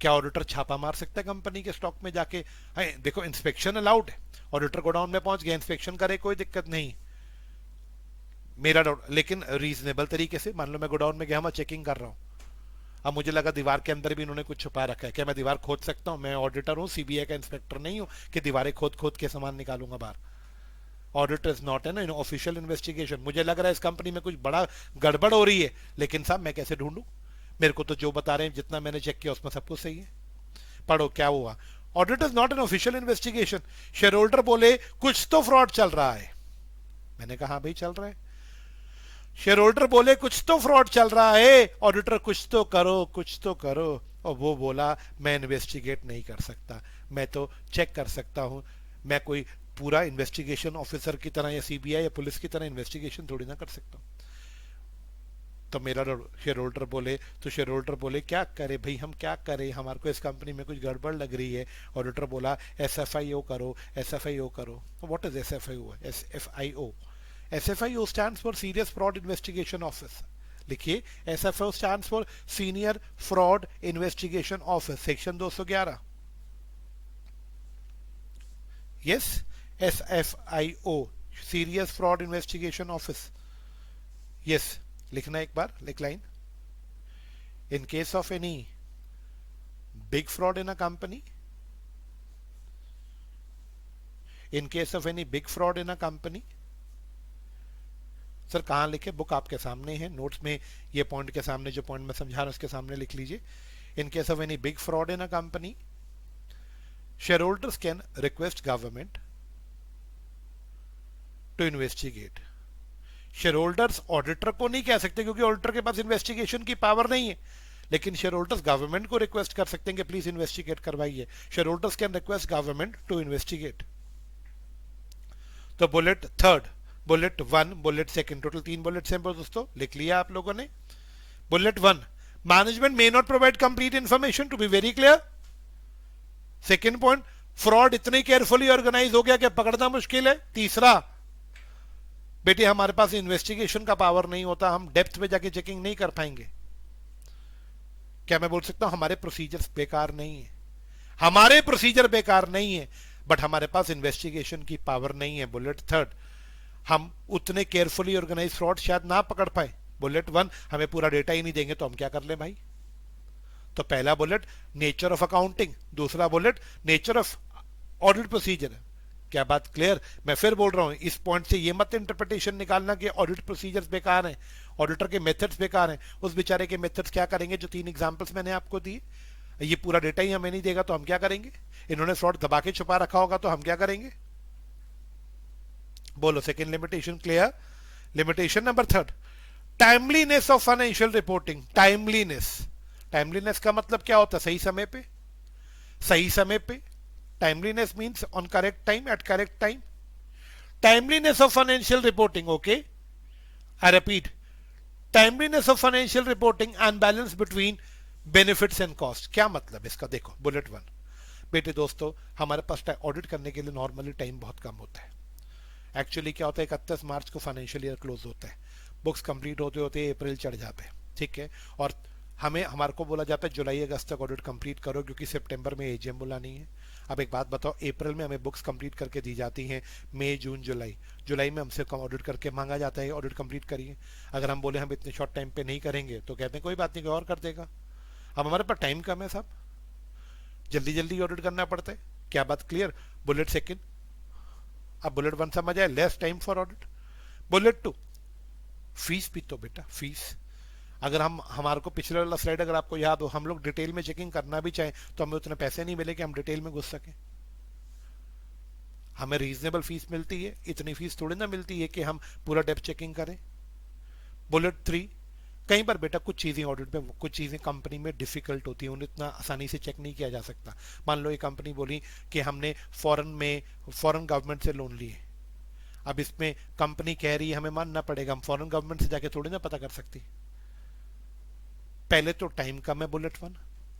क्या ऑडिटर छापा मार सकता है कंपनी के स्टॉक में जाके? देखो इंस्पेक्शन अलाउड है, ऑडिटर गोडाउन में पहुंच गया, इंस्पेक्शन करे, कोई दिक्कत नहीं मेरा डाउट, लेकिन रीजनेबल तरीके से। मान लो मैं गोडाउन में गया, मैं चेकिंग कर रहा हूं, अब मुझे लगा दीवार के अंदर भी इन्होंने कुछ छुपा रखा है, क्या मैं दीवार खोद सकता हूं? मैं ऑडिटर हूं, सीबीआई का इंस्पेक्टर नहीं हूं कि दीवारें खोद खोद के सामान निकालूंगा बाहर। Audit is not an official investigation. मुझे लग रहा है इस कंपनी में कुछ बड़ा गड़बड़ हो रही है, लेकिन साहब मैं कैसे ढूंढूं? मेरे को तो जो बता रहे हैं, जितना मैंने चेक किया उसमें सब कुछ सही है। पढ़ो क्या हुआ। Audit is not an official investigation. Share holder बोले कुछ तो फ्रॉड चल रहा है। मैंने कहा हाँ भाई चल रहा है। शेयर होल्डर बोले कुछ तो फ्रॉड चल रहा है, ऑडिटर कुछ तो करो, कुछ तो करो। और वो बोला मैं इन्वेस्टिगेट नहीं कर सकता, मैं तो चेक कर सकता हूं, मैं कोई पूरा इन्वेस्टिगेशन ऑफिसर की तरह या सीबीआई या पुलिस की तरह इन्वेस्टिगेशन थोड़ी ना कर सकता हूं। तो मेरा शेयर होल्डर बोले, तो शेयर होल्डर बोले क्या करे भाई, हम क्या करें, हमारे को इस कंपनी में कुछ गड़बड़ लग रही है। ऑडिटर बोला एसएफआईओ करो, एसएफआईओ करो। What is SFIO? SFIO, SFIO stands for serious fraud investigation office. लिखिए SFIO stands for senior fraud investigation office, section 211। Yes, SFIO serious fraud investigation office. Yes, लिखना एक बार, लिख line. In case of any big fraud in a company, in case of any big fraud in a company. Sir कहां लिखे? Book आपके सामने है, notes में ये पॉइंट के सामने जो पॉइंट मैं समझा रहा हूं उसके सामने लिख लीजिए। In case of any big fraud in a company, share holders can request government to investigate. Share holders auditor को नहीं कह सकते क्योंकि ऑडिटर के पास इन्वेस्टिगेशन की पावर नहीं है, लेकिन शेयर होल्डर्स गवर्नमेंट को रिक्वेस्ट कर सकते हैं कि प्लीज इन्वेस्टिगेट करवाइए। Share holders can request government to investigate. तो bullet 3, bullet 1, bullet 2, total 3 bullets हैं दोस्तों, लिख लिया आप लोगों ने। Bullet 1, management may not provide complete information, to be very clear. Second point, fraud इतने केयरफुली ऑर्गेनाइज हो गया कि पकड़ना मुश्किल है। तीसरा, बेटे हमारे पास इन्वेस्टिगेशन का पावर नहीं होता, हम डेप्थ में जाके चेकिंग नहीं कर पाएंगे। क्या मैं बोल सकता हूं हमारे प्रोसीजर्स बेकार नहीं है? हमारे प्रोसीजर बेकार नहीं है, बट हमारे पास इन्वेस्टिगेशन की पावर नहीं है। बुलेट थर्ड, हम उतने केयरफुली ऑर्गेनाइज फ्रॉड शायद ना पकड़ पाए। बुलेट वन, हमें पूरा डेटा ही नहीं देंगे तो हम क्या कर ले भाई? तो पहला बुलेट नेचर ऑफ अकाउंटिंग, दूसरा bullet nature of audit procedure. क्या बात क्लियर? मैं फिर बोल रहा हूं, इस पॉइंट से ये मत इंटरप्रिटेशन निकालना कि ऑडिट प्रोसीजर्स बेकार हैं, ऑडिटर के मेथड्स बेकार हैं। उस बेचारे के मेथड्स क्या करेंगे? जो 3 एग्जांपल्स मैंने आपको दिए, ये पूरा डेटा ही हमें नहीं देगा तो हम क्या करेंगे? इन्होंने फ्रॉड दबा के छुपा रखा होगा तो हम क्या करेंगे? बोलो second limitation clear? Limitation number third, timeliness of financial reporting. Timeliness, timeliness का मतलब क्या होता है? सही समय पे, सही समय पे। Timeliness means on correct time, at correct time. Timeliness of financial reporting, okay, I repeat, timeliness of financial reporting and balance between benefits and cost. क्या मतलब इसका? देखो बुलेट वन, बेटे दोस्तों हमारे पास ऑडिट करने के लिए नॉर्मली टाइम बहुत कम होता है। एक्चुअली क्या होता है, 31 मार्च को फाइनेंशियल ईयर क्लोज होता है, बुक्स कंप्लीट होते होते अप्रैल चढ़ जाते हैं, ठीक है। और हमारे को बोला जाता है जुलाई अगस्त तक ऑडिट कंप्लीट करो क्योंकि सितंबर में एजीएम बुलानी है। अब एक बात बताओ, अप्रैल में हमें बुक्स कंप्लीट करके दी जाती हैं, मई जून जुलाई, जुलाई में हमसे ऑडिट करके मांगा जाता है ऑडिट कंप्लीट करिए। अगर हम बोले हम इतने शॉर्ट टाइम पे नहीं करेंगे तो कहते हैं कोई बात नहीं, कोई और कर देगा। अब हमारे पास टाइम कम है साहब, जल्दी जल्दी ऑडिट करना पड़ता है। क्या बात क्लियर? बुलेट सेकेंड, अब बुलेट वन समझ आए, less time for audit. Bullet two, fees भी तो बेटा, फीस। अगर हम हमारे को पिछले वाला स्लाइड अगर आपको याद हो, हम लोग डिटेल में चेकिंग करना भी चाहें तो हमें उतने पैसे नहीं मिले कि हम डिटेल में घुस सकें। हमें रीजनेबल फीस मिलती है, इतनी फीस थोड़ी ना मिलती है कि हम पूरा डेप्थ चेकिंग करें। बुलेट थ्री, कई बार बेटा कुछ चीजें ऑडिट में, कुछ चीजें कंपनी में डिफिकल्ट होती है, उन्हें इतना आसानी से चेक नहीं किया जा सकता। मान लो ये कंपनी बोली कि हमने फॉरेन गवर्नमेंट से लोन लिए, अब इसमें कंपनी कह रही है हमें मानना पड़ेगा, हम फॉरेन गवर्नमेंट से जाके थोड़ी ना पता कर सकती। पहले तो टाइम कम है बुलेट वन,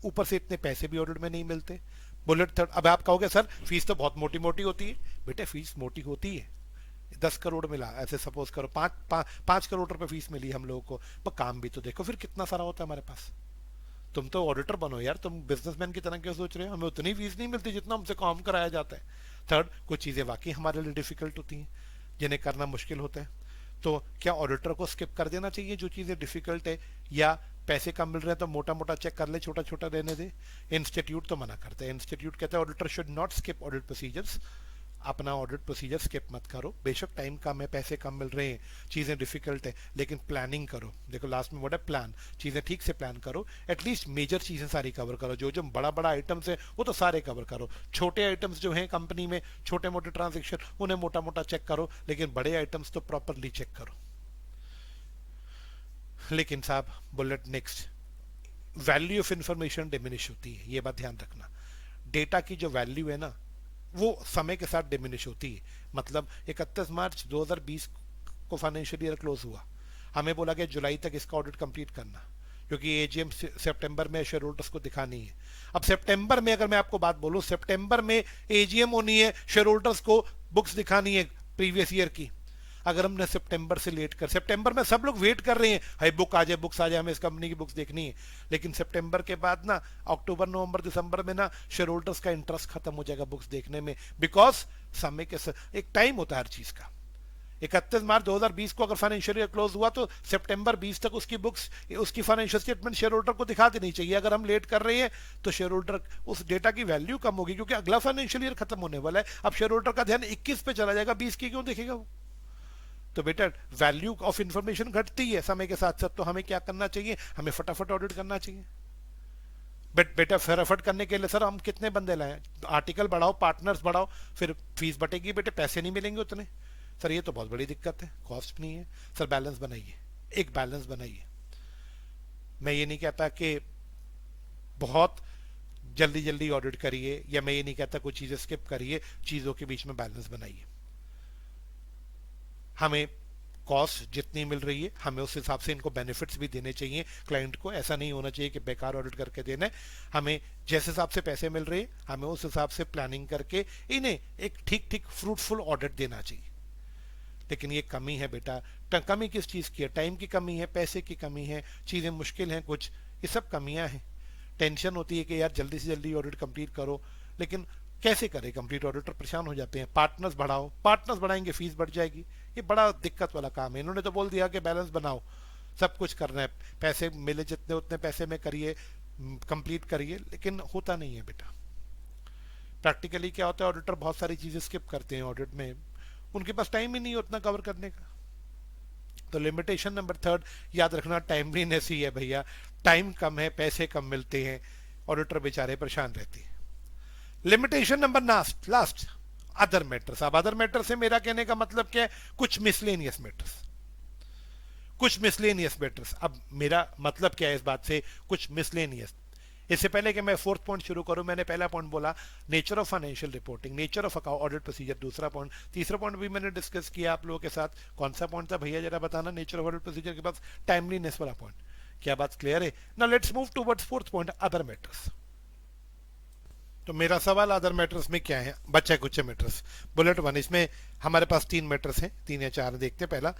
ऊपर से इतने पैसे भी ऑडिट में नहीं मिलते। बुलेट थर्ड, अब आप कहोगे सर फीस तो बहुत मोटी मोटी होती है। बेटे फीस मोटी होती है, 10 करोड़ मिला, ऐसे सपोज करो 5 करोड़ रुपए फीस मिली हम लोगों को, पर काम भी तो देखो फिर कितना सारा होता है हमारे पास। तुम तो ऑडिटर बनो यार, तुम बिजनेसमैन की तरह क्यों सोच रहे हो? हमें उतनी फीस नहीं मिलती जितना हमसे काम कराया जाता है। थर्ड, कुछ चीजें वाकई हमारे लिए डिफिकल्ट होती हैं जिन्हें करना मुश्किल होता है। तो क्या ऑडिटर को स्किप कर देना चाहिए जो चीजें डिफिकल्ट है, या पैसे कम मिल रहे हैं तो मोटा मोटा चेक कर ले, छोटा छोटा रहने दे? इंस्टीट्यूट तो मना करते हैं, इंस्टीट्यूट कहते हैं auditor should not skip audit procedures. अपना ऑडिट प्रोसीजर स्किप मत करो, बेशक टाइम कम है, पैसे कम मिल रहे हैं, चीजें डिफिकल्ट है, लेकिन प्लानिंग करो। देखो लास्ट में वर्ड है प्लान, चीजें ठीक से प्लान करो, एटलीस्ट मेजर चीजें सारी कवर करो। जो जो बड़ा बड़ा आइटम्स है वो तो सारे कवर करो, छोटे आइटम्स जो हैं कंपनी में, छोटे मोटे ट्रांजेक्शन, उन्हें मोटा मोटा चेक करो, लेकिन बड़े आइटम्स तो प्रॉपरली चेक करो। लेकिन साहब bullet next, value of information diminish होती है, ये बात ध्यान रखना। डेटा की जो वैल्यू है ना वो समय के साथ डिमिनिश होती है। मतलब 31 मार्च 2020 को फाइनेंशियल ईयर क्लोज हुआ, हमें बोला गया जुलाई तक इसका ऑडिट कंप्लीट करना क्योंकि एजीएम सितंबर में शेयर होल्डर्स को दिखानी है। अब सितंबर में अगर मैं आपको बात बोलूं, सितंबर में एजीएम होनी है, शेयर होल्डर्स को बुक्स दिखानी है प्रीवियस ईयर की। अगर हमने सितंबर से लेट कर, सितंबर में सब लोग वेट कर रहे हैं, हाई बुक आ जाए, बुक्स आ जाए, हमें इस कंपनी की बुक्स देखनी है। लेकिन सितंबर के बाद ना अक्टूबर नवंबर दिसंबर में ना शेयर होल्डर्स का इंटरेस्ट खत्म हो जाएगा बुक्स देखने में, बिकॉज समय के एक टाइम होता है हर चीज का। 31 मार्च 2020 को अगर फाइनेंशियल ईयर क्लोज हुआ तो सितंबर 20 तक उसकी बुक्स, उसकी फाइनेंशियल स्टेटमेंट शेयर होल्डर को दिखा देनी चाहिए। अगर हम लेट कर रहे हैं तो शेयर होल्डर, उस डेटा की वैल्यू कम होगी क्योंकि अगला फाइनेंशियल ईयर खत्म होने वाला है। अब शेयर होल्डर का ध्यान 21 पे चला जाएगा, 20 की क्यों देखेगा वो? तो बेटा वैल्यू ऑफ इंफॉर्मेशन घटती है समय के साथ साथ, तो हमें क्या करना चाहिए? हमें फटाफट ऑडिट करना चाहिए। बट बेटा फटाफट करने के लिए सर हम कितने बंदे लाएं? आर्टिकल बढ़ाओ, पार्टनर्स बढ़ाओ, फिर फीस बटेगी, बेटे पैसे नहीं मिलेंगे उतने। सर ये तो बहुत बड़ी दिक्कत है, कॉस्ट नहीं है। सर बैलेंस बनाइए, एक बैलेंस बनाइए। मैं ये नहीं कहता कि बहुत जल्दी जल्दी ऑडिट करिए, या मैं ये नहीं कहता कुछ चीजें स्किप करिए, चीजों के बीच में बैलेंस बनाइए। हमें कॉस्ट जितनी मिल रही है हमें उस हिसाब से इनको बेनिफिट्स भी देने चाहिए क्लाइंट को। ऐसा नहीं होना चाहिए कि बेकार ऑडिट करके देना है। हमें जिस हिसाब से पैसे मिल रहे हैं हमें उस हिसाब से प्लानिंग करके इन्हें एक ठीक ठीक फ्रूटफुल ऑडिट देना चाहिए। लेकिन ये कमी है बेटा। कमी किस चीज़ की है? टाइम की कमी है, पैसे की कमी है, चीज़ें मुश्किल हैं कुछ, ये सब कमियां हैं। टेंशन होती है कि यार जल्दी से जल्दी ऑडिट कंप्लीट करो, लेकिन कैसे करें कंप्लीट? ऑडिटर परेशान हो जाते हैं। पार्टनर्स बढ़ाओ, पार्टनर्स बढ़ाएंगे फीस बढ़ जाएगी। ये बड़ा दिक्कत वाला काम है। इन्होंने तो बोल दिया कि बैलेंस बनाओ, सब कुछ करना है, पैसे मिले जितने उतने पैसे में करिए, कंप्लीट करिए, लेकिन होता नहीं है बेटा। प्रैक्टिकली क्या होता है, ऑडिटर बहुत सारी चीजें स्किप करते हैं ऑडिट में, उनके पास टाइम ही नहीं उतना कवर करने का। तो लिमिटेशन नंबर थर्ड याद रखना, टाइमलीनेस ही है भैया। टाइम कम है, पैसे कम मिलते हैं, ऑडिटर बेचारे परेशान रहते हैं। Limitation number last, other matters. अब अदर मैटर से मेरा कहने का मतलब क्या है? कुछ मिसलेनियस मैटर्स, कुछ मिसलेनियस मैटर्स। अब मेरा मतलब क्या है इस बात से, कुछ मिसलेनियस? इससे पहले कि मैं फोर्थ पॉइंट शुरू करूं, मैंने पहला पॉइंट बोला nature of financial reporting, nature of audit procedure, दूसरा पॉइंट। तीसरा पॉइंट भी मैंने डिस्कस किया आप लोगों के साथ। कौन सा पॉइंट था भैया, जरा बताना? नेचर ऑफ ऑडिट प्रोसीजर के बाद टाइमलीनेस वाला पॉइंट। क्या बात क्लियर है? Now let's move towards fourth point, other matters. तो मेरा सवाल अदर मैटर्स में क्या है? बच्चे कुछ मैटर्स, बुलेट वन। इसमें हमारे पास 3 मैटर्स हैं, 3 या 4 देखते हैं। पहला,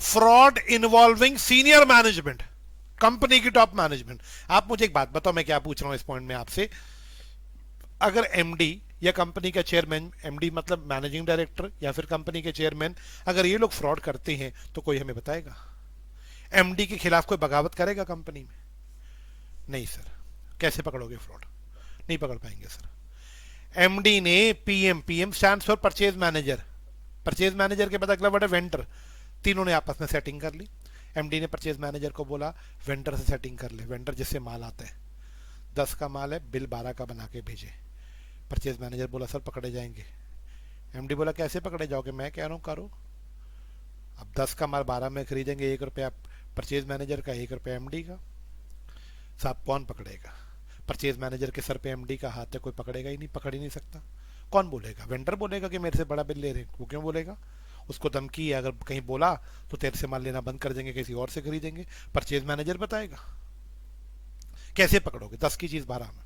fraud involving senior management, company की टॉप मैनेजमेंट। आप मुझे एक बात बताओ, मैं क्या पूछ रहा हूं इस पॉइंट में आपसे। अगर एमडी या कंपनी का चेयरमैन, एमडी मतलब मैनेजिंग डायरेक्टर या फिर कंपनी के चेयरमैन, अगर ये लोग फ्रॉड करते हैं तो कोई हमें बताएगा? एमडी के खिलाफ कोई बगावत करेगा कंपनी में? नहीं सर। कैसे पकड़ोगे फ्रॉड? नहीं पकड़ पाएंगे सर। एमडी ने PM, PM stands for purchase manager, purchase manager के बाद अगला वर्ड है वेंडर, तीनों ने आपस में सेटिंग कर ली। एमडी ने परचेज मैनेजर को बोला वेंडर से सेटिंग कर ले, वेंडर जिससे माल आता है 10 का माल है, बिल 12 का बना के भेजे। परचेज मैनेजर बोला सर पकड़े जाएंगे। एमडी बोला कैसे पकड़े जाओगे, मैं कह रहा हूँ करो। अब 10 का माल 12 में खरीदेंगे, 1 रुपया परचेज मैनेजर का, 1 रुपया एमडी का। साहब कौन पकड़ेगा? परचेज मैनेजर के सर पे एमडी का हाथ है, कोई पकड़ेगा ही नहीं, पकड़ ही नहीं सकता। कौन बोलेगा? वेंडर बोलेगा कि मेरे से बड़ा बिल ले रहे हैं। वो क्यों बोलेगा? उसको धमकी है, अगर कहीं बोला तो तेरे से माल लेना बंद कर देंगे, किसी और से खरीदेंगे। परचेज मैनेजर बताएगा। कैसे पकड़ोगे 10 की चीज 12 में?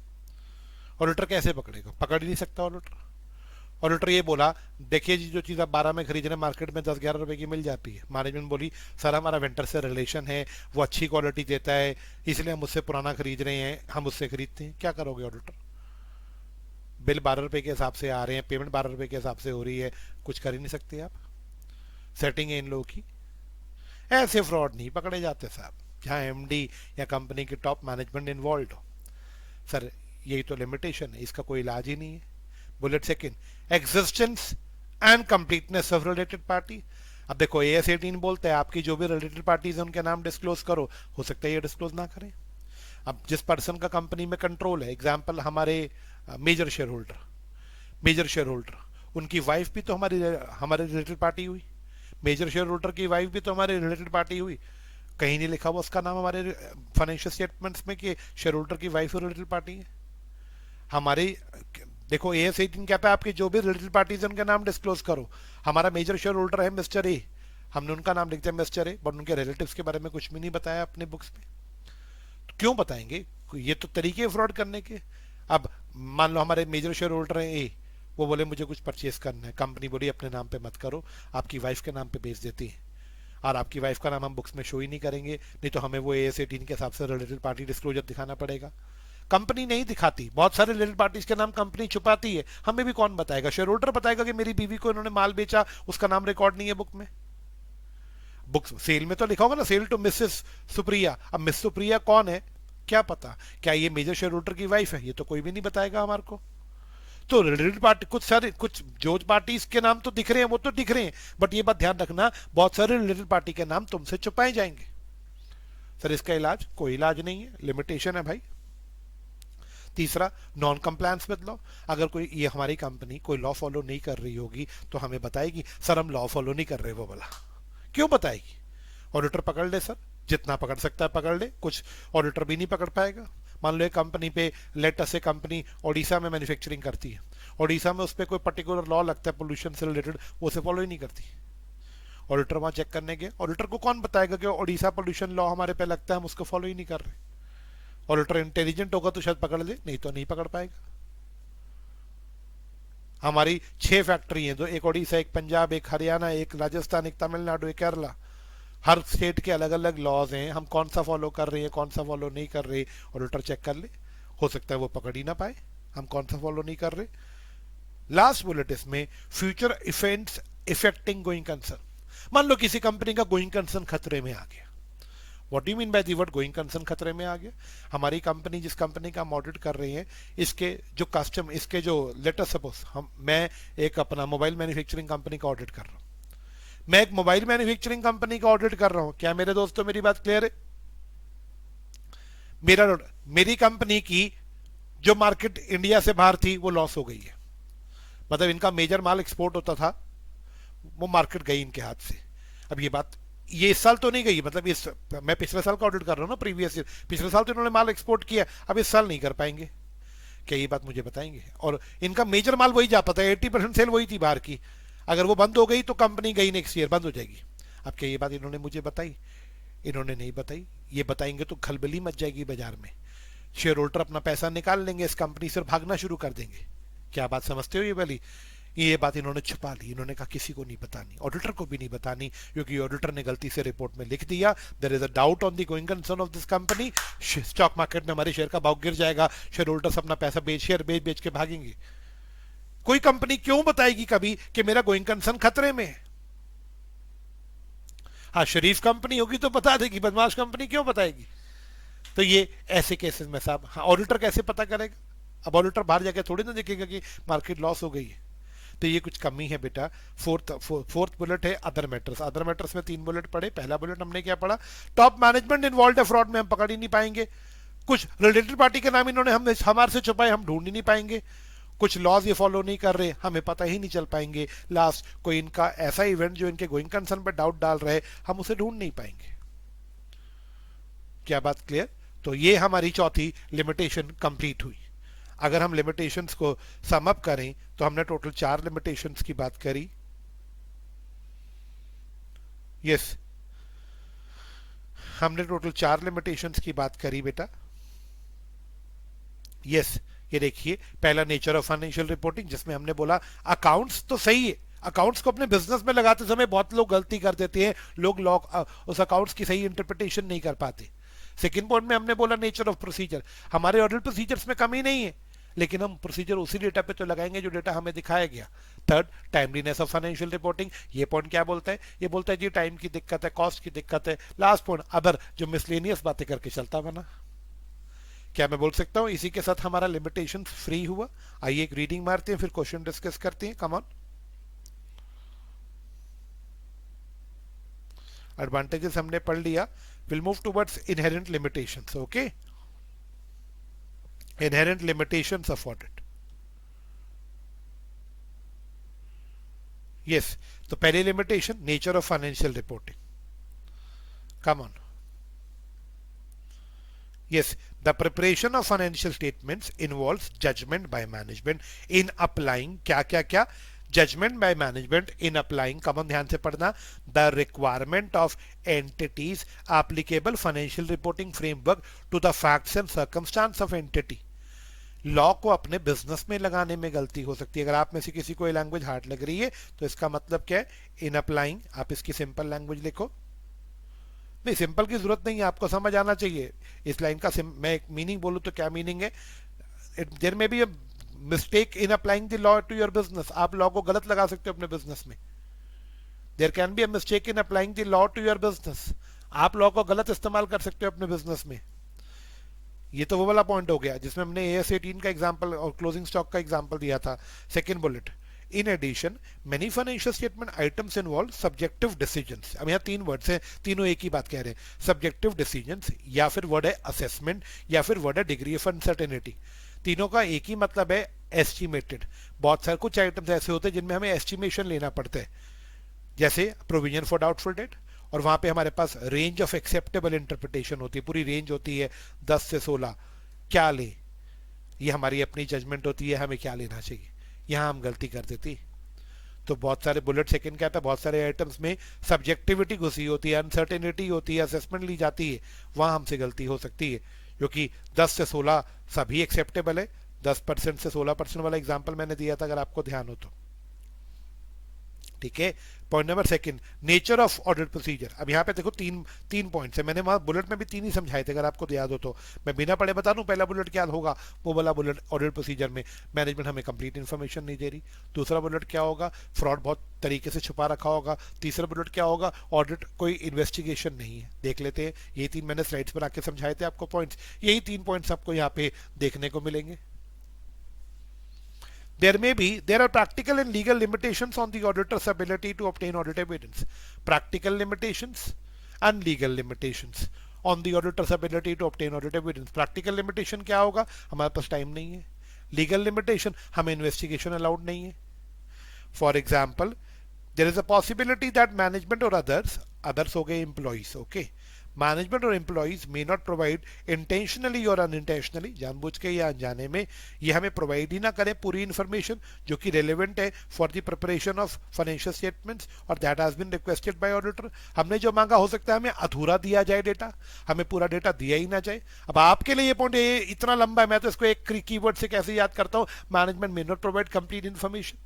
ऑडिटर कैसे पकड़ेगा? पकड़ ही नहीं सकता ऑडिटर। ऑडिटर ये बोला देखिए जी, जो चीज़ आप 12 में खरीद रहे हैं मार्केट में 10-11 रुपए की मिल जाती है। मैनेजमेंट बोली सर हमारा वेंडर से रिलेशन है, वो अच्छी क्वालिटी देता है, इसलिए हम उससे पुराना खरीद रहे हैं, हम उससे खरीदते हैं। क्या करोगे ऑडिटर? बिल 12 रुपए के हिसाब से आ रहे हैं, पेमेंट 12 रुपए के हिसाब से हो रही है, कुछ कर ही नहीं सकते आप। सेटिंग है इन लोगों की। ऐसे फ्रॉड नहीं पकड़े जाते साहब, जहाँ एमडी या कंपनी की टॉप मैनेजमेंट इन्वॉल्व हो। सर यही तो लिमिटेशन है, इसका कोई इलाज ही नहीं है। Bullet second, existence and completeness of related party. अब देखो AS 18 बोलते हैं आपकी जो भी रिलेटेड पार्टीज है उनके नाम डिस्क्लोज करो, हो सकता है ये डिस्क्लोज ना करें। अब जिस पर्सन का कंपनी में कंट्रोल है, एग्जाम्पल हमारे major share holder, major share holder, उनकी वाइफ भी तो हमारे रिलेटेड पार्टी हुई। मेजर शेयर होल्डर की वाइफ भी तो हमारे रिलेटेड पार्टी हुई। कहीं नहीं लिखा हुआ उसका नाम हमारे फाइनेंशियल स्टेटमेंट्स में कि शेयर होल्डर की वाइफ रिलेटेड पार्टी है हमारी। देखो AS 18 कहता है आपकी जो भी रिलेटेड पार्टीज है उनके नाम डिस्क्लोज करो। हमारा मेजर शेयर होल्डर है मिस्टर ए, हमने उनका नाम लिख दिया मिस्टर ए, बट उनके रिलेटिव्स के बारे में कुछ भी नहीं बताया अपने बुक्स में। तो क्यों बताएंगे? ये तो तरीके फ्रॉड करने के। अब मान लो हमारे मेजर शेयर होल्डर है ए, वो बोले मुझे कुछ परचेज करना है, कंपनी बोली अपने नाम पे मत करो, आपकी वाइफ के नाम पे भेज देती है, और आपकी वाइफ का नाम हम बुक्स में शो ही नहीं करेंगे, नहीं तो हमें वो AS 18 के हिसाब से रिलेटेड पार्टी डिस्क्लोजर दिखाना पड़ेगा। कंपनी नहीं दिखाती, बहुत सारे रिलेटेड पार्टीज के नाम कंपनी छुपाती है, हमें भी कौन बताएगा? शेयर होल्डर बताएगा कि मेरी बीवी को इन्होंने माल बेचा, उसका नाम रिकॉर्ड नहीं है बुक में। बुक सेल में तो लिखा होगा ना, सेल टू मिसेस सुप्रिया। अब मिस सुप्रिया कौन है क्या पता? क्या ये मेजर शेयर होल्डर की वाइफ है? ये तो कोई भी नहीं बताएगा हमारे को। तो रिलेटेड पार्टी कुछ सारे, कुछ जो पार्टीज के नाम तो दिख रहे हैं वो तो दिख रहे हैं, बट ये बात ध्यान रखना बहुत सारे रिलेटेड पार्टी के नाम तुमसे छुपाए जाएंगे। सर इसका इलाज? कोई इलाज नहीं है, लिमिटेशन है भाई। तीसरा, नॉन कंप्लायंस विद लॉ। अगर कोई ये हमारी कंपनी कोई लॉ फॉलो नहीं कर रही होगी तो हमें बताएगी सर हम लॉ फॉलो नहीं कर रहे, वो बोला। क्यों बताएगी? ऑडिटर पकड़ ले सर, जितना पकड़ सकता है पकड़ ले, कुछ ऑडिटर भी नहीं पकड़ पाएगा। मान लो एक कंपनी पे, लेट अस से कंपनी ओडिशा में मैन्युफैक्चरिंग करती है, ओडिशा में उस पर कोई पर्टिकुलर लॉ लगता है पोल्यूशन से रिलेटेड, वो उसे फॉलो ही नहीं करती। ऑडिटर वहां चेक करने गए, ऑडिटर को कौन बताएगा कि ओडिशा पोल्यूशन लॉ हमारे पे लगता है, हम उसको फॉलो ही नहीं कर रहे। ऑडिटर इंटेलिजेंट होगा तो शायद पकड़ ले, नहीं तो नहीं पकड़ पाएगा। हमारी 6 फैक्ट्री हैं, जो एक उड़ीसा, एक पंजाब, एक हरियाणा, एक राजस्थान, एक तमिलनाडु, एक केरला। हर स्टेट के अलग अलग लॉज हैं, हम कौन सा फॉलो कर रहे हैं कौन सा फॉलो नहीं कर रहे, ऑडिटर चेक कर ले। हो सकता है वो पकड़ ही ना पाए हम कौन सा फॉलो नहीं कर रहे। लास्ट बुलेट इसमें future events affecting going concern. मान लो किसी कंपनी का गोइंग कंसर्न खतरे में आ गया। What do mean by the word going concern खतरे में आ गया? हमारी कंपनी, जिस कंपनी का हम ऑडिट कर रहे हैं, इसके जो कस्टम, इसके जो, लेटर सपोज मैं एक अपना मोबाइल मैन्युफैक्चरिंग कंपनी का ऑडिट कर रहा हूं। मैं एक मोबाइल मैन्युफैक्चरिंग कंपनी का ऑडिट कर रहा हूं। क्या मेरे दोस्तों मेरी बात क्लियर है? मेरा मेरी कंपनी की जो मार्केट इंडिया से बाहर थी वो लॉस हो गई है। मतलब इनका मेजर माल एक्सपोर्ट होता था, वो मार्केट गई इनके हाथ से। अब ये बात, ये इस साल तो नहीं गई, मतलब इस, मैं पिछले साल का ऑडिट कर रहा हूँ ना, प्रीवियस ईयर। पिछले साल तो इन्होंने माल एक्सपोर्ट किया, अब इस साल नहीं कर पाएंगे। क्या ये बात मुझे बताएंगे? और इनका मेजर माल वही जा पाता है, 80% सेल वही थी बाहर की। अगर वो बंद हो गई तो कंपनी गई, नेक्स्ट ईयर बंद हो जाएगी। अब क्या ये बात इन्होंने मुझे बताई? इन्होंने नहीं बताई। ये बताएंगे तो खलबली मच जाएगी बाजार में। शेयर होल्डर अपना पैसा निकाल लेंगे इस कंपनी से और भागना शुरू कर देंगे। क्या बात समझते हो? ये वाली, ये बात इन्होंने छुपा ली। इन्होंने कहा किसी को नहीं बतानी, ऑडिटर को भी नहीं बतानी, क्योंकि ऑडिटर ने गलती से रिपोर्ट में लिख दिया there is a doubt on the going concern of this company. Stock market में हमारे शेयर का भाव गिर जाएगा, शेयर होल्डर्स अपना पैसा शेयर बेच बेच के भागेंगे। कोई कंपनी क्यों बताएगी कभी कि मेरा गोइंग कंसर्न खतरे में है? हाँ, शरीफ कंपनी होगी तो बता देगी, बदमाश कंपनी क्यों बताएगी? तो ये ऐसे केसेस में साहब, हाँ, ऑडिटर कैसे पता करेगा? अब ऑडिटर बाहर जाके थोड़ी ना देखेगा कि मार्केट लॉस हो गई है। तो ये कुछ कमी है बेटा। फोर्थ बुलेट है अदर मैटर्स। अदर मैटर्स में 3 बुलेट पढ़े। पहला बुलेट हमने क्या पढ़ा? टॉप मैनेजमेंट इन्वॉल्व है फ्रॉड में, हम पकड़ ही नहीं पाएंगे। कुछ रिलेटेड पार्टी के नाम इन्होंने हमारे से छुपाए, हम ढूंढ ही नहीं पाएंगे। कुछ लॉज ये फॉलो नहीं कर रहे, हमें पता ही नहीं चल पाएंगे। लास्ट, कोई इनका ऐसा इवेंट जो इनके गोइंग कंसर्न पर डाउट डाल रहे, हम उसे ढूंढ नहीं पाएंगे। क्या बात क्लियर? तो ये हमारी चौथी लिमिटेशन कंप्लीट हुई। अगर हम लिमिटेशंस को सम अप करें तो हमने टोटल 4 लिमिटेशंस की बात करी। यस, हमने टोटल 4 लिमिटेशंस की बात करी बेटा। यस, ये देखिए, पहला नेचर ऑफ फाइनेंशियल रिपोर्टिंग, जिसमें हमने बोला अकाउंट्स तो सही है, अकाउंट्स को अपने बिजनेस में लगाते समय बहुत लोग गलती कर देते हैं, लोग उस अकाउंट्स की सही इंटरप्रिटेशन नहीं कर पाते। सेकंड पॉइंट में हमने बोला नेचर ऑफ प्रोसीजर, हमारे ऑडिट प्रोसीजर्स में कमी नहीं है, लेकिन हम प्रोसीजर उसी डेटा पे तो लगाएंगे जो डेटा हमें दिखाया गया। Third, timeliness of financial reporting. ये पॉइंट क्या बोलता है? ये बोलता है जी टाइम की दिक्कत है, कॉस्ट की दिक्कत है। लास्ट पॉइंट, अदर, जो मिसलेनियस बातें करके चलता बना। क्या मैं बोल सकता हूं इसी के साथ हमारा लिमिटेशन फ्री हुआ? आइए एक रीडिंग मारते हैं, फिर क्वेश्चन डिस्कस करते हैं। कम ऑन। एडवांटेजेस हमने पढ़ लिया, will move towards inherent limitations. Okay, inherent limitations of audit. Yes, तो पहली limitation nature of financial reporting. Come on. Yes, the preparation of financial statements involves judgment by management in applying क्या क्या क्या judgment by management in applying, कमन ध्यान से पढ़ना, the requirement of entities applicable financial reporting framework to the facts and circumstance of entity। Law को अपने business में लगाने में गलती हो सकती है। अगर आप में से किसी को ये लैंग्वेज हार्ड लग रही है तो इसका मतलब क्या है? इन अप्लाइंग, आप इसकी सिंपल लैंग्वेज लिखो। नहीं, सिंपल की जरूरत नहीं है, आपको समझ आना चाहिए इस लाइन का। मैं एक मीनिंग बोलूं तो क्या मीनिंग है? There may be mistake in applying the law to your business. आप लॉ को गलत लगा सकते हो अपने बिजनेस में। There can be a mistake in applying the law to your business. आप लॉ को गलत इस्तेमाल कर सकते हो अपने बिजनेस में। ये तो वो वाला पॉइंट हो गया जिसमें हमने AS 18 का एग्जांपल और क्लोजिंग स्टॉक का एग्जांपल दिया था। Second bullet, in addition many financial statement items involve subjective decisions. अब यहाँ 3 वर्ड्स हैं, तीनों एक ही बात कह रहे हैं। सब्जेक्टिव डिसीजंस, या फिर वर्ड है असेसमेंट, या फिर वर्ड है डिग्री ऑफ अनसर्टेनिटी। तीनों का एक ही मतलब है एस्टिमेटेड। बहुत सारे कुछ आइटम्स ऐसे होते हैं जिनमें हमें एस्टिमेशन लेना पड़ता है, जैसे प्रोविजन फॉर डाउटफुल डेट, और वहां पे हमारे पास रेंज ऑफ एक्सेप्टेबल इंटरप्रिटेशन होती है, पूरी रेंज होती है 10 से 16, क्या ले, ये हमारी अपनी जजमेंट होती है हमें क्या लेना चाहिए। यहां हम गलती कर देती। तो बहुत सारे बुलेट सेकंड क्या था, बहुत सारे आइटम्स में सब्जेक्टिविटी घुसी होती है, अनसर्टेनिटी होती है, असेसमेंट ली जाती है, वहां हमसे गलती हो सकती है। क्योंकि 10 से 16 सभी एक्सेप्टेबल है, 10% से 16% वाला एग्जाम्पल मैंने दिया था, अगर आपको ध्यान हो तो। ठीक है। Point number second, nature of audit procedure. अब यहाँ पे देखो तीन तीन पॉइंट्स है, मैंने वहां बुलेट में भी तीन ही समझाए थे, अगर आपको याद हो तो। मैं बिना पढ़े बता दूं, पहला बुलेट क्या होगा, वो वाला बुलेट ऑडिट प्रोसीजर में मैनेजमेंट हमें कंप्लीट इन्फॉर्मेशन नहीं दे रही। दूसरा बुलेट क्या होगा, फ्रॉड बहुत तरीके से छुपा रखा होगा। तीसरा बुलेट क्या होगा, ऑडिट कोई इन्वेस्टिगेशन नहीं है। देख लेते हैं, ये तीन मैंने स्लाइड्स पर आके समझाए थे आपको पॉइंट्स, यही तीन पॉइंट्स आपको यहाँ पे देखने को मिलेंगे। There are practical and legal limitations on the auditor's ability to obtain audit evidence. Practical limitations and legal limitations on the auditor's ability to obtain audit evidence. Practical limitation क्या होगा, हमारे पास टाइम नहीं है। Legal limitation, हमें investigation allowed नहीं है। For example, there is a possibility that management or others हो गए employees, okay, मैनेजमेंट और employees may not provide intentionally और अनइंटेंशनली, जानबूझ के या अनजाने में, ये हमें प्रोवाइड ही ना करें पूरी इंफॉर्मेशन जो कि रेलेवेंट है for the preparation of financial statements, और that has been requested by auditor. हमने जो मांगा, हो सकता है हमें अधूरा दिया जाए डेटा, हमें पूरा डेटा दिया ही ना जाए। अब आपके लिए ये पॉइंट इतना लंबा है, मैं तो इसको एक कीवर्ड से कैसे याद करता हूं, management may not provide complete information.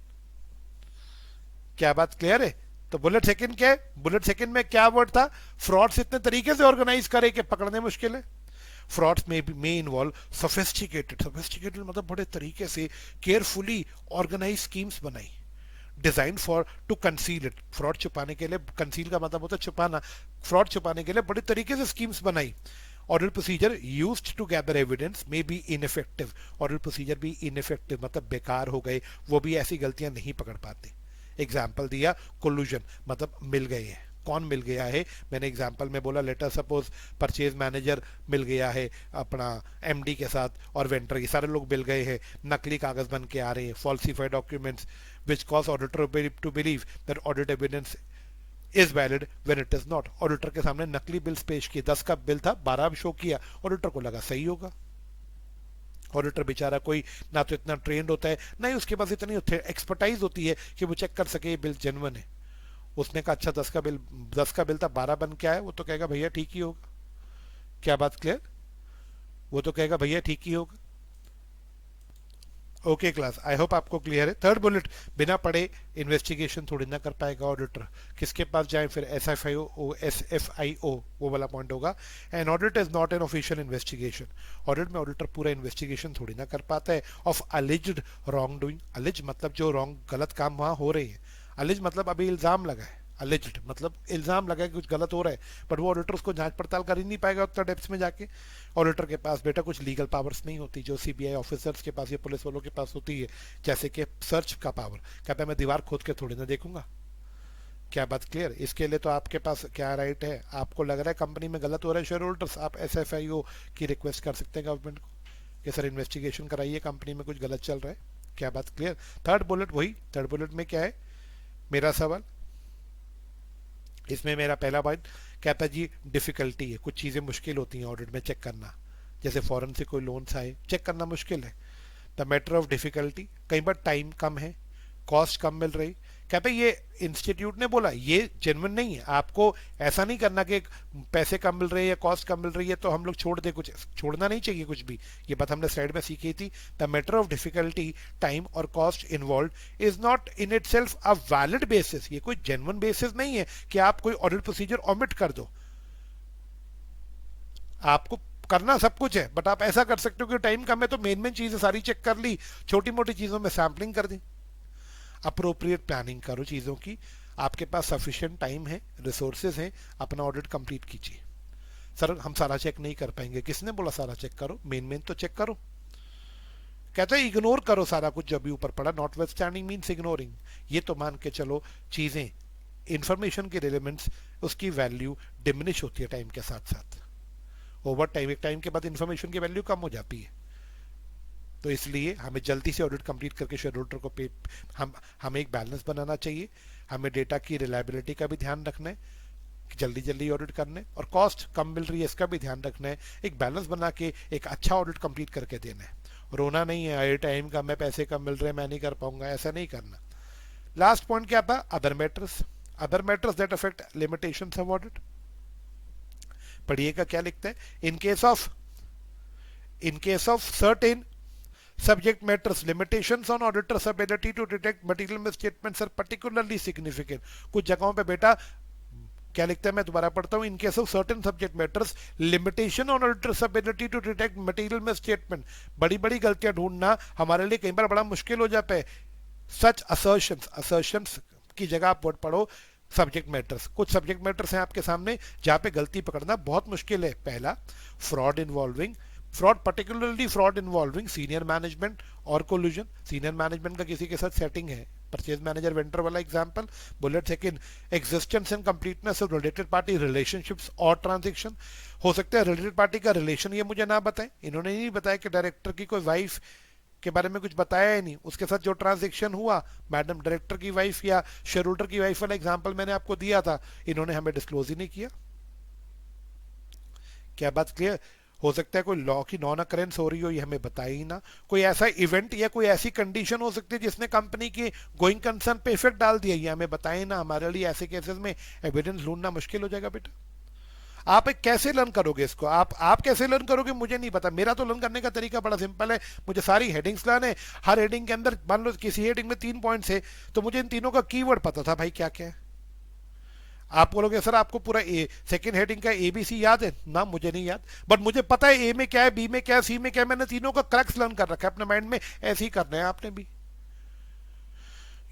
क्या बात क्लियर है? तो बुलेट सेकंड क्या है, बुलेट सेकंड में क्या वर्ड था, फ्रॉड्स इतने तरीके से ऑर्गेनाइज करे कि पकड़ने मुश्किल है। फ्रॉड्स में इन्वॉल्व सोफिस्टिकेटेड मतलब बड़े तरीके से केयरफुली ऑर्गेनाइज स्कीम्स बनाई, design for to conceal it. Fraud छुपाने के लिए, कंसील का मतलब होता है छुपाना, फ्रॉड छुपाने के लिए बड़े तरीके से स्कीम्स बनाई। Audit procedure used to gather evidence may be ineffective, audit procedure भी इनइफेक्टिव मतलब बेकार हो गए, वो भी ऐसी गलतियां नहीं पकड़ पाते। एग्जाम्पल दिया कोलूजन, मतलब मिल गए हैं। कौन मिल गया है, मैंने एग्जाम्पल में बोला, लेटर सपोज परचेज मैनेजर मिल गया है अपना एमडी के साथ और वेंडर, ये सारे लोग मिल गए हैं, नकली कागज बन के आ रहे हैं, falsified documents which cause auditor to believe that audit evidence is valid when it is not. Auditor के सामने नकली बिल्स पेश किए, 10 का बिल था, 12 शो किया, ऑडिटर को लगा सही होगा। ऑडिटर बेचारा कोई ना तो इतना ट्रेंड होता है, ना ही उसके पास इतनी एक्सपर्टाइज होती है कि वो चेक कर सके ये बिल जेन्युइन है। उसने कहा अच्छा 10 का बिल था, 12 बन के आया, वो तो कहेगा भैया ठीक ही होगा। क्या बात क्लियर? वो तो कहेगा भैया ठीक ही होगा। ओके क्लास, आई होप आपको क्लियर है। थर्ड बुलेट, बिना पढ़े इन्वेस्टिगेशन थोड़ी ना कर पाएगा ऑडिटर, किसके पास जाए फिर, SFIO वो वाला पॉइंट होगा। An audit is not an official investigation, audit में ऑडिटर पूरा इन्वेस्टिगेशन थोड़ी ना कर पाता है ऑफ अलिज्ड रॉन्ग डूइंग। अलिज मतलब जो रॉन्ग गलत काम वहां हो रहे हैं, अलिज मतलब अभी इल्जाम लगा है, अलिज्ड मतलब इल्जाम लगा है कि कुछ गलत हो रहा है, बट वो ऑडिटर उसको जांच पड़ताल कर ही नहीं पाएगा उतना डेप्थ में जाके। ऑडिटर के पास बेटा कुछ लीगल पावर्स नहीं होती जो सीबीआई ऑफिसर्स के पास या पुलिस वालों के पास होती है, जैसे कि सर्च का पावर। कहता है मैं दीवार खोद के थोड़ी ना देखूंगा। क्या बात क्लियर? इसके लिए तो आपके पास क्या राइट है, आपको लग रहा है कंपनी में गलत हो रहा है शेयर होल्डर्स, आप SFIO की रिक्वेस्ट कर सकते हैं गवर्नमेंट को कि सर इन्वेस्टिगेशन कराइए, कंपनी में कुछ गलत चल रहा है। क्या बात क्लियर? थर्ड बुलेट वही, थर्ड बुलेट में क्या है मेरा सवाल, इसमें मेरा पहला पॉइंट कहता है जी डिफिकल्टी है, कुछ चीज़ें मुश्किल होती हैं ऑडिट में चेक करना, जैसे फॉरेन से कोई लोन्स आए चेक करना मुश्किल है। द मैटर ऑफ डिफिकल्टी, कई बार टाइम कम है, कॉस्ट कम मिल रही। कहते ये इंस्टीट्यूट ने बोला ये जेन्युइन नहीं है, आपको ऐसा नहीं करना कि पैसे कम मिल रहे हैं या कॉस्ट कम मिल रही है तो हम लोग छोड़ दे, कुछ छोड़ना नहीं चाहिए कुछ भी। ये बात हमने स्लाइड में सीखी थी। The matter of difficulty, time और cost involve is not in itself a valid basis, ये कोई जेन्युइन बेसिस नहीं है कि आप कोई ऑडिट प्रोसीजर ऑमिट कर दो। आपको करना सब कुछ है, बट आप ऐसा कर सकते हो कि टाइम कम है तो मेन मेन चीजें सारी चेक कर ली, छोटी मोटी चीजों में सैम्पलिंग कर दी। अप्रोप्रिएट प्लानिंग करो चीज़ों की, आपके पास सफिशिएंट टाइम है, रिसोर्सेज हैं, अपना ऑडिट कंप्लीट कीजिए। सर हम सारा चेक नहीं कर पाएंगे, किसने बोला सारा चेक करो, मेन मेन तो चेक करो। कहते हैं इग्नोर करो सारा कुछ जो भी ऊपर पड़ा, notwithstanding means ignoring. ये तो मान के चलो चीज़ें, इंफॉर्मेशन की रिलेवेंस, उसकी वैल्यू डिमिनिश होती है टाइम के साथ साथ। ओवर टाइम, एक टाइम के बाद इंफॉर्मेशन की वैल्यू कम हो जाती है, तो इसलिए हमें जल्दी से ऑडिट कंप्लीट करके शेयर होल्डर को पे, हमें एक बैलेंस बनाना चाहिए। हमें डेटा की रिलायबिलिटी का भी ध्यान रखना है, जल्दी जल्दी ऑडिट करना है, और कॉस्ट कम मिल रही है इसका भी ध्यान रखना है। एक बैलेंस बना के एक अच्छा ऑडिट कंप्लीट करके देना है। रोना नहीं है अरे टाइम का, मैं पैसे कम मिल रहे हैं मैं नहीं कर पाऊंगा, ऐसा नहीं करना। लास्ट पॉइंट क्या था, other matters that affect limitations of audit. पढ़िएगा क्या लिखते हैं, इन case of certain Subject matters limitations on auditor's ability to detect material misstatements are particularly significant. कुछ जगहों पे बेटा क्या लिखते हैं, मैं दोबारा पढ़ता हूं, in case of certain subject matters limitation on auditor's ability to detect material misstatement, बड़ी बड़ी गलतियां ढूंढना हमारे लिए कई बार बड़ा मुश्किल हो जाता है. सच असर्शंस की जगह आप वर्ड पढ़ो सब्जेक्ट मैटर्स. कुछ सब्जेक्ट मैटर्स हैं आपके सामने जहां पे गलती पकड़ना बहुत मुश्किल है. पहला, fraud particularly fraud involving senior management और कोल्यूजन. सीनियर मैनेजमेंट का किसी के साथ सेटिंग है, परचेज मैनेजर वेंडर वाला example. Bullet second, existence and completeness of related party relationships और ट्रांजैक्शन. हो सकता है रिलेटेड पार्टी का रिलेशन ये मुझे ना बताएं, इन्होंने नहीं बताया कि डायरेक्टर की कोई वाइफ के बारे में कुछ बताया ही नहीं, उसके साथ जो ट्रांजैक्शन हुआ मैडम डायरेक्टर की वाइफ या शेयर होल्डर की वाइफ वाला एग्जांपल मैंने आपको दिया था, इन्होंने हमें डिस्क्लोज ही नहीं किया. क्या बात क्लियर? हो सकता है कोई लॉ की नॉन अकरेंस हो रही हो, ये हमें बताया ही ना. कोई ऐसा इवेंट या कोई ऐसी कंडीशन हो सकती है जिसने कंपनी की गोइंग कंसर्न पे इफेक्ट डाल दिया, ये हमें बताए ना. हमारे लिए ऐसे केसेस में एविडेंस ढूंढना मुश्किल हो जाएगा बेटा. आप कैसे लर्न करोगे इसको? आप कैसे लर्न करोगे मुझे नहीं पता. मेरा तो लर्न करने का तरीका बड़ा सिंपल है. मुझे सारी हेडिंग्स लाने, हर हेडिंग के अंदर मान लो किसी हेडिंग में 3 पॉइंट्स है तो मुझे इन तीनों का कीवर्ड पता था भाई क्या क्या है. आप बोलोगे सर आपको पूरा सेकंड हेडिंग का एबीसी याद है ना? मुझे नहीं याद, बट मुझे पता है ए में क्या है, बी में क्या है, सी में क्या है. मैंने तीनों का क्रक्स लर्न कर रखा है अपने माइंड में. ऐसे ही करना है आपने भी.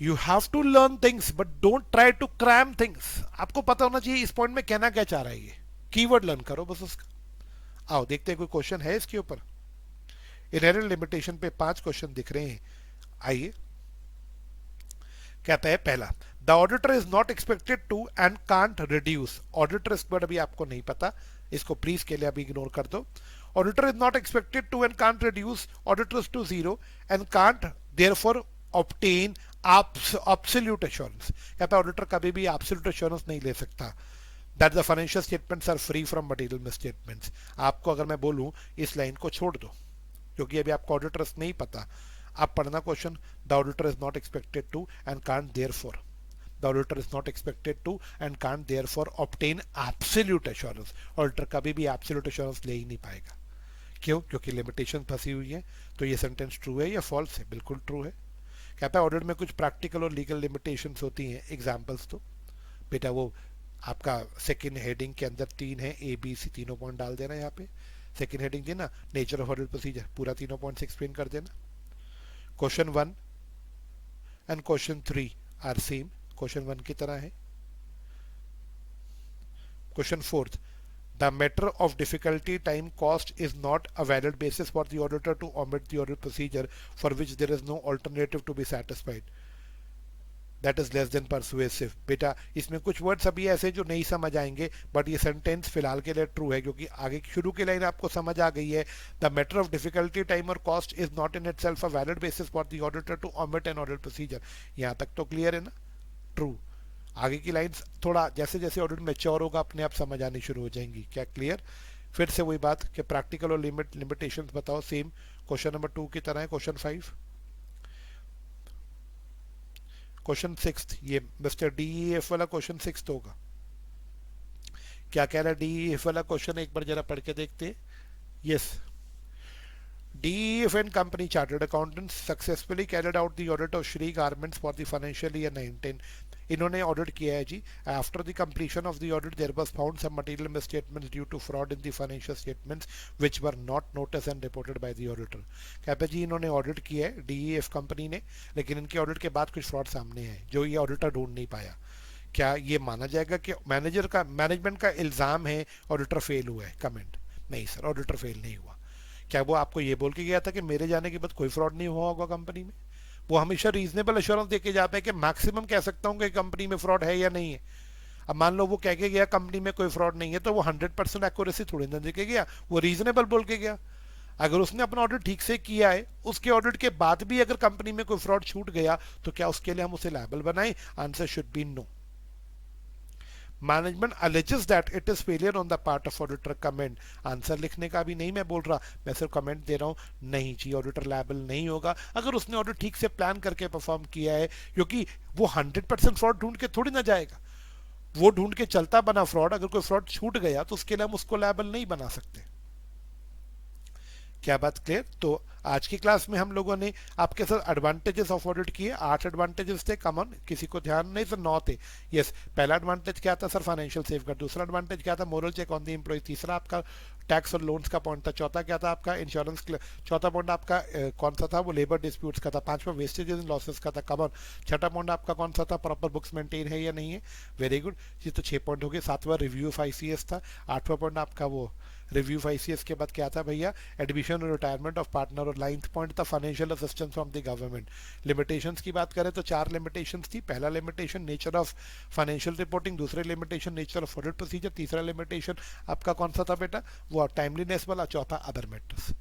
You have to learn things but don't try to cram things. आपको पता होना चाहिए इस पॉइंट में कहना क्या चाह रहा है. ये कीवर्ड लर्न करो बस उसका. आओ देखते हैं कोई क्वेश्चन है इसके ऊपर. इनहेरेंट लिमिटेशन पे 5 क्वेश्चन दिख रहे हैं. आइए, कहता है पहला, the auditor is not expected to and can't reduce. Auditor इस वर्ड अभी आपको नहीं पता, इसको प्लीज के लिए अभी इग्नोर कर दो. Auditor is not expected to and can't reduce auditors to zero and can't therefore obtain absolute assurance. कहता है ऑडिटर कभी भी एब्सोल्यूट एश्योरेंस नहीं ले सकता that the financial statements are free from material misstatements. आपको अगर मैं बोलूं इस लाइन को छोड़ दो क्योंकि अभी आपको ऑडिटर्स नहीं पता. आप पढ़ना question, the auditor is not expected to and can't therefore. The auditor is not expected to and can't therefore obtain absolute assurance. Auditor कभी भी एब्सोल्यूट एश्योरेंस ले ही नहीं पाएगा. क्यों? क्योंकि लिमिटेशन फंसी हुई है. तो ये सेंटेंस ट्रू है या फॉल्स है? बिल्कुल ट्रू है. कहता है ऑडिट में कुछ प्रैक्टिकल और लीगल लिमिटेशंस होती हैं. एग्जांपल्स तो बेटा वो आपका सेकंड हेडिंग के अंदर 3 है, ए बी सी तीनों पॉइंट डाल देना. यहाँ पे सेकंड हेडिंग थी ना, नेचर ऑफ ऑडिट प्रोसीजर, पूरा तीनों पॉइंट्स एक्सप्लेन कर देना. Question 1 and question 3 are same, question 1 की तरह है. Question 4, the matter of difficulty time cost is not a valid basis for the auditor to omit the audit procedure for which there is no alternative to be satisfied. That is less than persuasive. बेटा इसमें कुछ words अभी ऐसे जो नहीं समझ आएंगे, but ये सेंटेंस फिलहाल के लिए ट्रू है क्योंकि आगे शुरू की लाइन आपको समझ आ गई है. The matter of difficulty time और cost is not in itself a valid basis for the auditor to omit an audit procedure. यहाँ तक तो क्लियर है ना? ट्रू. आगे की लाइंस थोड़ा जैसे जैसे ऑडिट मैच्योर होगा अपने आप समझ आनी शुरू हो जाएंगी. क्या क्लियर? फिर से वही बात कि प्रैक्टिकल और लिमिटेशंस बताओ. सेम क्वेश्चन नंबर 2 की तरह है. क्वेश्चन 5, क्वेश्चन 6, ये मिस्टर डीईएफ वाला क्वेश्चन 6 होगा. क्या कह रहा है डीईएफ वाला क्वेश्चन? एक बार जरा पढ़ के देखते हैं. Yes, DEF and company chartered accountants successfully carried out the audit of Shri Garments for the financial year 19. इन्होंने ऑडिट किया है जी. After the completion of the audit there was found some material misstatements due to fraud in the financial statements which were not notice and reported by the auditor. कहते जी इन्होंने audit किया है DEF company ने, लेकिन इनके audit के बाद कुछ फ्रॉड सामने है जो ये ऑडिटर ढूंढ नहीं पाया. क्या ये माना जाएगा कि मैनेजमेंट का इल्जाम है ऑडिटर फेल हुआ है? कमेंट, नहीं सर ऑडिटर फेल नहीं हुआ. क्या वो आपको ये बोल के गया था कि मेरे जाने के बाद कोई फ्रॉड नहीं हुआ होगा कंपनी में? वो हमेशा रीजनेबल एश्योरेंस देके जाते हैं कि मैक्सिमम कह सकता हूँ कि कंपनी में फ्रॉड है या नहीं है. अब मान लो वो कह के गया कंपनी में कोई फ्रॉड नहीं है, तो वो 100% एक्यूरेसी थोड़ी ना देके गया, वो रीजनेबल बोल के गया. अगर उसने अपना ऑडिट ठीक से किया है, उसके ऑडिट के बाद भी अगर कंपनी में कोई फ्रॉड छूट गया तो क्या उसके लिए हम उसे लायबल बनाएं? Answer should be no. Management alleges that it is failure on the part of auditor. Comment, answer लिखने का भी नहीं मैं बोल रहा, मैं सिर्फ कमेंट दे रहा हूं. नहीं जी, ऑडिटर लायबल नहीं होगा अगर उसने ऑडिट ठीक से प्लान करके परफॉर्म किया है, क्योंकि वो 100% फ्रॉड ढूंढ के थोड़ी ना जाएगा. वो ढूंढ के चलता बना फ्रॉड, अगर कोई फ्रॉड छूट गया तो उसके लिए हम उसको लायबल नहीं बना सकते. क्या बात क्लियर? तो आज की क्लास में हम लोगों ने आपके साथ एडवांटेजेस ऑफ ऑडिट किए। 8 एडवांटेजेस थे कॉमन, किसी को ध्यान नहीं तो 9 थे। यस, पहला एडवांटेज क्या था सर? Financial safeguard. दूसरा एडवांटेज क्या था? Moral check on the employ. तीसरा आपका टैक्स और लोन्स का पॉइंट था। चौथा क्या था? आपका इंश्योरेंस। चौथा पॉइंट आपका कौन सा था? वो लेबर डिस्प्यूट्स का था। पांचवा वेस्टेज एंड लॉसेस का था कॉमन। छठा पॉइंट आपका कौन सा था? प्रॉपर बुक्स मेंटेन है या नहीं है। वेरी गुड, ये तो 6 पॉइंट हो गए। सातवां रिव्यू ऑफ आईसीएस था। आठवां पॉइंट आपका वो रिव्यू ऑफ आईसीएस के बाद क्या था भैया? एडमिशन और रिटायरमेंट ऑफ पार्टनर। और 9th पॉइंट था financial assistance from the government. Limitations की बात करें तो 4 लिमिटेशंस थी। पहला limitation nature of financial reporting. दूसरे limitation nature of audit procedure. तीसरा लिमिटेशन आपका कौन सा था बेटा? वो टाइमलीनेस वाला। चौथा अदर मैटर्स।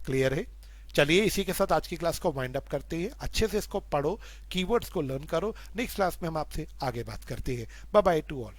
क्लियर है? चलिए इसी के साथ आज की क्लास को वाइंड अप करते हैं। अच्छे से इसको पढ़ो, कीवर्ड्स को लर्न करो। नेक्स्ट क्लास में हम आपसे आगे बात करते हैं। Bye bye to all.